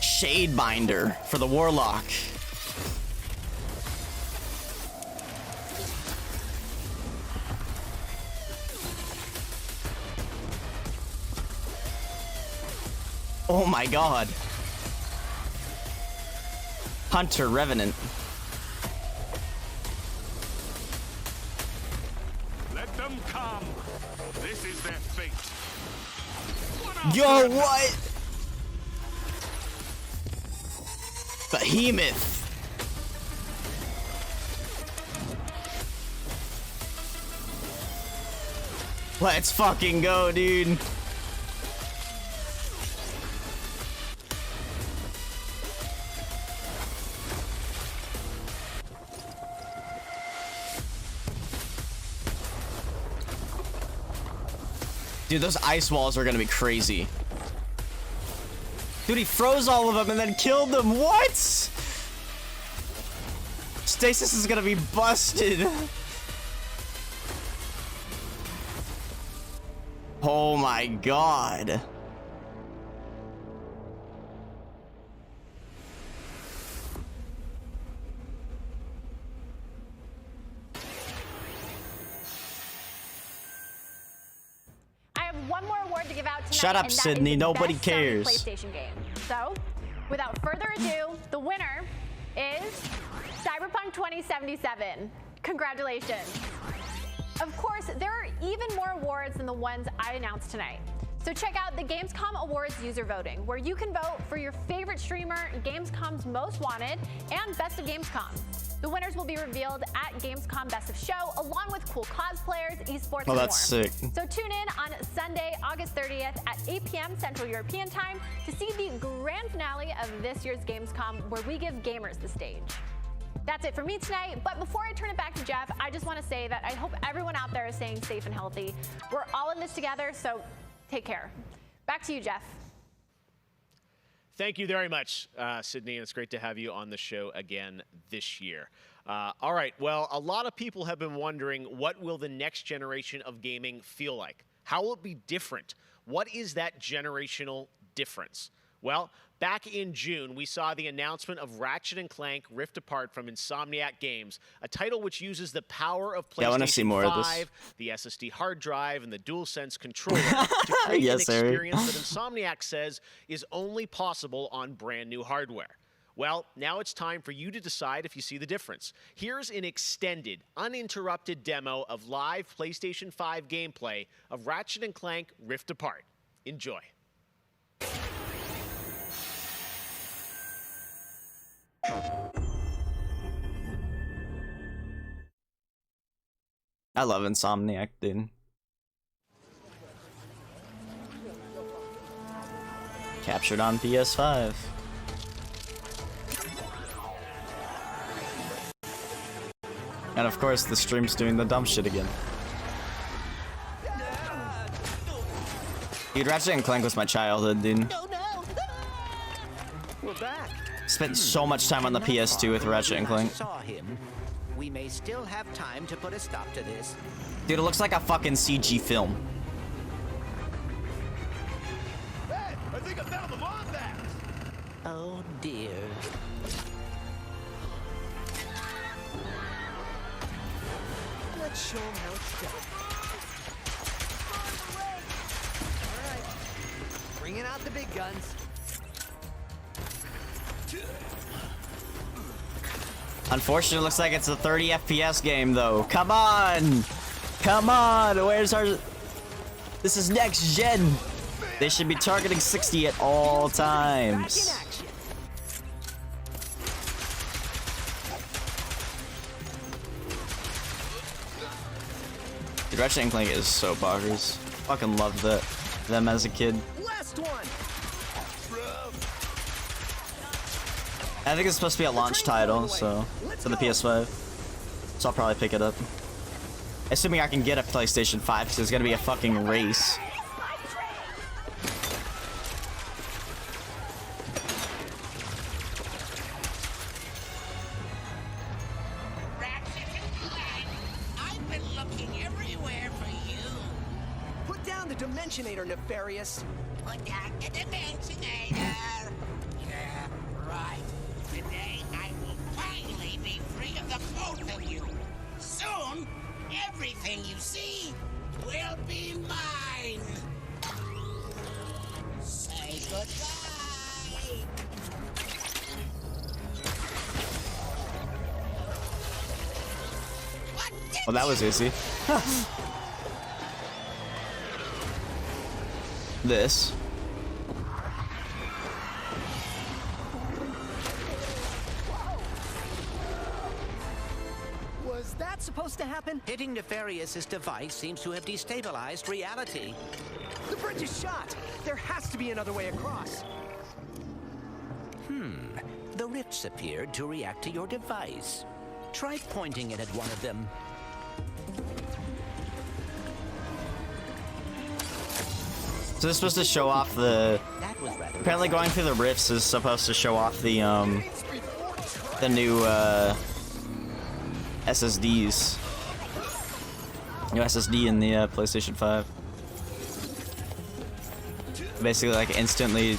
Shadebinder for the Warlock. Oh my god. Hunter Revenant. Let them come. This is their fate. Yo, what? Behemoth. Let's fucking go, dude. Dude, those ice walls are gonna be crazy. Dude, he froze all of them and then killed them. What? Stasis is gonna be busted. Oh my god. I have one more award to give out tonight. Shut up, and that is Sydney. the Nobody best-selling cares. PlayStation game. So, without further ado, the winner is Cyberpunk 2077. Congratulations. Of course, there are even more awards than the ones I announced tonight. So check out the Gamescom Awards user voting, where you can vote for your favorite streamer, Gamescom's Most Wanted, and Best of Gamescom. The winners will be revealed at Gamescom Best of Show, along with cool cosplayers, esports, and more. That's sick. So tune in on Sunday, August 30th at 8 p.m. Central European Time to see the grand finale of this year's Gamescom, where we give gamers the stage. That's it for me tonight, but before I turn it back to Jeff, I just want to say that I hope everyone out there is staying safe and healthy. We're all in this together, so take care. Back to you, Jeff. Thank you very much, Sydney, and it's great to have you on the show again this year. All right, well, a lot of people have been wondering, what will the next generation of gaming feel like? How will it be different? What is that generational difference? Well, back in June, we saw the announcement of Ratchet & Clank Rift Apart from Insomniac Games, a title which uses the power of PlayStation I want to see more 5, of this. the SSD hard drive, and the DualSense controller to create Yes, an Harry. experience that Insomniac says is only possible on brand new hardware. Well, now it's time for you to decide if you see the difference. Here's an extended, uninterrupted demo of live PlayStation 5 gameplay of Ratchet & Clank Rift Apart. Enjoy. I love Insomniac, dude. Captured on PS5. And of course, the stream's doing the dumb shit again. Dude, Ratchet & Clank was my childhood, dude. We're back. Spent so much time on the PS2 with Ratchet & Clank. Saw him. We may still have time to put a stop to this. Dude, it looks like a fucking CG film. Hey, I think I found the bomb back. Oh dear. Let's show him how it's done. All right, bringing out the big guns. Unfortunately, it looks like it's a 30 FPS game, though. Come on! Come on! Where's our... This is next gen! They should be targeting 60 at all times. Dude, Ratchet & Clank is so bonkers. Fucking loved them as a kid. Last one. I think it's supposed to be a launch title, so for the PS5. So I'll probably pick it up. Assuming I can get a PlayStation 5, because it's gonna be a fucking race. I've been looking everywhere for you. Put down the Dimensionator, Nefarious. Put down the Dimensionator. Yeah, right. Today I will finally be free of the both of you. Soon, everything you see will be mine. Say goodbye. Well, that was easy. This. Was that supposed to happen? Hitting Nefarious's device seems to have destabilized reality. The bridge is shot. There has to be another way across. The rifts appeared to react to your device. Try pointing it at one of them. So this is supposed to show off the... Apparently going through the rifts is supposed to show off the new, SSDs. New SSD in the, PlayStation 5. Basically, like, instantly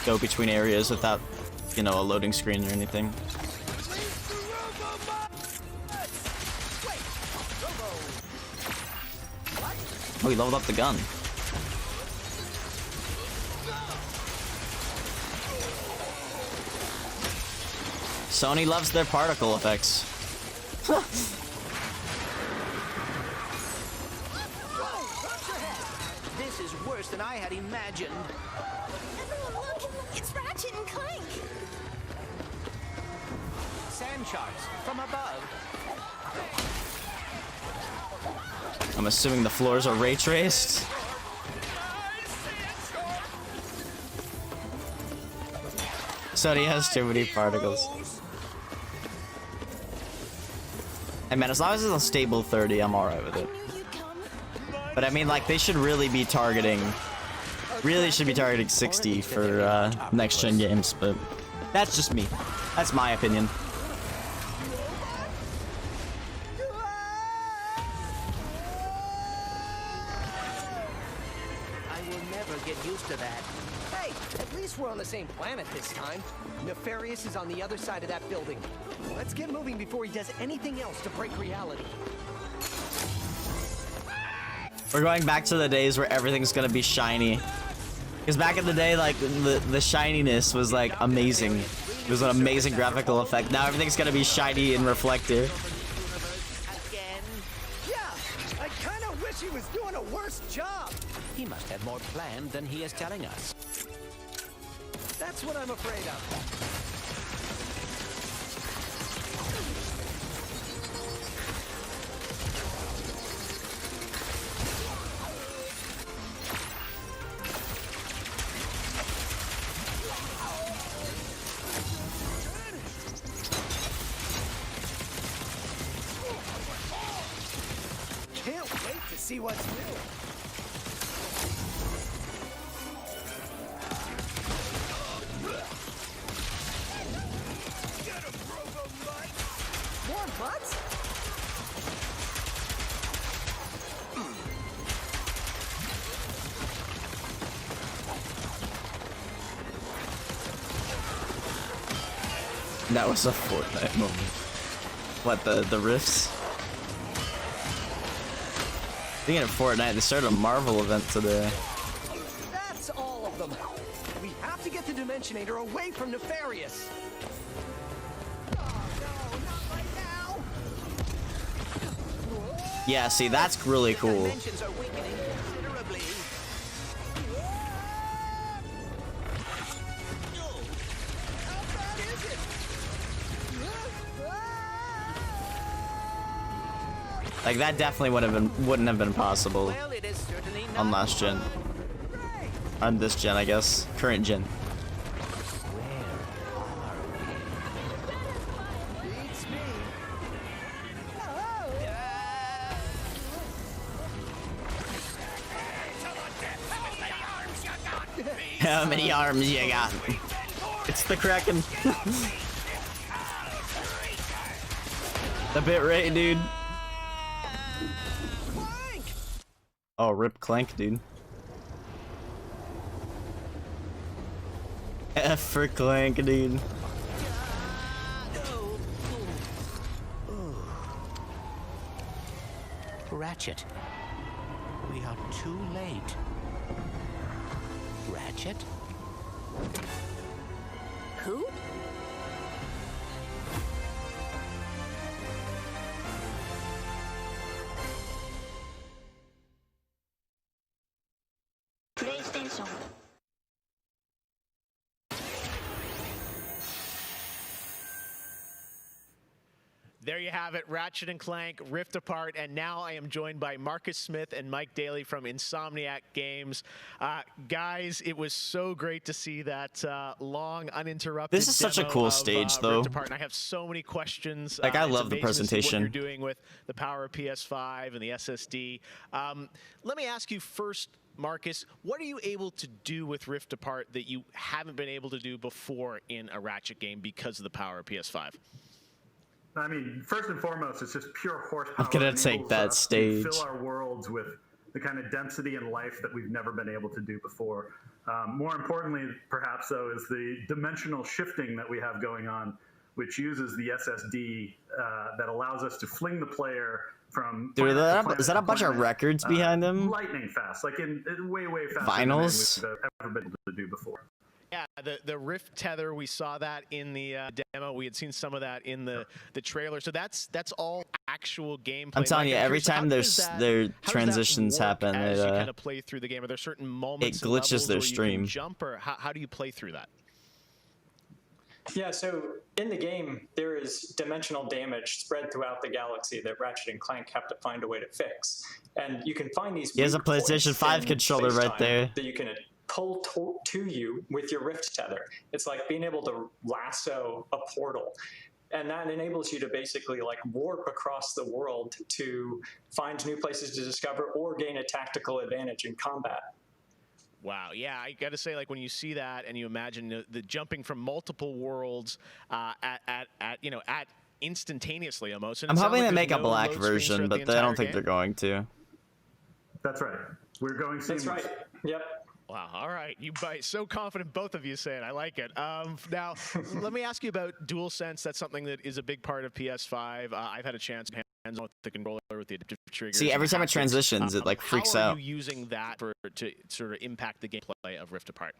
go between areas without, you know, a loading screen or anything. Oh, he leveled up the gun. Sony loves their particle effects. This This is worse than I had imagined. Everyone look! It's Ratchet and Clank! Sand sharks from above. I'm assuming the floors are ray traced. Sony has too many particles. Hey man, as long as it's a stable 30, I'm alright with it. But I mean, like, they should really be targeting... Really should be targeting 60 for next-gen games, but... That's just me. That's my opinion. I will never get used to that. Hey, at least we're on the same planet this time. Nefarious is on the other side of that building. Let's get moving before he does anything else to break reality. We're going back to the days where everything's gonna be shiny. Because back in the day, like, the shininess was, like, amazing. It was an amazing graphical effect. Now everything's gonna be shiny and reflective. Again? Yeah, I kind of wish he was doing a worse job. He must have more planned than he is telling us. That's what I'm afraid of. Can't wait to see what's new. More butts? That was a Fortnite moment. What, the rifts? Speaking of Fortnite, they started a Marvel event today. That's all of them. We have to get the Dimensionator away from Nefarious. Yeah, see, that's really cool. Dimensions are weakening considerably. Like, that definitely wouldn't have been possible Well, it is certainly not on last gen. On this gen, I guess. Current gen. Beats me. How many arms you got? It's the Kraken. The bit rate, dude. Oh, rip Clank, dude. F for Clank, dude. Ratchet. We are too late. Ratchet? Who? PlayStation. There you have it, Ratchet and Clank, Rift Apart, and now I am joined by Marcus Smith and Mike Daly from Insomniac Games. Guys, it was so great to see that long, uninterrupted This is such a demo cool of, stage, though. Rift Apart, and I have so many questions. Like, I it's love the amazing to see presentation. what you're doing with the power of PS5 and the SSD. Let me ask you first, Marcus, what are you able to do with Rift Apart that you haven't been able to do before in a Ratchet game because of the power of PS5? I mean, first and foremost, it's just pure horsepower. I'm gonna take that stage. To fill our worlds with the kind of density and life that we've never been able to do before. More importantly, perhaps, though, is the dimensional shifting that we have going on, which uses the SSD that allows us to fling the player from... Dude, is that a bunch of records behind them? Lightning fast, like in way faster Vinyls? than we've ever been able to do before. Yeah, the Rift tether, we saw that in the demo. We had seen some of that in the trailer. So that's all actual gameplay. I'm telling you, every curious, how time does that- their how does that transitions work happen, as you kind of play through the game. Are there certain moments it and glitches levels their where you stream. can jump, or how do you play through that? Yeah, so in the game, there is dimensional damage spread throughout the galaxy that Ratchet and Clank have to find a way to fix. And you can find these He has a weak points PlayStation 5 in controller right space-time there. that you can pull to you with your Rift tether. It's like being able to lasso a portal. And that enables you to basically like warp across the world to find new places to discover or gain a tactical advantage in combat. Wow, yeah, I got to say, like when you see that and you imagine the jumping from multiple worlds at instantaneously almost. And I'm it sounds hoping like they there's make a no black load screens version, throughout but the I don't entire think game? they're going to. That's right. We're going seamless. That's right. Yep. Wow. All right. You bite. So confident, both of you say it. I like it. Now, let me ask you about DualSense. That's something that is a big part of PS5. I've had a chance to hands on with the controller with the adaptive triggers. See, every time it haptics. transitions, it like freaks How are out. you using that to sort of impact the gameplay of Rift Apart?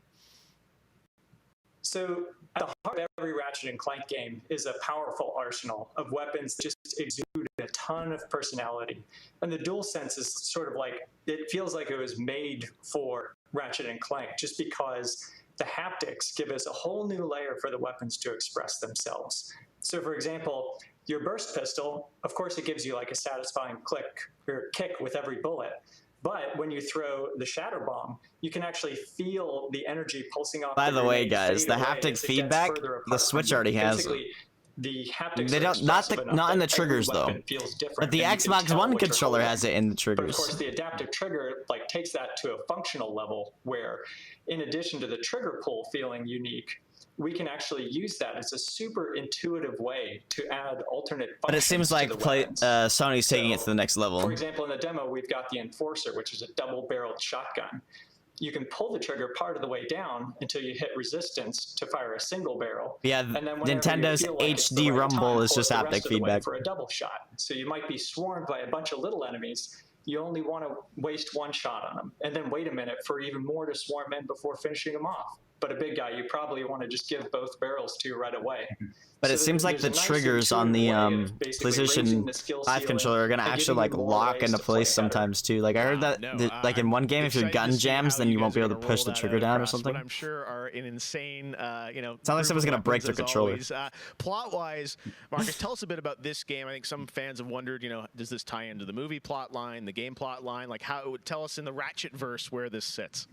So at the heart of every Ratchet and Clank game is a powerful arsenal of weapons that just exude a ton of personality. And the DualSense is sort of like, it feels like it was made for Ratchet and Clank just because the haptics give us a whole new layer for the weapons to express themselves. So for example, your burst pistol, of course it gives you like a satisfying click or kick with every bullet. But when you throw the Shatter Bomb, you can actually feel the energy pulsing off. By the way, grenade guys, fade the away haptic as it gets feedback, further apart the from Switch you. already has it. Basically, the haptics They are don't, not expressive the, enough not in the that every triggers though. weapon feels different, But the and you can Xbox tell One what you're controller holding. has it in the But of triggers. course, the adaptive trigger like takes that to a functional level where, in addition to the trigger pull feeling unique, we can actually use that as a super intuitive way to add alternate functions. But it seems like to the weapons. Sony's taking it to the next level. For example, in the demo, we've got the Enforcer, which is a double-barreled shotgun. You can pull the trigger part of the way down until you hit resistance to fire a single barrel. Yeah, and then whenever you Nintendo feel like it's the HD right Rumble time, is pull it just the haptic rest of the way feedback. for a double shot. So you might be swarmed by a bunch of little enemies. You only want to waste one shot on them, and then wait a minute for even more to swarm in before finishing them off. But a big guy, you probably want to just give both barrels to right away. But So it seems like there's the a nice triggers on the intuitive way of basically raising PlayStation the skill 5 ceiling controller are gonna and actually giving like you more lock ways into to play place sometimes too. Like I heard that, like in one game, if your excited to gun see jams, how then you guys won't be are able to gonna push roll the that trigger out down or across something. What I'm sure are an insane, Sounds like group someone's of gonna break weapons their as controller. always. Plot-wise, Marcus, tell us a bit about this game. I think some fans have wondered, does this tie into the movie plot line, the game plot line? Like, how? Tell us in the Ratchet verse where this sits.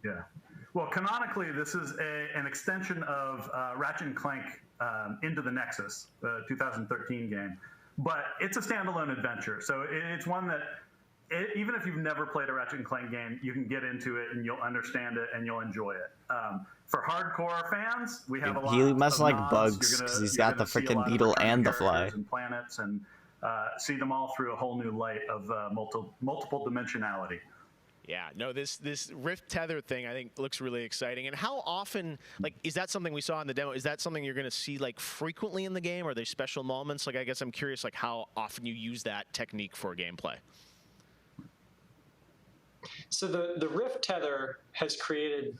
Yeah. Well, canonically, this is an extension of Ratchet and Clank Into the Nexus, the 2013 game. But it's a standalone adventure. So it's one that, even if you've never played a Ratchet and Clank game, you can get into it and you'll understand it and you'll enjoy it. For hardcore fans, we have a lot He must of like nods. bugs because he's got the freaking beetle and the fly. And planets and see them all through a whole new light of multiple dimensionality. Yeah, no, this Rift tether thing I think looks really exciting. And how often, like, is that something we saw in the demo? Is that something you're going to see like frequently in the game? Are there special moments? Like, I guess I'm curious, like, how often you use that technique for gameplay. So the Rift tether has created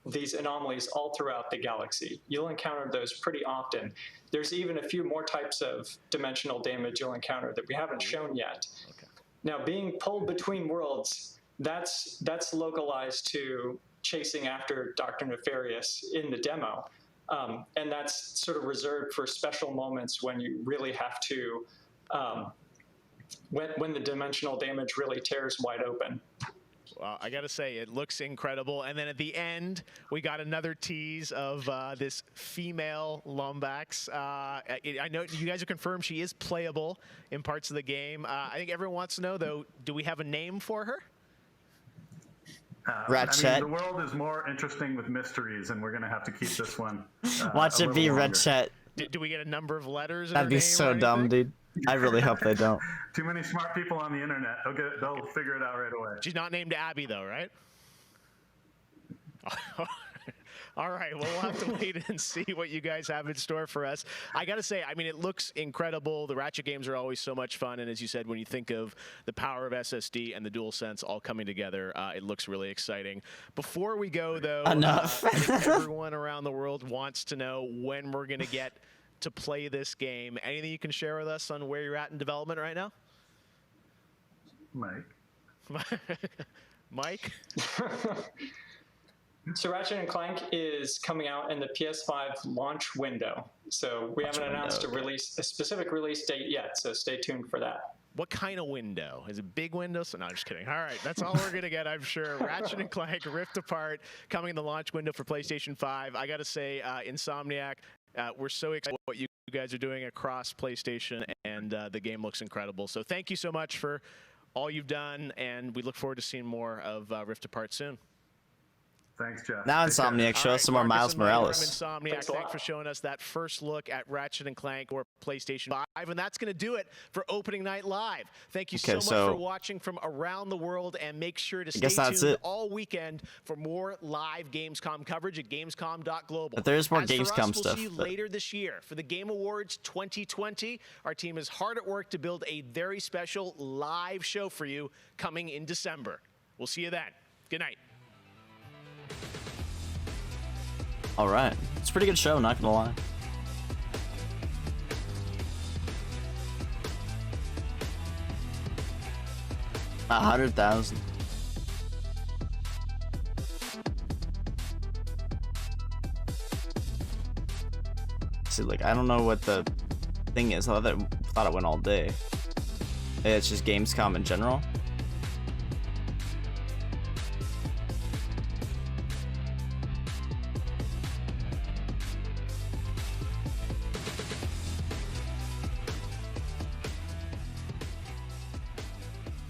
these anomalies all throughout the galaxy. You'll encounter those pretty often. There's even a few more types of dimensional damage you'll encounter that we haven't shown yet. Okay. Now, being pulled between worlds, that's localized to chasing after Dr. Nefarious in the demo. And that's sort of reserved for special moments when you really have to, when the dimensional damage really tears wide open. Well, I got to say, it looks incredible. And then at the end, we got another tease of this female Lombax. I know you guys have confirmed she is playable in parts of the game. I think everyone wants to know, though, do we have a name for her? Ratchet. I mean, the world is more interesting with mysteries, and we're going to have to keep this one. Watch it be Ratchet. Do we get a number of letters? In That'd her be name so or dumb, anything? dude. I really hope they don't. Too many smart people on the internet. They'll figure it out right away. She's not named Abby, though, right? All right, well, we'll have to wait and see what you guys have in store for us. I got to say, I mean, it looks incredible. The Ratchet games are always so much fun. And as you said, when you think of the power of SSD and the DualSense all coming together, it looks really exciting. Before we go, though, Enough. I think everyone around the world wants to know when we're going to get to play this game. Anything you can share with us on where you're at in development right now? Mike? Mike? So Ratchet and Clank is coming out in the PS5 launch window. So we haven't announced a specific release date yet, so stay tuned for that. What kind of window? Is it big window? So, no, I'm just kidding. All right, that's all we're going to get, I'm sure. Ratchet and Clank Rift Apart coming in the launch window for PlayStation 5. I got to say, Insomniac, we're so excited what you guys are doing across PlayStation, and the game looks incredible. So thank you so much for all you've done, and we look forward to seeing more of Rift Apart soon. Thanks, Jeff. Now Insomniac, show us some more Miles Morales. Insomniac, thanks for showing us that first look at Ratchet and Clank or PlayStation 5. And that's going to do it for Opening Night Live. Thank you so much for watching from around the world, and make sure to stay tuned all weekend for more live Gamescom coverage at Gamescom.global. But there is more As for Gamescom us, stuff. We'll see you later this year for the Game Awards 2020. Our team is hard at work to build a very special live show for you coming in December. We'll see you then. Good night. All right, it's a pretty good show, not gonna lie. $100,000. See, like, I don't know what the thing is. I thought it went all day. Maybe it's just Gamescom in general.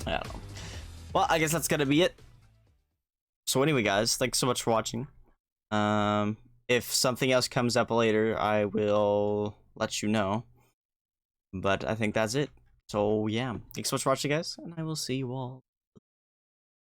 I don't know. Well, I guess that's gonna be it. So anyway, guys, thanks so much for watching. If something else comes up later, I will let you know. But I think that's it. So yeah, thanks so much for watching, guys, and I will see you all